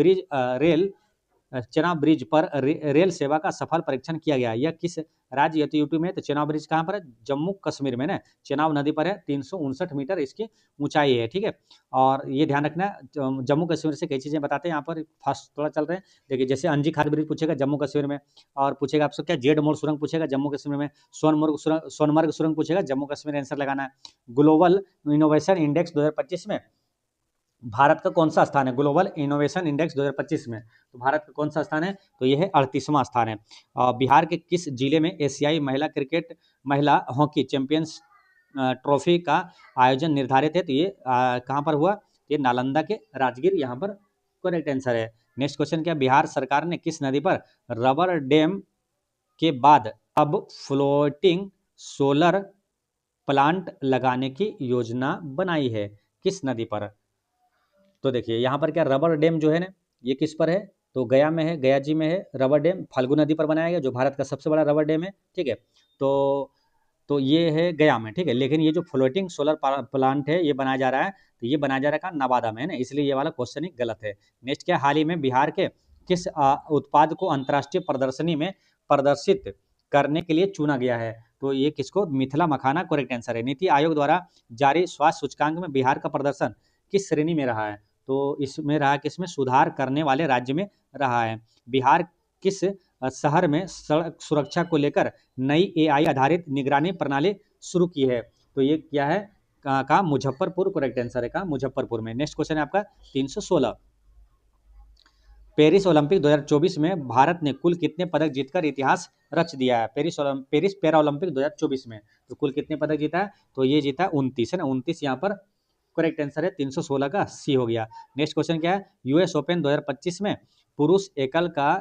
ब्रिज पर रेल सेवा का सफल परीक्षण किया गया। यह किस राज्य या तो यूपी में? तो चेनाब ब्रिज कहाँ पर है? जम्मू कश्मीर में ना, चेनाब नदी पर है। 359 मीटर इसकी ऊंचाई है। ठीक है। और ये ध्यान रखना, जम्मू कश्मीर से कई चीज़ें बताते हैं यहाँ पर, फास्ट थोड़ा चल रहे हैं। देखिए जैसे अंजी खाद ब्रिज पूछेगा जम्मू कश्मीर में, और पूछेगा आपसे क्या जेड मोड़ सुरंग पूछेगा जम्मू कश्मीर में, सोनमर्ग सुरंग पूछेगा जम्मू कश्मीर, आंसर लगाना है। ग्लोबल इनोवेशन इंडेक्स 2025 में भारत का कौन सा स्थान है? ग्लोबल इनोवेशन इंडेक्स 2025 में तो भारत का कौन सा स्थान है? तो यह है 38वां स्थान है। बिहार के किस जिले में एशियाई महिला हॉकी चैंपियंस ट्रॉफी का आयोजन निर्धारित है? तो ये कहाँ पर हुआ? ये नालंदा के राजगीर यहाँ पर करेक्ट आंसर है। नेक्स्ट क्वेश्चन क्या? बिहार सरकार ने किस नदी पर रबर डैम के बाद अब फ्लोटिंग सोलर प्लांट लगाने की योजना बनाई है? किस नदी पर? तो देखिए यहाँ पर क्या रबर डैम जो है ना, ये किस पर है? तो गया में है, गया जी में है रबर डैम। फाल्गु नदी पर बनाया गया जो भारत का सबसे बड़ा रबर डैम है। ठीक है। तो ये है गया में। ठीक है। लेकिन ये जो फ्लोटिंग सोलर प्लांट है ये बनाया जा रहा है, तो ये बनाया जा रहा है नवादा में है ना, इसलिए ये वाला क्वेश्चन ही गलत है। नेक्स्ट क्या? हाल ही में बिहार के किस उत्पाद को अंतर्राष्ट्रीय प्रदर्शनी में प्रदर्शित करने के लिए चुना गया है? तो ये किसको? मिथिला मखाना करेक्ट आंसर है। नीति आयोग द्वारा जारी स्वास्थ्य सूचकांक में बिहार का प्रदर्शन किस श्रेणी में रहा है? तो इसमें रहा किसमें? सुधार करने वाले राज्य में रहा है। बिहार किस शहर में सड़क सुरक्षा को लेकर नई AI आधारित निगरानी प्रणाली शुरू की है? तो ये क्या है? कहाँ? मुजफ्फरपुर करेक्ट आंसर है। कहाँ? मुजफ्फरपुर में। नेक्स्ट क्वेश्चन है आपका 316। पेरिस ओलंपिक 2024 में भारत ने कुल कितने पदक जीतकर इतिहास रच दिया है? पेरिस पैरा ओलंपिक 2024 में तो कुल कितने पदक जीता है? तो ये जीता 29 है ना, 29 यहाँ पर करेक्ट आंसर है। 316 का सी हो गया। नेक्स्ट क्वेश्चन क्या है? US ओपन 2025 में पुरुष एकल का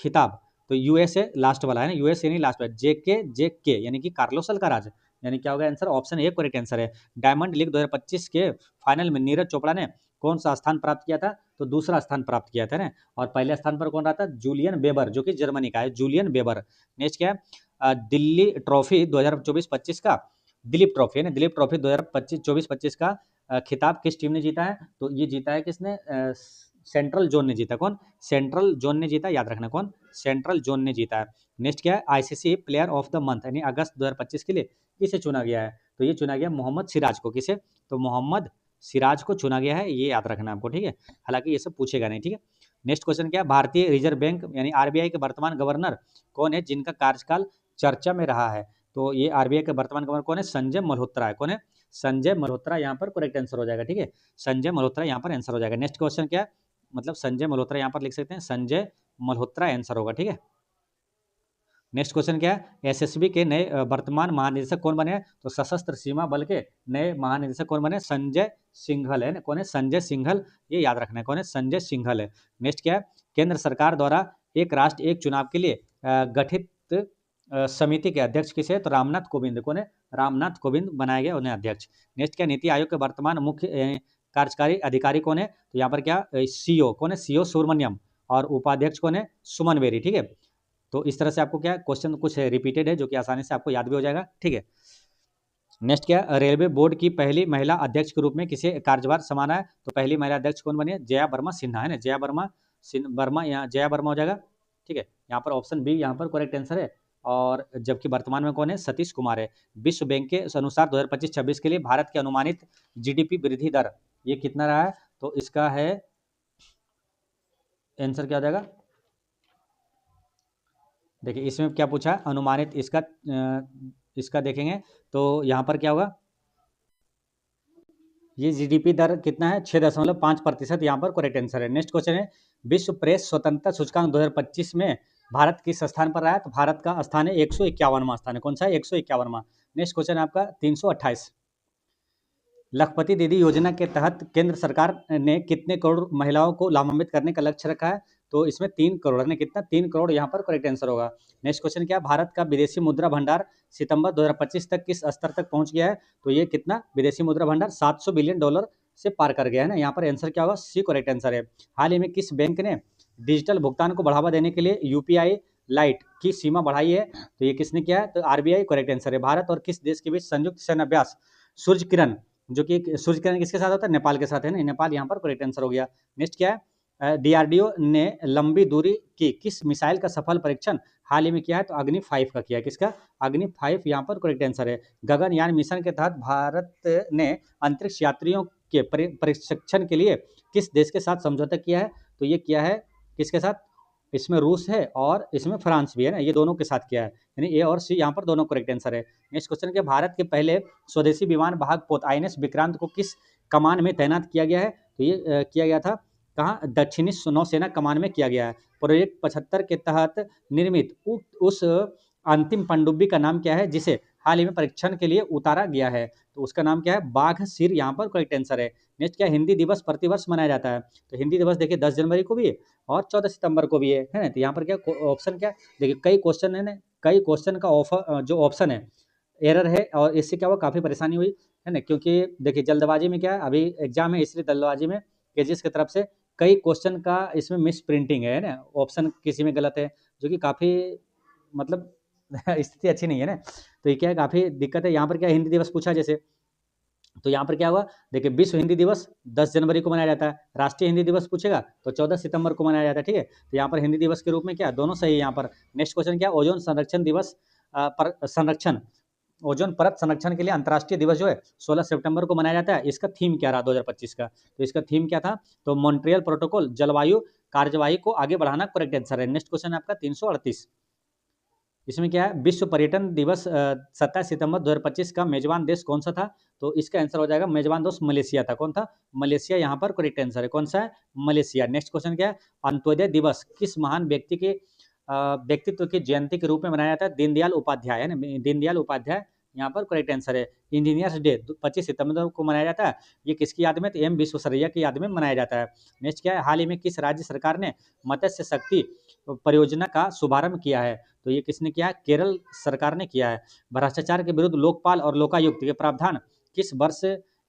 खिताब, तो USA लास्ट वाला है ना, US यानी लास्ट वाला, जेके यानी कि कार्लोस अल्काराज, यानी क्या होगा answer? Option A correct answer है। डायमंड लीग 2025 के फाइनल में नीरज चोपड़ा ने कौन सा स्थान प्राप्त किया था? तो दूसरा स्थान प्राप्त किया था ना। और पहले स्थान पर कौन रहा था? जूलियन बेबर, जो कि जर्मनी का है, जूलियन बेबर। नेक्स्ट क्या है? दिल्ली ट्रॉफी 2024-25 का, दिलीप ट्रॉफी है ना, दिलीप ट्रॉफी 2024-25 का खिताब किस टीम ने जीता है? तो ये जीता है किसने? सेंट्रल जोन ने जीता। कौन? सेंट्रल जोन ने जीता, याद रखना कौन? सेंट्रल जोन ने जीता है। नेक्स्ट क्या है? ICC player of the month यानी अगस्त 2025 के लिए किसे चुना गया है? तो ये चुना गया मोहम्मद सिराज को। किसे? तो मोहम्मद सिराज को चुना गया है, ये याद रखना आपको। ठीक है। हालांकि ये सब पूछेगा नहीं। ठीक है। नेक्स्ट क्वेश्चन क्या? भारतीय रिजर्व बैंक यानी RBI के वर्तमान गवर्नर कौन है जिनका कार्यकाल चर्चा में रहा है? तो ये RBI के वर्तमान गवर्नर कौन है? संजय मल्होत्रा है। कौन है? संजय मल्होत्रा यहाँ पर करेक्ट आंसर हो जाएगा। ठीक है। संजय मल्होत्रा यहाँ पर आंसर हो जाएगा। नेक्स्ट क्वेश्चन क्या? मतलब संजय मल्होत्रा यहाँ पर लिख सकते हैं, संजय मल्होत्रा आंसर होगा। ठीक है। नेक्स्ट क्वेश्चन क्या है? SSB के नए वर्तमान महानिदेशक कौन बने? तो सशस्त्र सीमा बल के नए महानिदेशक कौन बने? संजय सिंघल है। कौन है? संजय सिंघल, ये याद रखना है। कौन है? संजय सिंघल है। नेक्स्ट क्या है? केंद्र सरकार द्वारा एक राष्ट्र एक चुनाव के लिए गठित समिति के अध्यक्ष किसे? तो रामनाथ कोविंद। कौन है? रामनाथ कोविंद बनाया गया उन्हें अध्यक्ष। नेक्स्ट क्या? नीति आयोग के वर्तमान मुख्य कार्यकारी अधिकारी कौन है? तो यहाँ पर क्या? CEO कौन है? CEO सुब्रमण्यम। और उपाध्यक्ष कौन है? सुमन बेरी। ठीक है। तो इस तरह से आपको क्या क्वेश्चन कुछ रिपीटेड है जो कि आसानी से आपको याद भी हो जाएगा। ठीक है। नेक्स्ट क्या? रेलवे बोर्ड की पहली महिला अध्यक्ष के रूप में किसे कार्यभार संभाला है? तो पहली महिला अध्यक्ष कौन बनी है? जया वर्मा सिन्हा है ना, जया वर्मा यहाँ जया वर्मा हो जाएगा। ठीक है। यहाँ पर ऑप्शन बी यहाँ पर करेक्ट आंसर है। और जबकि वर्तमान में कौन है? सतीश कुमार है। विश्व बैंक के अनुसार 2025-26 के लिए भारत की अनुमानित GDP वृद्धि दर ये कितना रहा है? तो इसका है आंसर क्या हो जाएगा? देखिए इसमें क्या पूछा, अनुमानित इसका देखेंगे तो यहाँ पर क्या होगा, ये जीडीपी दर कितना है, 6.5%, यहाँ पर करेक्ट आंसर है। नेक्स्ट क्वेश्चन है, विश्व प्रेस स्वतंत्रता सूचकांक 2025 में भारत किस स्थान पर रहा है, तो भारत का स्थान है 151वां स्थान है। कौन सा है, 151वां। नेक्स्ट क्वेश्चन है आपका 328, लखपति दीदी योजना के तहत केंद्र सरकार ने कितने करोड़ महिलाओं को लाभान्वित करने का लक्ष्य रखा है, तो इसमें 3 करोड़ ने, कितना, 3 करोड़ यहाँ पर करेक्ट आंसर होगा। नेक्स्ट क्वेश्चन क्या है, भारत का विदेशी मुद्रा भंडार सितंबर 2025 तक किस स्तर तक पहुंच गया है, तो ये कितना, विदेशी मुद्रा भंडार 700 बिलियन डॉलर से पार कर गया है ना। यहाँ पर आंसर क्या होगा, सी करेक्ट आंसर है। हाल ही में किस बैंक ने डिजिटल भुगतान को बढ़ावा देने के लिए यूपीआई लाइट की सीमा बढ़ाई है, तो ये किसने किया है, तो आरबीआई करेक्ट आंसर है। भारत और किस देश के बीच संयुक्त सैन्य अभ्यास सूर्य किरण, जो कि सूर्य किरण किसके साथ होता है, नेपाल के साथ है ना, नेपाल यहाँ पर करेक्ट आंसर हो गया। नेक्स्ट क्या है, डीआरडीओ ने लंबी दूरी की किस मिसाइल का सफल परीक्षण हाल ही में किया है, तो अग्नि 5 का किया है। किसका, अग्नि 5 यहाँ पर करेक्ट आंसर है। गगनयान मिशन के तहत भारत ने अंतरिक्ष यात्रियों के प्रशिक्षण के लिए किस देश के साथ समझौता किया है, तो ये किया है किसके साथ, इसमें रूस है और इसमें फ्रांस भी है ना, ये दोनों के साथ किया है, यानी ए और सी यहाँ पर दोनों करेक्ट आंसर है। नेक्स्ट क्वेश्चन के, भारत के पहले स्वदेशी विमान वाहक पोत आईएनएस विक्रांत को किस कमान में तैनात किया गया है, तो ये किया गया था कहाँ, दक्षिणी नौसेना कमान में किया गया है। प्रोजेक्ट 75 के तहत निर्मित उस अंतिम पनडुब्बी का नाम क्या है जिसे हाल ही में परीक्षण के लिए उतारा गया है, तो उसका नाम क्या है, बाघ सिर यहाँ पर करेक्ट आंसर है। नेक्स्ट क्या, हिंदी दिवस प्रतिवर्ष मनाया जाता है, तो हिंदी दिवस देखिए 10 जनवरी को भी है और 14 सितंबर को भी है ना। तो यहाँ पर क्या ऑप्शन क्या, देखिए कई क्वेश्चन है ना, कई क्वेश्चन का ऑफर जो ऑप्शन है एरर है, और इससे क्या हुआ, काफ़ी परेशानी हुई है ना, क्योंकि देखिए जल्दबाजी में क्या है, अभी एग्जाम है इसलिए जल्दबाजी में केजीएस की तरफ से कई क्वेश्चन का इसमें मिस प्रिंटिंग है ना, ऑप्शन किसी में गलत है, जो कि काफ़ी मतलब स्थिति अच्छी नहीं है ना। तो ये क्या है, काफ़ी दिक्कत है। यहाँ पर क्या हिंदी दिवस पूछा जैसे, तो यहाँ पर क्या हुआ, देखिए विश्व हिंदी दिवस 10 जनवरी को मनाया जाता है, राष्ट्रीय हिंदी दिवस पूछेगा तो 14 सितंबर को मनाया जाता है, ठीक है। तो यहाँ पर हिंदी दिवस के रूप में क्या, दोनों सही है यहाँ पर। नेक्स्ट क्वेश्चन क्या, ओजोन संरक्षण दिवस पर संरक्षण, ओजोन परत संरक्षण के लिए अंतर्राष्ट्रीय दिवस जो है 16 सितंबर को मनाया जाता है, इसका थीम क्या रहा 2025 का, तो इसका थीम क्या था, तो मॉन्ट्रियल प्रोटोकॉल जलवायु कार्यवाही को आगे बढ़ाना करेक्ट आंसर है। नेक्स्ट क्वेश्चन है आपका 338, इसमें क्या है, विश्व पर्यटन दिवस 27 सितंबर 2025 का मेजबान देश कौन सा था, तो इसका आंसर हो जाएगा, मेजबान देश मलेशिया था। कौन था, मलेशिया यहाँ पर करेक्ट आंसर है। कौन सा है, मलेशिया। नेक्स्ट क्वेश्चन क्या है, अंत्योदय दिवस किस महान व्यक्ति के व्यक्तित्व की जयंती के रूप में मनाया जाता है, दीनदयाल उपाध्याय है ना, दीनदयाल उपाध्याय यहाँ पर करेक्ट आंसर है। इंजीनियर्स डे 25 सितंबर को मनाया जाता है, ये किसकी याद में, तो एम विश्वेश्वरैया की याद में मनाया जाता है। नेक्स्ट क्या है, हाल ही में किस राज्य सरकार ने मत्स्य शक्ति परियोजना का शुभारंभ किया है, तो ये किसने किया है, केरल सरकार ने किया है। भ्रष्टाचार के विरुद्ध लोकपाल और लोकायुक्त के प्रावधान किस वर्ष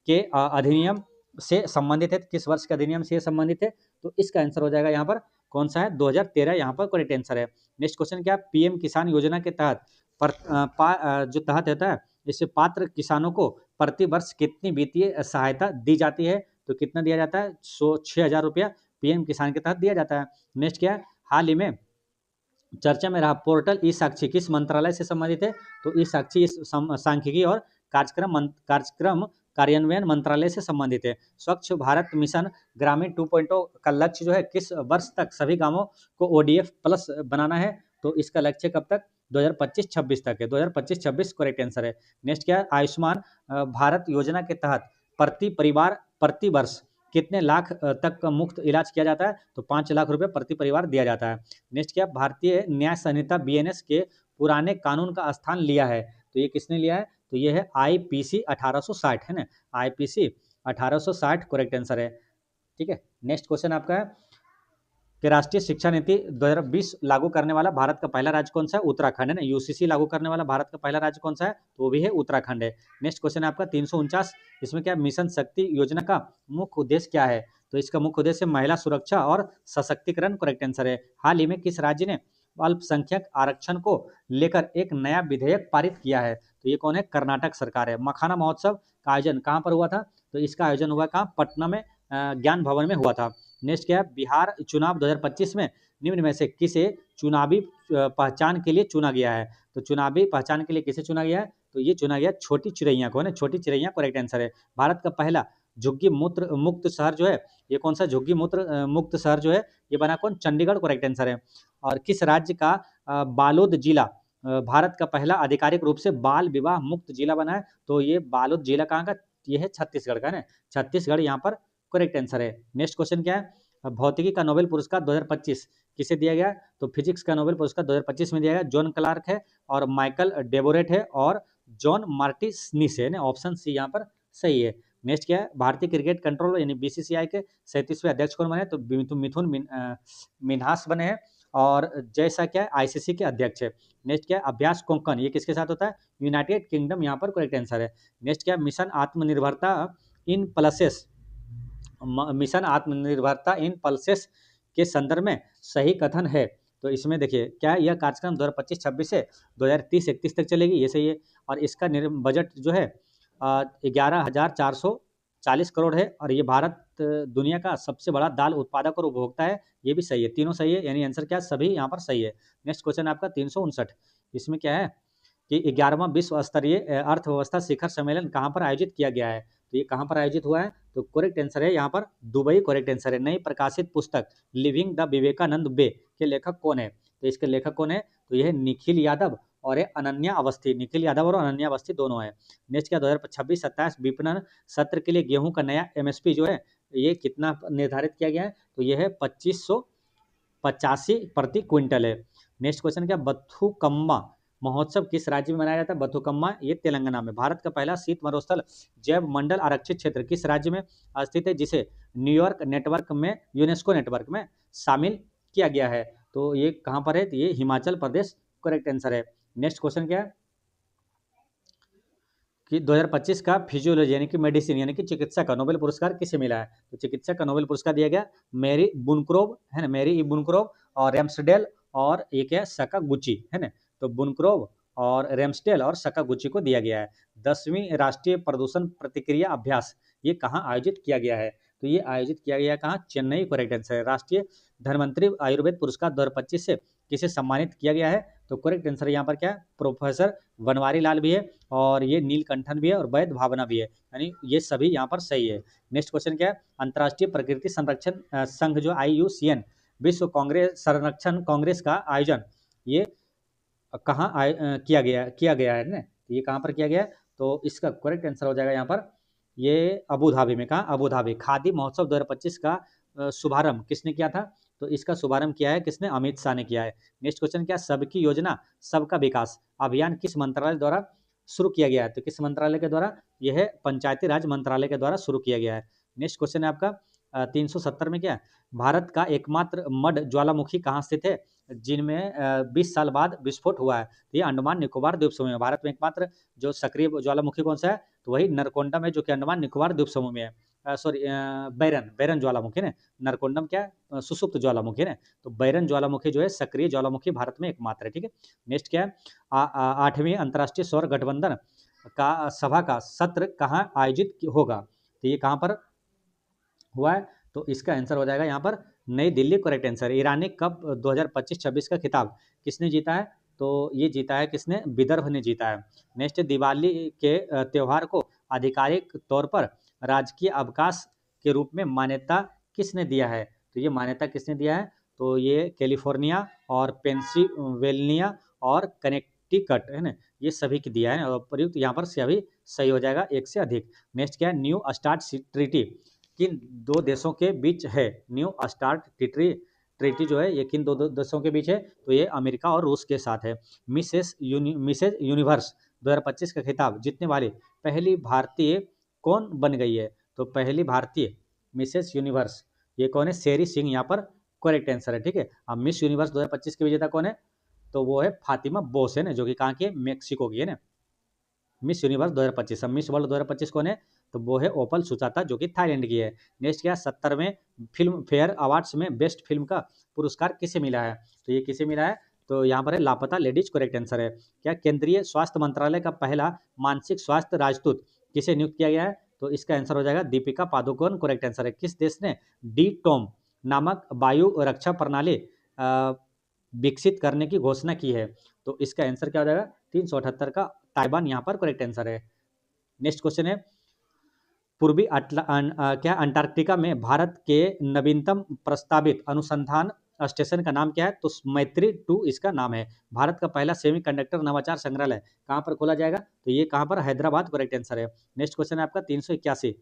के अधिनियम से संबंधित है, किस वर्ष के अधिनियम से संबंधित है, तो इसका आंसर हो जाएगा यहाँ पर कौन सा है, 2013 यहाँ पर करेक्ट आंसर है। नेक्स्ट क्वेश्चन क्या, पीएम किसान योजना के तहत जो तहत होता है, इससे पात्र किसानों को प्रति वर्ष कितनी वित्तीय सहायता दी जाती है, तो कितना दिया जाता है, 6,000 रुपया पीएम किसान के तहत दिया जाता है। नेक्स्ट क्या है, हाल ही में चर्चा में रहा पोर्टल ई साक्षी किस मंत्रालय से संबंधित है, तो ई साक्षी इस सांख्यिकी और कार्यक्रम कार्यान्वयन मंत्रालय से संबंधित है। स्वच्छ भारत मिशन ग्रामीण 2.0 का लक्ष्य जो है किस वर्ष तक सभी गांवों को ओडीएफ प्लस बनाना है, तो इसका लक्ष्य कब तक, 2025-26 तक है। 2025-26 करेक्ट आंसर है। नेक्स्ट क्या है, आयुष्मान भारत योजना के तहत प्रति परिवार प्रति वर्ष कितने लाख तक का मुफ्त इलाज किया जाता है, तो 5 लाख रुपए प्रति परिवार दिया जाता है। नेक्स्ट क्या, भारतीय न्याय संहिता बीएनएस के पुराने कानून का स्थान लिया है, तो ये किसने लिया है, तो ये है आईपीसी 1860 है ना, आईपीसी 1860 करेक्ट आंसर है, ठीक है। नेक्स्ट क्वेश्चन आपका है कि राष्ट्रीय शिक्षा नीति 2020 लागू करने वाला भारत का पहला राज्य कौन सा है, उत्तराखंड है ना, यूसीसी लागू करने वाला भारत का पहला राज्य कौन सा है, तो वो भी है उत्तराखंड है। नेक्स्ट क्वेश्चन है आपका 349, इसमें क्या, मिशन शक्ति योजना का मुख्य उद्देश्य क्या है, तो इसका मुख्य उद्देश्य महिला सुरक्षा और सशक्तिकरण करेक्ट आंसर है। हाल ही में किस राज्य ने अल्पसंख्यक आरक्षण को लेकर एक नया विधेयक पारित किया है, तो ये कौन है, कर्नाटक सरकार है। मखाना महोत्सव का आयोजन कहाँ पर हुआ था, तो इसका आयोजन हुआ कहाँ, पटना में ज्ञान भवन में हुआ था। नेक्स्ट क्या है, बिहार चुनाव 2025 में निम्न में से किसे चुनावी पहचान के लिए चुना गया है, तो चुनावी पहचान के लिए किसे चुना गया है, तो ये चुना गया छोटी चिड़ैया को है ना, छोटी चिड़ैया करेक्ट आंसर है। भारत का पहला झुग्गी मूत्र मुक्त शहर जो है, ये कौन सा झुग्गी मूत्र मुक्त शहर जो है, ये बना कौन, चंडीगढ़ करेक्ट आंसर है। और किस राज्य का बालोद जिला भारत का पहला आधिकारिक रूप से बाल विवाह मुक्त जिला बना है। तो ये बालोद जिला कहाँ का, ये है छत्तीसगढ़ का ना, छत्तीसगढ़ यहाँ पर करेक्ट आंसर है। नेक्स्ट क्वेश्चन क्या है, भौतिकी का नोबेल पुरस्कार 2025 किसे दिया गया, तो फिजिक्स का नोबेल पुरस्कार 2025 में दिया गया जॉन क्लार्क है और माइकल डेबोरेट है और जॉन मार्टिनिस है ना, ऑप्शन सी यहाँ पर सही है। नेक्स्ट क्या है, भारतीय क्रिकेट कंट्रोल यानी बीसीसीआई के 37वें अध्यक्ष कौन बने, तो मिथुन मिन्हास बने हैं और जैसा क्या है आईसीसी के अध्यक्ष है। नेक्स्ट क्या है, अभ्यास कोंकण ये किसके साथ होता है, यूनाइटेड किंगडम यहाँ पर करेक्ट आंसर है। नेक्स्ट क्या है, मिशन आत्मनिर्भरता इन पल्सेस, मिशन आत्मनिर्भरता इन पल्सेस के संदर्भ में सही कथन है। तो इसमें देखिए क्या है, यह कार्यक्रम 2025-26 से 2030-31 तक चलेगी, ये सही है। और इसका बजट जो है 11,440 करोड़ है और ये भारत दुनिया का सबसे बड़ा दाल उत्पादक और उपभोक्ता है, ये भी सही है, तीनों सही है, यानी आंसर क्या है, सभी यहाँ पर सही है। नेक्स्ट क्वेश्चन आपका 359, इसमें क्या है कि 11वां विश्व स्तरीय अर्थव्यवस्था शिखर सम्मेलन कहाँ पर आयोजित किया गया है, तो ये कहाँ पर आयोजित हुआ है, तो करेक्ट आंसर है यहाँ पर दुबई, करेक्ट आंसर है। नई प्रकाशित पुस्तक लिविंग द विवेकानंद वे के लेखक कौन है, तो इसके लेखक कौन है, तो यह निखिल यादव और ये अनन्या अवस्थी, निखिल यादव और अनन्या अवस्थी दोनों है। नेक्स्ट क्या, 2026-27 विपणन सत्र के लिए गेहूं का नया एमएसपी जो है ये कितना निर्धारित किया गया है, तो यह है 2585 प्रति क्विंटल है। नेक्स्ट क्वेश्चन क्या, बथुकम्मा महोत्सव किस राज्य में मनाया जाता है, बथुकम्मा ये तेलंगाना में। भारत का पहला शीत मरुस्थल जैव मंडल आरक्षित क्षेत्र किस राज्य में स्थित है, जिसे न्यूयॉर्क नेटवर्क में, यूनेस्को नेटवर्क में शामिल किया गया है, तो ये कहाँ पर है, तो ये हिमाचल प्रदेश करेक्ट आंसर है। नेक्स्ट क्वेश्चन क्या है कि 2025 का फिजियोलॉजी यानी कि मेडिसिन यानी कि चिकित्सा का नोबेल पुरस्कार किसे मिला है, तो चिकित्सा का नोबेल पुरस्कार दिया गया मेरी बुनक्रोव है ना, मेरी ई बुनक्रोव और रेम्सडेल और एक है सकागुची है ना, तो बुनक्रोव और रेम्सडेल और सकागुची को दिया गया है। 10वीं राष्ट्रीय प्रदूषण प्रतिक्रिया अभ्यास ये कहाँ आयोजित किया गया है, तो ये आयोजित किया गया कहाँ, चेन्नई करेक्ट आंसर है। राष्ट्रीय धन्वंतरी आयुर्वेद पुरस्कार 2025 से किसे सम्मानित किया गया है, तो करेक्ट आंसर यहाँ पर क्या है, प्रोफेसर बनवारी लाल भी है और ये नीलकंठन भी है और वैद्य भावना भी है, यानी ये सभी यहाँ पर सही है। नेक्स्ट क्वेश्चन क्या है, अंतर्राष्ट्रीय प्रकृति संरक्षण संघ जो IUCN विश्व कांग्रेस संरक्षण कांग्रेस का आयोजन ये कहाँ किया गया है ना, ये कहाँ पर किया गया है, तो इसका करेक्ट आंसर हो जाएगा यहाँ पर ये अबू धाबी में। कहाँ, अबू धाबी। खादी महोत्सव 2025 का शुभारंभ किसने किया था, तो इसका शुभारंभ किया है किसने, अमित शाह ने किया है। नेक्स्ट क्वेश्चन क्या, सबकी योजना सबका विकास अभियान किस मंत्रालय द्वारा शुरू किया गया है, तो किस मंत्रालय के द्वारा, यह है पंचायती राज मंत्रालय के द्वारा शुरू किया गया है। नेक्स्ट क्वेश्चन है आपका 370 में क्या है, भारत का एकमात्र मड ज्वालामुखी कहाँ स्थित है जिनमें 20 साल बाद विस्फोट हुआ है, तो ये अंडमान निकोबार द्वीप समूह में। भारत में एकमात्र जो सक्रिय ज्वालामुखी कौन सा है, तो वही नरकोंडा में जो कि अंडमान निकोबार द्वीप समूह में है। सॉरी बैरन ज्वालामुखी ने, नरकोंडम क्या है, सुसुप्त ज्वालामुखी ने, तो बैरन ज्वालामुखी जो है सक्रिय ज्वालामुखी भारत में एकमात्र है, ठीक है। नेक्स्ट क्या है, 8वीं अंतर्राष्ट्रीय सौर गठबंधन का सभा का सत्र कहाँ आयोजित होगा, तो ये कहाँ पर हुआ है, तो इसका आंसर हो जाएगा यहाँ पर नई दिल्ली, करेक्ट आंसर। ईरानी कप 2025-26 का खिताब किसने जीता है, तो ये जीता है किसने, विदर्भ ने जीता है। नेक्स्ट, दिवाली के त्यौहार को आधिकारिक तौर पर राजकीय अवकाश के रूप में मान्यता किसने दिया है, तो ये मान्यता किसने दिया है, तो ये कैलिफोर्निया और पेंसिल्वेनिया और कनेक्टिकट है ना, ये सभी की दिया है और प्रयुक्त यहाँ पर सभी सही हो जाएगा, एक से अधिक। नेक्स्ट क्या है, न्यू स्टार्ट ट्रीटी किन दो देशों के बीच है, न्यू स्टार्ट ट्रीटी जो है ये किन दो देशों के बीच है, तो ये अमेरिका और रूस के साथ है। मिसेस यूनिवर्स 2025 का खिताब जीतने वाली पहली भारतीय कौन बन गई है, तो पहली भारतीय मिसेस यूनिवर्स ये कौन है, शेरी सिंह यहाँ पर करेक्ट आंसर है, ठीक है। अब मिस यूनिवर्स 2025 के विजेता कौन है, तो वो है फातिमा बोस है ना, जो कि कहाँ की है, मेक्सिको की है ना। मिस यूनिवर्स 2025, अब मिस वर्ल्ड 2025 कौन है, तो वो है ओपल सुचाता जो कि थाईलैंड की है। नेक्स्ट क्या, 70वें फिल्म फेयर अवार्ड्स में बेस्ट फिल्म का पुरस्कार किसे मिला है, तो ये किसे मिला है, तो यहाँ पर है लापता लेडीज, करेक्ट आंसर है। क्या केंद्रीय स्वास्थ्य मंत्रालय का पहला मानसिक स्वास्थ्य राजदूत किसे नियुक्त किया गया है, तो इसका आंसर हो जाएगा दीपिका पादुकोण, करेक्ट आंसर है। किस देश ने DTOM नामक वायु रक्षा प्रणाली विकसित करने की घोषणा की है, तो इसका आंसर क्या हो जाएगा, 378 का ताइवान यहाँ पर करेक्ट आंसर है। नेक्स्ट क्वेश्चन है, क्या अंटार्कटिका में भारत के नवीनतम प्रस्तावित अनुसंधान स्टेशन का नाम क्या है? तो मैत्री 2 इसका नाम है। भारत का पहला सेमीकंडक्टर नवाचार संग्रहालय कहाँ पर खोला जाएगा? तो ये कहाँ पर? हैदराबाद करेक्ट आंसर है। नेक्स्ट क्वेश्चन है आपका 381।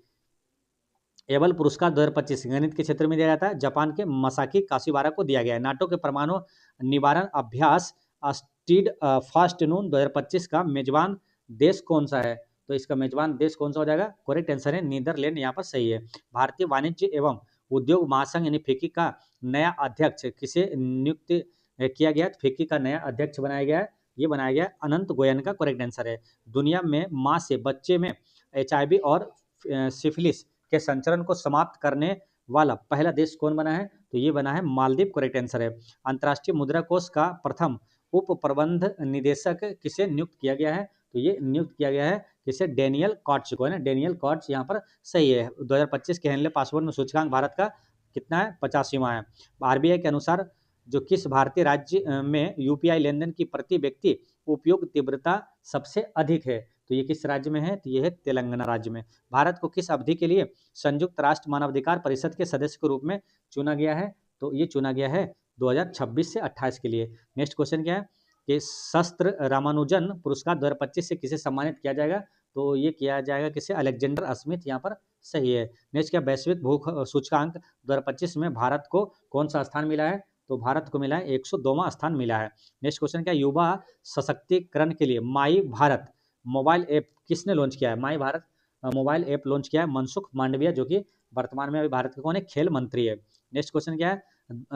एबल पुरस्कार 2025 गणित के क्षेत्र में दिया जाता है, जापान के मसाकी काशिवारा को दिया गया है। नाटो के परमाणु निवारण अभ्यास स्टीड फास्ट नून 2025 का मेजबान देश कौन सा है? तो इसका मेजबान देश कौन सा हो जाएगा? करेक्ट आंसर है नीदरलैंड, यहाँ पर सही है। भारतीय वाणिज्य एवं उद्योग महासंघ यानी फिक्की का नया अध्यक्ष किसे नियुक्त किया गया? फिक्की का नया अध्यक्ष बनाया गया है, ये बनाया गया अनंत गोयन का करेक्ट आंसर है। दुनिया में माँ से बच्चे में HIV और सिफिलिस के संचरण को समाप्त करने वाला पहला देश कौन बना है? तो ये बना है मालदीव, करेक्ट आंसर है। अंतर्राष्ट्रीय मुद्रा कोष का प्रथम उप प्रबंध निदेशक किसे नियुक्त किया गया है? तो ये नियुक्त किया गया है किसे? डेनियल कॉट्स को, है ना, डेनियल कॉट्स यहाँ पर सही है। 2025 के हेनले पासवर्ड में सूचकांक भारत का कितना है? 85वां है। RBI के अनुसार जो किस भारतीय राज्य में UPI लेनदेन की प्रति व्यक्ति उपयोग तीव्रता सबसे अधिक है? तो ये किस राज्य में है? तो ये है तेलंगाना राज्य में। भारत को किस अवधि के लिए संयुक्त राष्ट्र मानवाधिकार परिषद के सदस्य के रूप में चुना गया है? तो ये चुना गया है 2026 से 28 के लिए। नेक्स्ट क्वेश्चन क्या है कि शस्त्र रामानुजन पुरस्कार 2025 से किसे सम्मानित किया जाएगा? तो ये किया जाएगा किसे? अलेक्जेंडर स्मिथ, यहाँ पर सही है। नेक्स्ट क्या? वैश्विक भूख सूचकांक 2025 में भारत को कौन सा स्थान मिला है? तो भारत को मिला है 102वां स्थान मिला है। नेक्स्ट क्वेश्चन क्या? युवा सशक्तिकरण के लिए माई भारत मोबाइल ऐप किसने लॉन्च किया है? माई भारत मोबाइल ऐप लॉन्च किया है मनसुख मांडविया, जो कि वर्तमान में अभी भारत के कौन है? खेल मंत्री है। नेक्स्ट क्वेश्चन क्या है?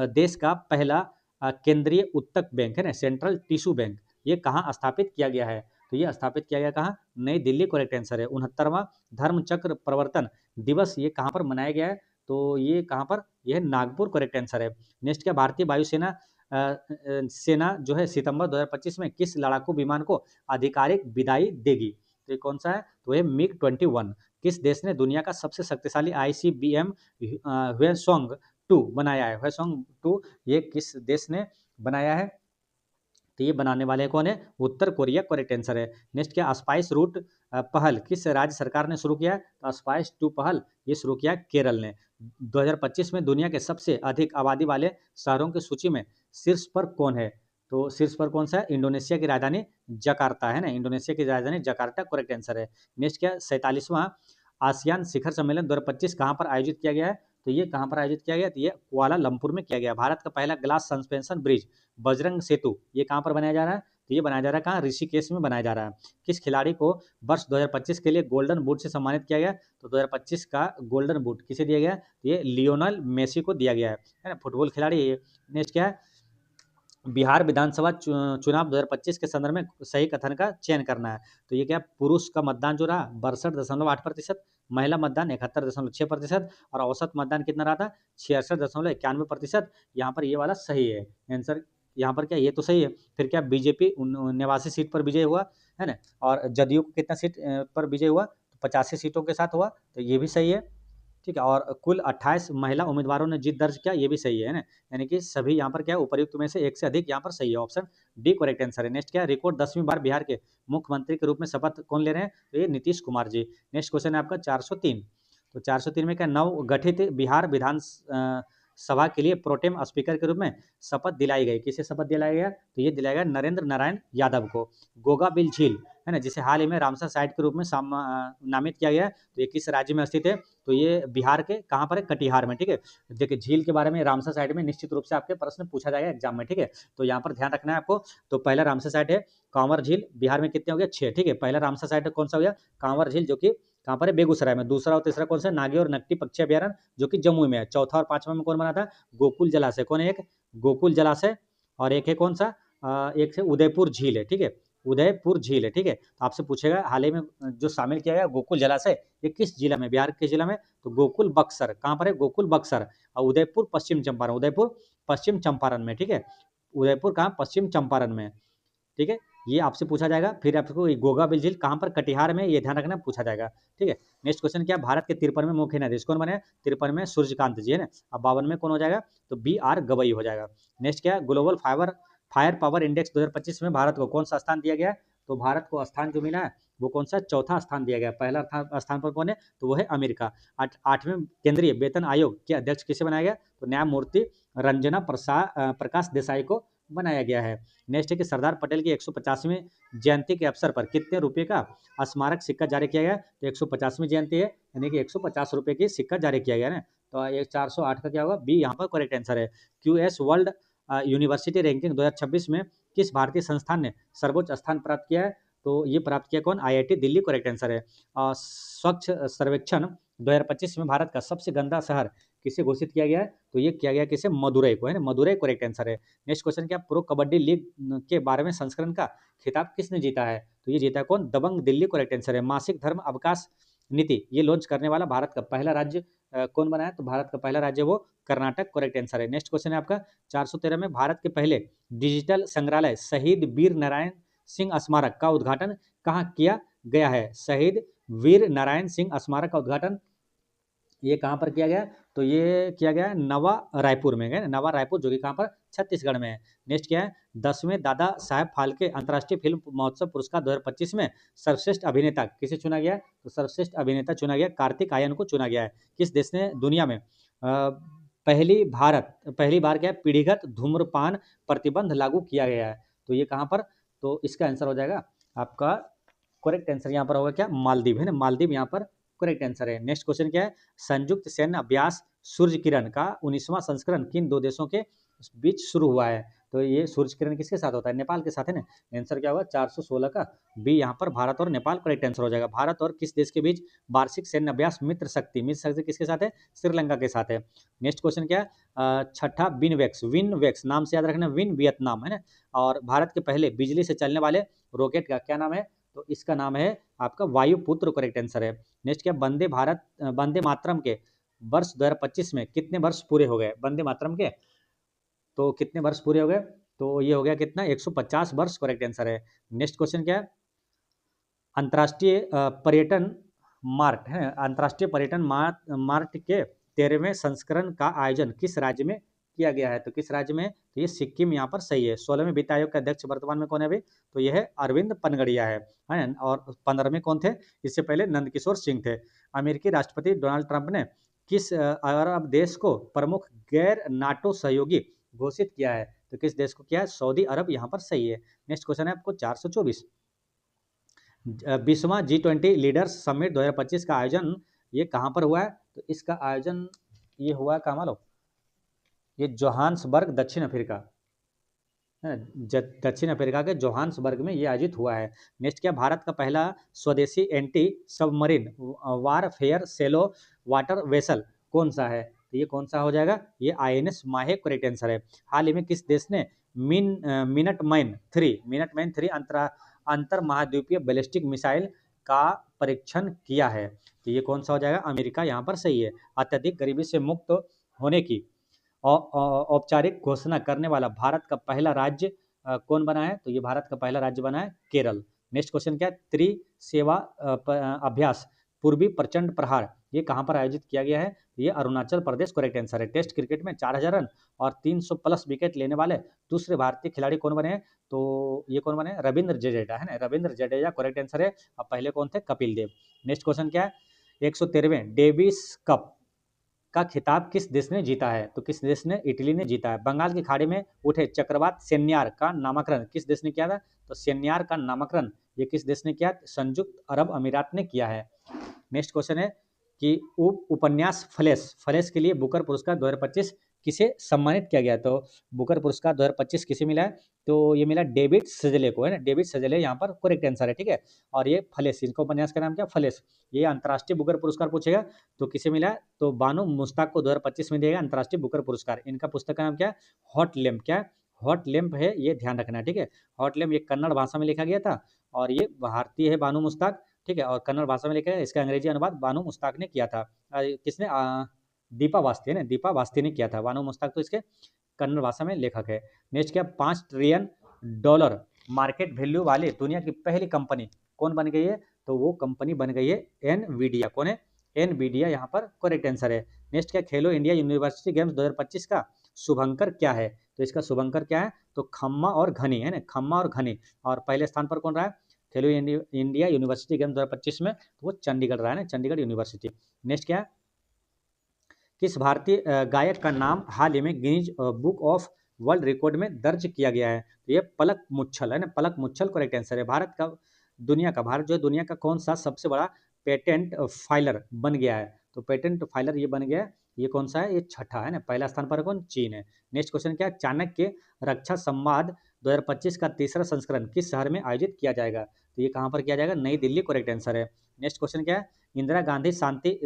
देश का पहला केंद्रीय उत्तक बैंक है ना, सेंट्रल टिश्यू बैंक, ये कहाँ स्थापित किया गया है? तो ये स्थापित किया गया कहाँ? नई दिल्ली, करेक्ट आंसर है। 69वां धर्मचक्र प्रवर्तन दिवस ये कहाँ पर मनाया गया है? तो ये कहाँ पर? यह नागपुर, करेक्ट आंसर है। नेक्स्ट क्या? भारतीय वायुसेना सेना जो है सितंबर 2025 में किस लड़ाकू विमान को आधिकारिक विदाई देगी? तो ये कौन सा है? तो ये MiG-21। किस देश ने दुनिया का सबसे शक्तिशाली ICBM ह्वेसोंग 2 बनाया है? ह्वेसोंग 2 ये किस देश ने बनाया है? तो ये बनाने वाले कौन है? उत्तर कोरिया, करेक्ट आंसर है। नेक्स्ट क्या? स्पाइस रूट पहल किस राज्य सरकार ने शुरू किया? तो स्पाइस 2 पहल ये शुरू किया केरल ने। 2025 में दुनिया के सबसे अधिक आबादी वाले शहरों की सूची में शीर्ष पर कौन है? तो शीर्ष पर कौन सा है? इंडोनेशिया की राजधानी जकार्ता, है ना, इंडोनेशिया की राजधानी जकार्ता, करेक्ट आंसर है। नेक्स्ट क्या? 47वां आसियान शिखर सम्मेलन 2025 कहाँ पर आयोजित किया गया है? तो ये कहाँ पर आयोजित किया गया? तो ये कुआलालंपुर में किया गया। भारत का पहला ग्लास सस्पेंशन ब्रिज बजरंग सेतु ये कहाँ पर बनाया जा रहा है? तो ये बनाया जा रहा है कहाँ? ऋषिकेश में बनाया जा रहा है। किस खिलाड़ी को वर्ष 2025 के लिए गोल्डन बूट से सम्मानित किया गया? तो 2025 का गोल्डन बूट किसे दिया गया? तो ये लियोनल मेसी को दिया गया है ना, फुटबॉल खिलाड़ी है। नेक्स्ट क्या है? बिहार विधानसभा चुनाव 2025 के संदर्भ में सही कथन का चयन करना है। तो ये क्या? पुरुष का मतदान जो रहा 62.8%, महिला मतदान 71.6% और औसत मतदान कितना रहा था? 66.91%। यहाँ पर ये वाला सही है आंसर। यहाँ पर क्या? ये तो सही है। फिर क्या? बीजेपी 89 सीट पर विजय हुआ, है ना, और जदयू को कितना सीट पर विजय हुआ? तो 85 सीटों के साथ हुआ, तो ये भी सही है। ठीक है, और कुल 28 महिला उम्मीदवारों ने जीत दर्ज किया, ये भी सही है ना, यानी कि सभी यहाँ पर क्या है? उपर्युक्त में से एक से अधिक यहाँ पर सही है। ऑप्शन डी करेक्ट आंसर है। नेक्स्ट क्या है? रिकॉर्ड 10वीं बार बिहार के मुख्यमंत्री के रूप में शपथ कौन ले रहे हैं? तो ये नीतीश कुमार जी। नेक्स्ट क्वेश्चन है आपका 403। तो 403 में क्या? नव गठित बिहार विधान सभा के लिए प्रोटेम स्पीकर के रूप में शपथ दिलाई गई। किसे शपथ दिलाया गया? तो ये दिलाया गया नरेंद्र नारायण यादव को। गोगा बिल झील, है ना, जिसे हाल ही में रामसर साइट के रूप में नामित किया गया है, तो ये किस राज्य में स्थित है? तो ये बिहार के कहाँ पर है? कटिहार में। ठीक है, देखिए झील के बारे में रामसर साइट में निश्चित रूप से आपके प्रश्न पूछा जाएगा एग्जाम में। ठीक है, तो यहाँ पर ध्यान रखना है आपको। तो पहला रामसर साइट है कांवर झील, बिहार में कितने हो गया? 6। ठीक है, पहला रामसर साइट कौन सा हो गया? कांवर झील, जो कि कहाँ पर है? बेगूसराय में। दूसरा और तीसरा कौन सा? नागी और नकटी पक्षी अभ्यारण्य, जो कि जम्मू में है। चौथा और पांचवा में कौन बना था? गोकुल जलाशय। कौन है? एक गोकुल जलाशय, और एक है कौन सा? एक है उदयपुर झील है। ठीक है, उदयपुर झील है। ठीक है, तो आपसे पूछेगा हाल ही में जो शामिल किया गया गोकुल जलाशय, ये किस जिला में? बिहार के जिला में। तो गोकुल बक्सर, कहाँ पर है? गोकुल बक्सर। और उदयपुर पश्चिम चंपारण, उदयपुर पश्चिम चंपारण में। ठीक है, उदयपुर कहाँ? पश्चिम चंपारण में। ठीक है, ये आपसे पूछा जाएगा। फिर आपको गोगा बिल झील कहाँ पर? कटिहार में, ये ध्यान रखना, पूछा जाएगा। ठीक है, नेक्स्ट क्वेश्चन क्या? भारत के 53 में मुख्य न्यायाधीश कौन बने? 53 में सूर्यकांत जी, है ना। अब 52 में कौन हो जाएगा? तो BR गवई हो जाएगा। नेक्स्ट क्या? ग्लोबल फायर पावर इंडेक्स 2025 में भारत को कौन सा स्थान दिया गया? तो भारत को स्थान जो मिला है वो कौन सा, चौथा स्थान दिया गया। पहला स्थान पर कौन है, तो वो है अमेरिका। 8वें केंद्रीय वेतन आयोग के अध्यक्ष किसे बनाया गया, तो न्यायमूर्ति रंजना प्रकाश देसाई को बनाया गया है। नेक्स्ट है कि सरदार पटेल की 150वीं जयंती के अवसर पर कितने रुपए का स्मारक सिक्का जारी किया गया, तो 150वीं जयंती है, यानी कि 150 रुपए की सिक्का जारी किया गया ना। तो ये 408 का क्या होगा, बी यहाँ पर करेक्ट आंसर है। क्यूएस वर्ल्ड यूनिवर्सिटी रैंकिंग 2026 में किस भारतीय संस्थान ने सर्वोच्च स्थान प्राप्त किया है, तो ये प्राप्त किया कौन, आईआईटी दिल्ली करेक्ट आंसर है। स्वच्छ सर्वेक्षण 2025 में भारत का सबसे गंदा शहर किसे घोषित किया गया है, तो ये किया गया किसे, मदुरई को, है ना, मदुरई करेक्ट आंसर है। नेक्स्ट क्वेश्चन क्या, प्रो कबड्डी लीग के 12वें संस्करण का खिताब किसने जीता है, तो ये जीता कौन, दबंग दिल्ली करेक्ट आंसर है। मासिक धर्म अवकाश नीति ये लॉन्च करने वाला भारत का पहला राज्य कौन बना है, तो भारत का पहला राज्य वो कर्नाटक करेक्ट आंसर है। नेक्स्ट क्वेश्चन है आपका 413 में, भारत के पहले डिजिटल संग्रहालय शहीद वीर नारायण सिंह स्मारक का उद्घाटन कहाँ किया गया है, शहीद वीर नारायण सिंह स्मारक का उद्घाटन ये कहाँ पर किया गया, तो ये किया गया है नवा रायपुर में, है नवा रायपुर, जो कि कहाँ पर, छत्तीसगढ़ में है। नेक्स्ट क्या है, 10वें दादा साहेब फाल्के अंतर्राष्ट्रीय फिल्म महोत्सव पुरस्कार 2025 में सर्वश्रेष्ठ अभिनेता किसे चुना गया, तो सर्वश्रेष्ठ अभिनेता चुना गया कार्तिक आर्यन को चुना गया है। किस देश ने दुनिया में पहली बार क्या है, पीढ़ीगत धूम्रपान प्रतिबंध लागू किया गया है, तो ये कहाँ पर, तो इसका आंसर हो जाएगा आपका करेक्ट आंसर यहाँ पर होगा क्या, मालदीव, है ना, मालदीव यहाँ पर करेक्ट आंसर है। नेक्स्ट क्वेश्चन क्या है, संयुक्त सैन्य अभ्यास सूर्य किरण का 19वां संस्करण किन दो देशों के बीच शुरू हुआ है, तो ये सूर्य किरण किसके साथ होता है, नेपाल के साथ, है ना। आंसर क्या होगा 416 का बी यहाँ पर भारत और नेपाल करेक्ट आंसर हो जाएगा। भारत और किस देश के बीच वार्षिक सैन्य अभ्यास मित्र शक्ति किसके साथ है, श्रीलंका के साथ है। नेक्स्ट क्वेश्चन क्या है, छठा विनवेक्स नाम से याद रखना, विन वियतनाम, है ना। और भारत के पहले बिजली से चलने वाले रॉकेट का क्या नाम है, तो इसका नाम है आपका वायुपुत्र करेक्ट आंसर है। नेक्स्ट क्या, वंदे मातरम के वर्ष 2025 में कितने वर्ष पूरे हो गए, वंदे मातरम के तो कितने वर्ष पूरे हो गए, तो ये हो गया कितना, 150 वर्ष करेक्ट आंसर है। नेक्स्ट क्वेश्चन क्या है, अंतर्राष्ट्रीय पर्यटन मार्ट है, अंतर्राष्ट्रीय पर्यटन मार्ट के 13वें संस्करण का आयोजन किस राज्य में किया गया है, तो किस राज्य में, तो ये सिक्किम यहाँ पर सही है। 16वें वित्त आयोग के अध्यक्ष वर्तमान में कौन है अभी, तो यह है अरविंद पनगड़िया है। और 15वें कौन थे, इससे पहले नंदकिशोर सिंह थे। अमेरिकी राष्ट्रपति डोनाल्ड ट्रंप ने किस अरब देश को प्रमुख गैर नाटो सहयोगी घोषित किया है, तो किस देश को किया है, सऊदी अरब यहाँ पर सही है। नेक्स्ट क्वेश्चन है आपको 424, 20वां G20 लीडर्स समिट 2025 का आयोजन ये कहाँ पर हुआ है, तो इसका आयोजन ये हुआ कहाँ मालूम, ये जोहान्सबर्ग दक्षिण अफ्रीका, दक्षिण अफ्रीका के जोहान्सबर्ग में ये आयोजित हुआ है। नेक्स्ट क्या, भारत का पहला स्वदेशी anti submarine warfare shallow water vessel कौन सा है, तो ये कौन सा हो जाएगा, ये INS माहे करेक्ट आंसर है। हाल ही में किस देश ने मिनटमैन 3 अंतर महाद्वीपीय बैलिस्टिक मिसाइल का परीक्षण किया है, तो ये कौन सा हो जाएगा, अमेरिका यहाँ पर सही है। अत्यधिक गरीबी से मुक्त होने की औपचारिक घोषणा करने वाला भारत का पहला राज्य कौन बना है, तो ये भारत का पहला राज्य बना है केरल। नेक्स्ट क्वेश्चन क्या है, त्रिसेवा अभ्यास पूर्वी प्रचंड प्रहार ये कहाँ पर आयोजित किया गया है, ये अरुणाचल प्रदेश करेक्ट आंसर है। टेस्ट क्रिकेट में 4000 रन और 300 प्लस विकेट लेने वाले दूसरे भारतीय खिलाड़ी कौन बने हैं, तो ये कौन बने, रविंद्र जडेजा, है ना, रविंद्र जडेजा करेक्ट आंसर है। अब पहले कौन थे, कपिल देव। नेक्स्ट क्वेश्चन क्या है, 113वें डेविस कप का खिताब किस देश ने जीता है, तो किस देश ने, इटली ने जीता है। बंगाल की खाड़ी में उठे चक्रवात सेन्यार का नामकरण किस देश ने किया था, तो सेन्यार का नामकरण ये किस देश ने किया, संयुक्त अरब अमीरात ने किया है। नेक्स्ट क्वेश्चन है कि उपन्यास फलेश के लिए बुकर पुरस्कार 2025 किसे सम्मानित किया गया, तो बुकर पुरस्कार 2025 किसे मिला है, तो ये मिला डेविड सजले को, है ना, डेविड सजले यहाँ पर करेक्ट आंसर है, ठीक है। और ये फलेश, इनका उपन्यास का नाम क्या, फलेश, ये अंतर्राष्ट्रीय बुकर पुरस्कार पूछेगा तो किसे मिला है, तो बानो मुश्ताक को 2025 में दिएगा अंतर्राष्ट्रीय बुकर पुरस्कार। इनका पुस्तक का नाम क्या है, हॉट लैम्प, क्या है, हॉट लैम्प है, ये ध्यान रखना है, ठीक है। हॉट लैम्प ये कन्नड़ भाषा में लिखा गया था और ये भारतीय है बानो मुश्ताक, ठीक है, और कन्नड़ भाषा में लिखा है, इसका अंग्रेजी अनुवाद बानो मुश्ताक ने किया था। किसने, दीपा वास्ते, है ना, दीपा वास्ते ने किया था। बानो मुश्ताक तो इसके कन्नड़ भाषा में लेखक है। नेक्स्ट क्या, $5 ट्रिलियन मार्केट वैल्यू वाली दुनिया की पहली कंपनी कौन बन गई है, तो वो कंपनी बन गई है एनवीडिया। कौन है, एनवीडिया यहाँ पर करेक्ट आंसर है। नेक्स्ट क्या, खेलो इंडिया यूनिवर्सिटी गेम्स 2025 का शुभंकर क्या है, तो इसका शुभंकर क्या है, तो खम्मा और घनी, है ना, खम्मा और घनी। और पहले स्थान पर कौन रहा है, खेलो इंडिया यूनिवर्सिटी गेम 2025 में, तो वो चंडीगढ़ रहा है ना, चंडीगढ़ यूनिवर्सिटी। नेक्स्ट क्या है, किस भारतीय गायक का नाम हाल ही में Guinness book of world record में दर्ज किया गया है? तो ये पलक मुच्छल है ना, पलक मुच्छल करेक्ट आंसर है। भारत जो है दुनिया का कौन सा सबसे बड़ा पेटेंट फाइलर बन गया है? तो पेटेंट फाइलर ये बन गया है, ये कौन सा है, ये छठा है ना, पहला स्थान पर कौन, चीन है। नेक्स्ट क्वेश्चन क्या है, चाणक्य रक्षा संवाद 2025 का तीसरा संस्करण किस शहर में आयोजित किया जाएगा? तो ये कहाँ पर किया जाएगा, नई दिल्ली करेक्ट आंसर है। नेक्स्ट क्वेश्चन क्या है, इंदिरा गांधी शांति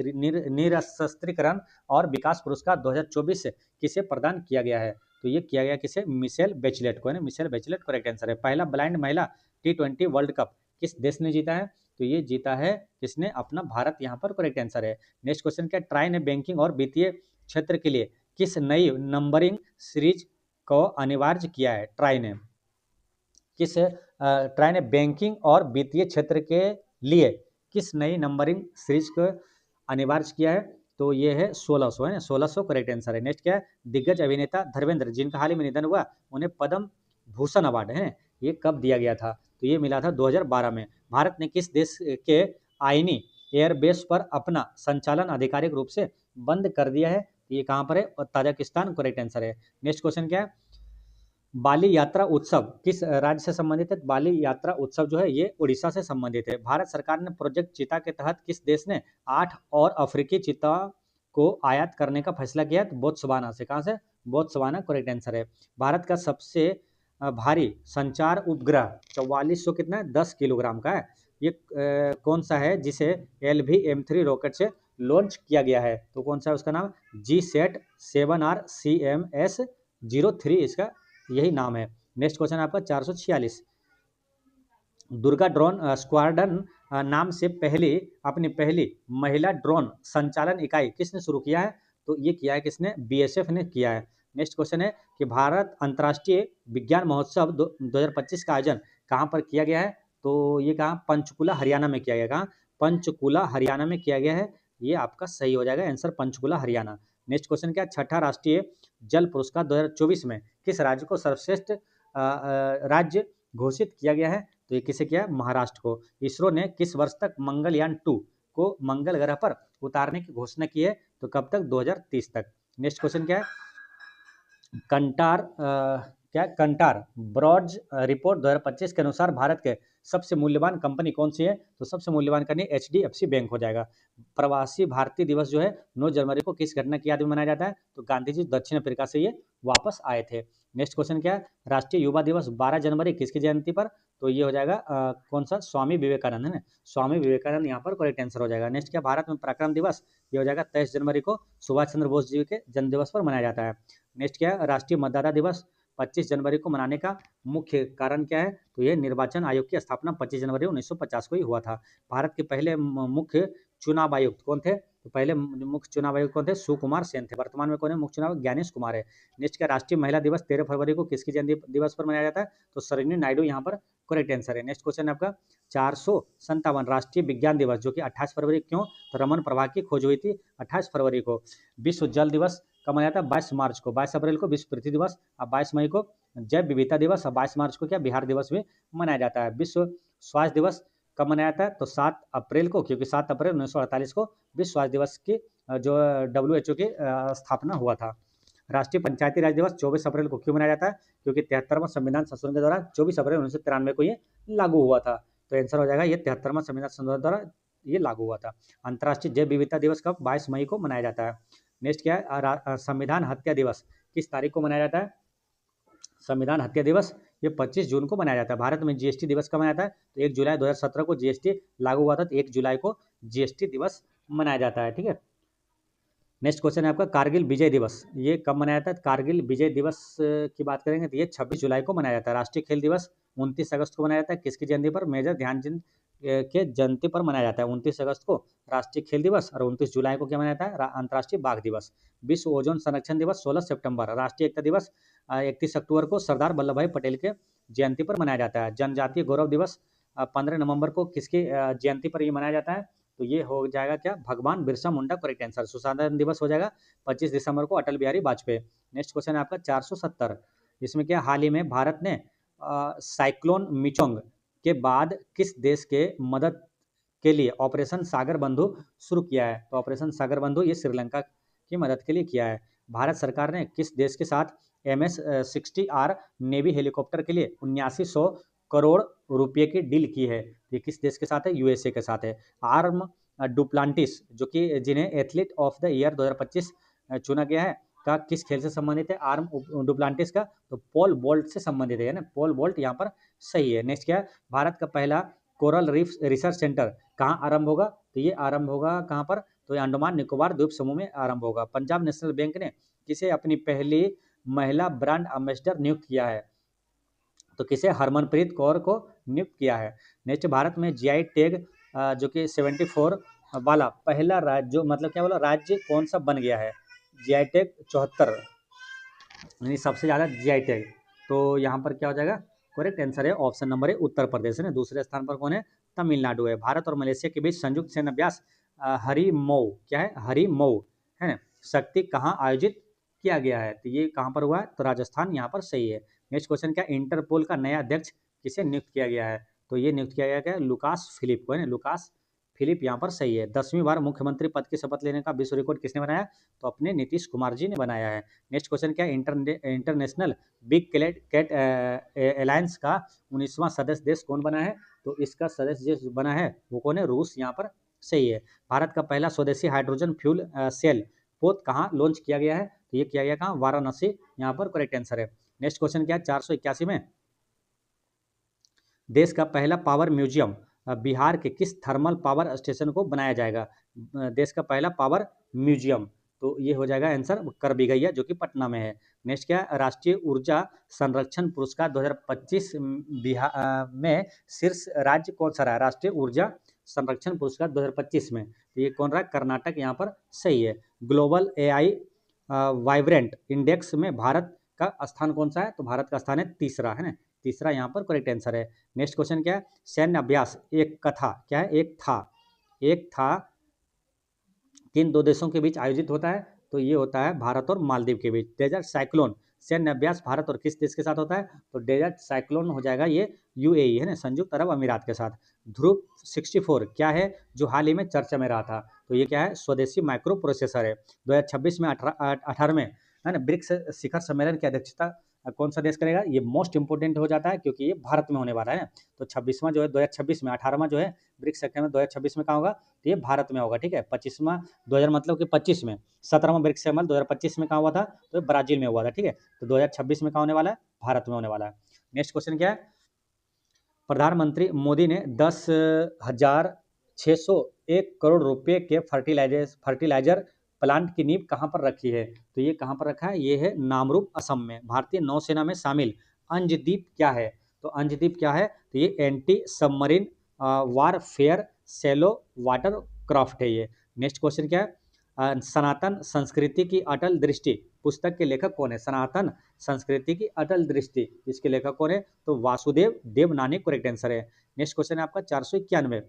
निरस्त्रीकरण और विकास पुरस्कार 2024 किसे प्रदान किया गया है? तो ये किया गया किसे, मिशेल बेचलेट को है ना, मिशेल बेचलेट करेक्ट आंसर है। पहला ब्लाइंड महिला T20 वर्ल्ड कप किस देश ने जीता है? तो ये जीता है किसने, अपना भारत, यहाँ पर करेक्ट आंसर है। नेक्स्ट क्वेश्चन क्या, ट्राई ने बैंकिंग और वित्तीय क्षेत्र के लिए किस नई नंबरिंग सीरीज को अनिवार्य किया है? ट्राई ने बैंकिंग और वित्तीय क्षेत्र के लिए किस नई नंबरिंग सीरीज को अनिवार्य किया है? तो ये है 1600 है ना, 1600 करेक्ट आंसर है। नेक्स्ट क्या है, दिग्गज अभिनेता धर्मेंद्र जिनका हाल ही में निधन हुआ, उन्हें पद्म भूषण अवार्ड है, ये कब दिया गया था? तो ये मिला था 2012 में। भारत ने किस देश के आईनी एयरबेस पर अपना संचालन आधिकारिक रूप से बंद कर दिया है? ये कहाँ पर है, ताजिकिस्तान करेक्ट आंसर है। नेक्स्ट क्वेश्चन क्या है, बाली यात्रा उत्सव किस राज्य से संबंधित है? बाली यात्रा उत्सव जो है ये उड़ीसा से संबंधित है। भारत सरकार ने प्रोजेक्ट चीता के तहत किस देश ने 8 और अफ्रीकी चीता को आयात करने का फैसला किया? तो बोत्सवाना से। कहाँ से, बोत्सवाना करेक्ट आंसर है। भारत का सबसे भारी संचार उपग्रह 4400 कितना है, 10 किलोग्राम का है। ये कौन सा है जिसे LVM-3 रॉकेट से लॉन्च किया गया है? तो कौन सा है, उसका नाम GSAT-7R CMS-03 इसका यही नाम है। नेक्स्ट क्वेश्चन आपका 446, दुर्गा ड्रोन स्क्वाड्रन नाम से अपनी पहली महिला ड्रोन संचालन इकाई किसने शुरू किया है? तो ये किया है किसने, BSF ने किया है। नेक्स्ट क्वेश्चन है कि भारत अंतर्राष्ट्रीय विज्ञान महोत्सव 2025 का आयोजन कहाँ पर किया गया है? तो ये कहाँ, पंचकुला हरियाणा में किया गया। कहाँ, पंचकुला हरियाणा में किया गया है। ये आपका सही हो जाएगा answer, Panchkula Haryana. Next question क्या, छठा राष्ट्रीय जल पुरस्कार 2024 में किस राज्य को सर्वश्रेष्ठ राज्य घोषित किया गया है? तो ये किसे किया है, महाराष्ट्र को। इसरो ने किस वर्ष तक मंगलयान 2 को मंगल ग्रह पर उतारने की घोषणा की है? तो कब तक, 2030 तक। नेक्स्ट क्वेश्चन क्या है, कंटार ब्रॉड्स रिपोर्ट 2025 के अनुसार भारत के सबसे मूल्यवान कंपनी कौन सी है? तो सबसे मूल्यवान कंपनी HDFC बैंक हो जाएगा। प्रवासी भारतीय दिवस जो है 9 जनवरी को किस घटना की याद में मनाया जाता है? तो गांधी जी दक्षिण अफ्रीका से ये वापस आए थे। नेक्स्ट क्वेश्चन क्या है, राष्ट्रीय युवा दिवस 12 जनवरी किसकी जयंती पर? तो ये हो जाएगा कौन सा, स्वामी विवेकानंद है ना, स्वामी विवेकानंद यहाँ पर करेक्ट आंसर हो जाएगा। नेक्स्ट क्या, भारत में पराक्रम दिवस, ये हो जाएगा 23 जनवरी को सुभाष चंद्र बोस जी के जन्म दिवस पर मनाया जाता है। नेक्स्ट क्या है, राष्ट्रीय मतदाता दिवस 25 जनवरी को मनाने का मुख्य कारण क्या है? तो ये निर्वाचन आयोग की स्थापना 25 जनवरी 1950 को ही हुआ था। भारत के पहले मुख्य चुनाव आयुक्त कौन थे? तो पहले मुख्य चुनाव आयुक्त कौन थे? सुकुमार सेन थे। वर्तमान में कौन है मुख्य चुनाव, ज्ञानेश कुमार है। नेक्स्ट क्या, राष्ट्रीय महिला दिवस 13 फरवरी को किसकी जयंती दिवस पर मनाया जाता है? तो सरोजिनी नायडू यहाँ पर करेक्ट आंसर है। नेक्स्ट क्वेश्चन आपका 457, राष्ट्रीय विज्ञान दिवस जो कि 28 फरवरी, क्यों? तो रमन प्रभा की खोज हुई थी 28 फरवरी को। विश्व जल दिवस कब मनाया जाता है? 22 मार्च को। 22 अप्रैल को विश्व पृथ्वी दिवस, और 22 मई को जैव विविधता दिवस, और 22 मार्च को क्या, बिहार दिवस भी मनाया जाता है। विश्व स्वास्थ्य दिवस कब मनाया जाता है? तो 7 अप्रैल को, क्योंकि 7 अप्रैल 1948 को विश्व स्वास्थ्य दिवस की जो WHO की स्थापना हुआ था। राष्ट्रीय पंचायती राज दिवस 24 अप्रैल को क्यों मनाया जाता है? क्योंकि 73वां संविधान संशोधन के द्वारा 24 अप्रैल 1993 को ये लागू हुआ था। तो आंसर हो जाएगा ये 73वां संविधान संशोधन द्वारा ये लागू हुआ था। अंतर्राष्ट्रीय जैव विविधता दिवस कब? 22 मई को मनाया जाता है। नेक्स्ट क्या है, संविधान हत्या दिवस किस तारीख को मनाया जाता है? संविधान हत्या दिवस ये 25 जून को मनाया जाता है। भारत में GST दिवस कब मनाया जाता है? तो 1 जुलाई 2017 को GST लागू हुआ था, तो 1 जुलाई को GST दिवस मनाया जाता है। ठीक है, नेक्स्ट क्वेश्चन है आपका कारगिल विजय दिवस, ये कब मनाया जाता है? कारगिल विजय दिवस की बात करेंगे तो ये 26 जुलाई को मनाया जाता है। राष्ट्रीय खेल दिवस 29 अगस्त को मनाया जाता है, किसकी जयंती पर? मेजर ध्यानचंद के जयंती पर मनाया जाता है। 29 अगस्त को राष्ट्रीय खेल दिवस, और 29 जुलाई को क्या मनाया जाता है? अंतर्राष्ट्रीय बाघ दिवस। विश्व ओजोन संरक्षण दिवस 16 सितंबर। राष्ट्रीय एकता दिवस 31 अक्टूबर को सरदार वल्लभ भाई पटेल के जयंती पर मनाया जाता है। जनजातीय गौरव दिवस 15 नवंबर को किसकी जयंती पर ये मनाया जाता है? तो ये हो जाएगा क्या, भगवान बिरसा मुंडा करेक्ट आंसर। सुशासन दिवस हो जाएगा 25 दिसंबर को, अटल बिहारी वाजपेयी। नेक्स्ट क्वेश्चन है आपका 470, इसमें क्या, हाल ही में भारत ने साइक्लोन मिचोंग के बाद किस देश के मदद के लिए ऑपरेशन सागर बंधु शुरू किया है? तो ऑपरेशन सागर बंधु ये श्रीलंका की मदद के लिए किया है। भारत सरकार ने किस देश के साथ MS-60R नेवी हेलीकॉप्टर के लिए 7900 करोड़ रुपए की डील की है? ये किस देश के साथ है? USA के साथ है। आर्म डुप्लांटिस जो कि जिन्हें एथलीट ऑफ द ईयर 2025 चुना गया है, का किस खेल से संबंधित है? आर्म डुप्लांटिस का तो पोल वॉल्ट से संबंधित है ना, पोल वॉल्ट यहाँ पर सही है। नेक्स्ट क्या है? भारत का पहला कोरल रीफ रिसर्च सेंटर कहाँ आरंभ होगा? तो ये आरंभ होगा कहाँ पर? तो ये अंडमान निकोबार द्वीप समूह में आरंभ होगा। पंजाब नेशनल बैंक ने किसे अपनी पहली महिला ब्रांड एम्बेसडर नियुक्त किया है? तो किसे? हरमनप्रीत कौर को नियुक्त किया है। नेक्स्ट, भारत में GI टैग जो कि 74 वाला पहला राज्य, जो मतलब क्या बोला, राज्य कौन सा बन गया है? GI टैग 74 यानी सबसे ज़्यादा GI टैग। तो यहाँ पर क्या हो जाएगा? करेक्ट आंसर है option number A Uttar Pradesh है ना। दूसरे स्थान पर कौन है? तमिलनाडु है। भारत और मलेशिया के बीच संयुक्त सैन्य अभ्यास हरिमऊ, क्या है? हरिमऊ है ना, शक्ति कहाँ आयोजित किया गया है? तो ये कहाँ पर हुआ है? तो राजस्थान यहाँ पर सही है। नेक्स्ट क्वेश्चन क्या? इंटरपोल का नया अध्यक्ष किसे नियुक्त किया गया है? तो ये नियुक्त किया गया है लुकास फिलिप को है ना, लुकास फिलिप यहाँ पर सही है। 10वीं बार मुख्यमंत्री पद की शपथ लेने का विश्व रिकॉर्ड किसने बनाया? तो अपने नीतीश कुमार जी ने बनाया है। नेक्स्ट क्वेश्चन क्या है? इंटरनेशनल बिग कैट अलायंस का 19वां सदस्य देश कौन बना है? तो इसका सदस्य देश बना है वो कौन है? रूस यहाँ पर सही है। भारत का पहला स्वदेशी हाइड्रोजन फ्यूल सेल पोत कहाँ लॉन्च किया गया है? तो ये किया गया कहाँ? वाराणसी यहाँ पर करेक्ट आंसर है। नेक्स्ट क्वेश्चन क्या है? 481 में देश का पहला पावर म्यूजियम बिहार के किस थर्मल पावर स्टेशन को बनाया जाएगा? देश का पहला पावर म्यूजियम, तो ये हो जाएगा आंसर करबिगैया जो कि पटना में है। नेक्स्ट क्या है? राष्ट्रीय ऊर्जा संरक्षण पुरस्कार 2025 बिहार में शीर्ष राज्य कौन सा रहा? राष्ट्रीय ऊर्जा संरक्षण पुरस्कार 2025 में तो ये कौन रहा? कर्नाटक यहाँ पर सही है। ग्लोबल AI वाइब्रेंट इंडेक्स में भारत का स्थान कौन सा है? तो भारत का स्थान है तीसरा है ना, तीसरा यहाँ पर करेक्ट आंसर है। नेक्स्ट क्वेश्चन क्या है? सैन्य अभ्यास एक कथा, क्या है? एक था किन दो देशों के बीच आयोजित होता है? तो ये होता है भारत और मालदीव के बीच। डेजर्ट साइक्लोन सैन्य अभ्यास भारत और किस देश के साथ होता है? तो डेजर्ट साइक्लोन हो जाएगा ये UAE है ना, संयुक्त अरब अमीरात के साथ। ध्रुव 64 क्या है जो हाल ही में चर्चा में रहा था? तो ये क्या है? स्वदेशी माइक्रो प्रोसेसर है। 2026 में 18वें है ना ब्रिक्स शिखर सम्मेलन की अध्यक्षता कौन सा देश करेगा? ये मोस्ट इंपोर्टेंट हो जाता है क्योंकि ये भारत में होने वाला है ना। तो 26वां जो है 2026 में, 18वां जो है ब्रिक्स सम्मेलन 2026 में कहाँ होगा? तो ये भारत में होगा। ठीक है, 25वां 2000 मतलब कि 25 में, 17वां ब्रिक्स सम्मेलन 2025 में कहाँ हुआ था? तो ब्राजील में हुआ था। ठीक है, तो 2026 में कहाँ होने वाला है? भारत में होने वाला है। नेक्स्ट क्वेश्चन क्या है? प्रधानमंत्री मोदी ने 10,601 करोड़ रुपए के फर्टिलाइजर प्लांट की नींव कहाँ पर रखी है? तो ये कहाँ पर रखा है? ये है नामरूप, असम में। भारतीय नौसेना में शामिल अंजदीप क्या है? तो अंजदीप क्या है? तो ये anti submarine warfare shallow water craft है ये। नेक्स्ट क्वेश्चन क्या है? सनातन संस्कृति की अटल दृष्टि पुस्तक के लेखक कौन है? सनातन संस्कृति की अटल दृष्टि, इसके लेखक कौन है? तो वासुदेव देवनानी करेक्ट आंसर है। नेक्स्ट क्वेश्चन है आपका 491,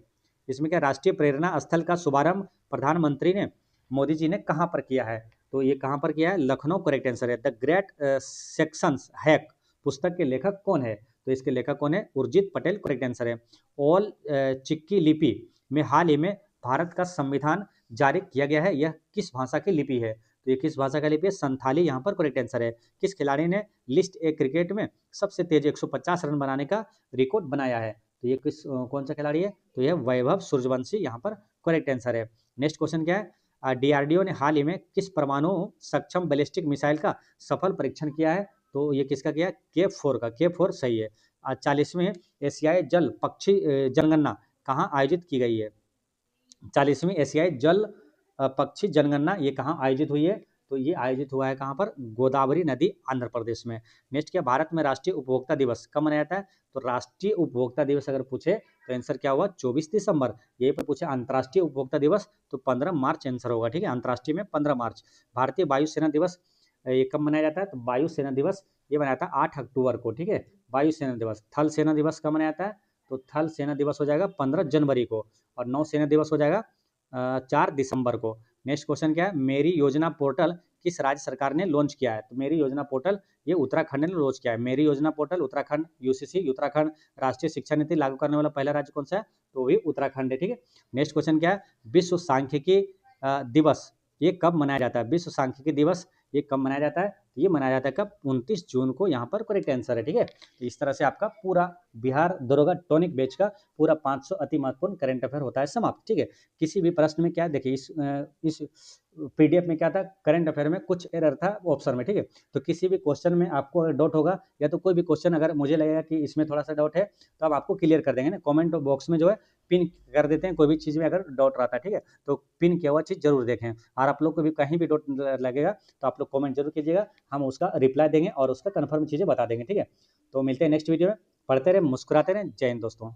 इसमें क्या? राष्ट्रीय प्रेरणा स्थल का शुभारंभ प्रधानमंत्री ने मोदी जी ने कहाँ पर किया है? तो ये कहाँ पर किया है? लखनऊ करेक्ट आंसर है। द ग्रेट सेक्शंस हैक पुस्तक के लेखक कौन है? तो इसके लेखक कौन है? उर्जित पटेल करेक्ट आंसर है। ऑल चिक्की लिपि में हाल ही में भारत का संविधान जारी किया गया है, यह किस भाषा की लिपि है? तो ये किस भाषा का लिपि है? संथाली यहाँ पर करेक्ट आंसर है। किस खिलाड़ी ने लिस्ट ए क्रिकेट में सबसे तेज 150 रन बनाने का रिकॉर्ड बनाया है? तो ये कौन सा खिलाड़ी है? तो यह वैभव सूर्यवंशी यहाँ पर करेक्ट आंसर है। नेक्स्ट क्वेश्चन क्या है? DRDO ने हाल ही में किस परमाणु सक्षम बैलिस्टिक मिसाइल का सफल परीक्षण किया है? तो ये किसका किया है? K4 का। K4 सही है। 40वीं एशियाई जल पक्षी जनगणना कहाँ आयोजित की गई है? 40वीं एशियाई जल पक्षी जनगणना ये कहाँ आयोजित हुई है? तो ये आयोजित हुआ है कहाँ पर? गोदावरी नदी, आंध्र प्रदेश में। नेक्स्ट क्या? भारत में राष्ट्रीय उपभोक्ता दिवस कब मनाया जाता है? तो राष्ट्रीय उपभोक्ता दिवस अगर पूछे तो आंसर क्या हुआ? 24 दिसंबर। यही पर पूछे अंतर्राष्ट्रीय उपभोक्ता दिवस तो 15 मार्च आंसर होगा। ठीक है, अंतर्राष्ट्रीय में 15 मार्च। भारतीय वायुसेना दिवस ये कब मनाया जाता है? तो वायुसेना दिवस ये मनाया जाता है 8 अक्टूबर को। ठीक है, वायुसेना दिवस। थल सेना दिवस कब मनाया जाता है? तो थल सेना दिवस हो जाएगा 15 जनवरी को, और नौसेना दिवस हो जाएगा 4 दिसंबर को। नेक्स्ट क्वेश्चन क्या है? मेरी योजना पोर्टल किस राज्य सरकार ने लॉन्च किया है? तो मेरी योजना पोर्टल ये उत्तराखंड ने लॉन्च किया है। मेरी योजना पोर्टल उत्तराखंड, यूसीसी उत्तराखंड, राष्ट्रीय शिक्षा नीति लागू करने वाला पहला राज्य कौन सा है? तो भी उत्तराखंड है, ठीक है। नेक्स्ट क्वेश्चन क्या है? विश्व सांख्यिकी दिवस ये कब मनाया जाता है? विश्व सांख्यिकी दिवस ये कब मनाया जाता है? ये मनाया जाता है कब? 29 जून को, यहाँ पर करेक्ट आंसर है, ठीक है। तो इस तरह से आपका पूरा बिहार दरोगा टॉनिक बैच का पूरा 500 अति महत्वपूर्ण करंट अफेयर होता है समाप्त, ठीक है। किसी भी प्रश्न में क्या है, देखिए इस पीडीएफ में क्या था, करंट अफेयर में कुछ एरर था ऑप्शन में, ठीक है। तो किसी भी क्वेश्चन में आपको अगर डाउट होगा या तो कोई भी क्वेश्चन अगर मुझे लगेगा कि इसमें थोड़ा सा डाउट है तो आप आपको क्लियर कर देंगे ना, कमेंट बॉक्स में जो है पिन कर देते हैं, कोई भी चीज़ में अगर डाउट रहता है, ठीक है। तो पिन किया हुआ चीज़ जरूर देखें, और आप लोग को भी कहीं भी डाउट लगेगा तो आप लोग कमेंट जरूर कीजिएगा, हम उसका रिप्लाई देंगे और उसका कन्फर्म चीज़ें बता देंगे, ठीक है। तो मिलते हैं नेक्स्ट वीडियो में, पढ़ते रहें, मुस्कुराते रहें। जय हिंद दोस्तों।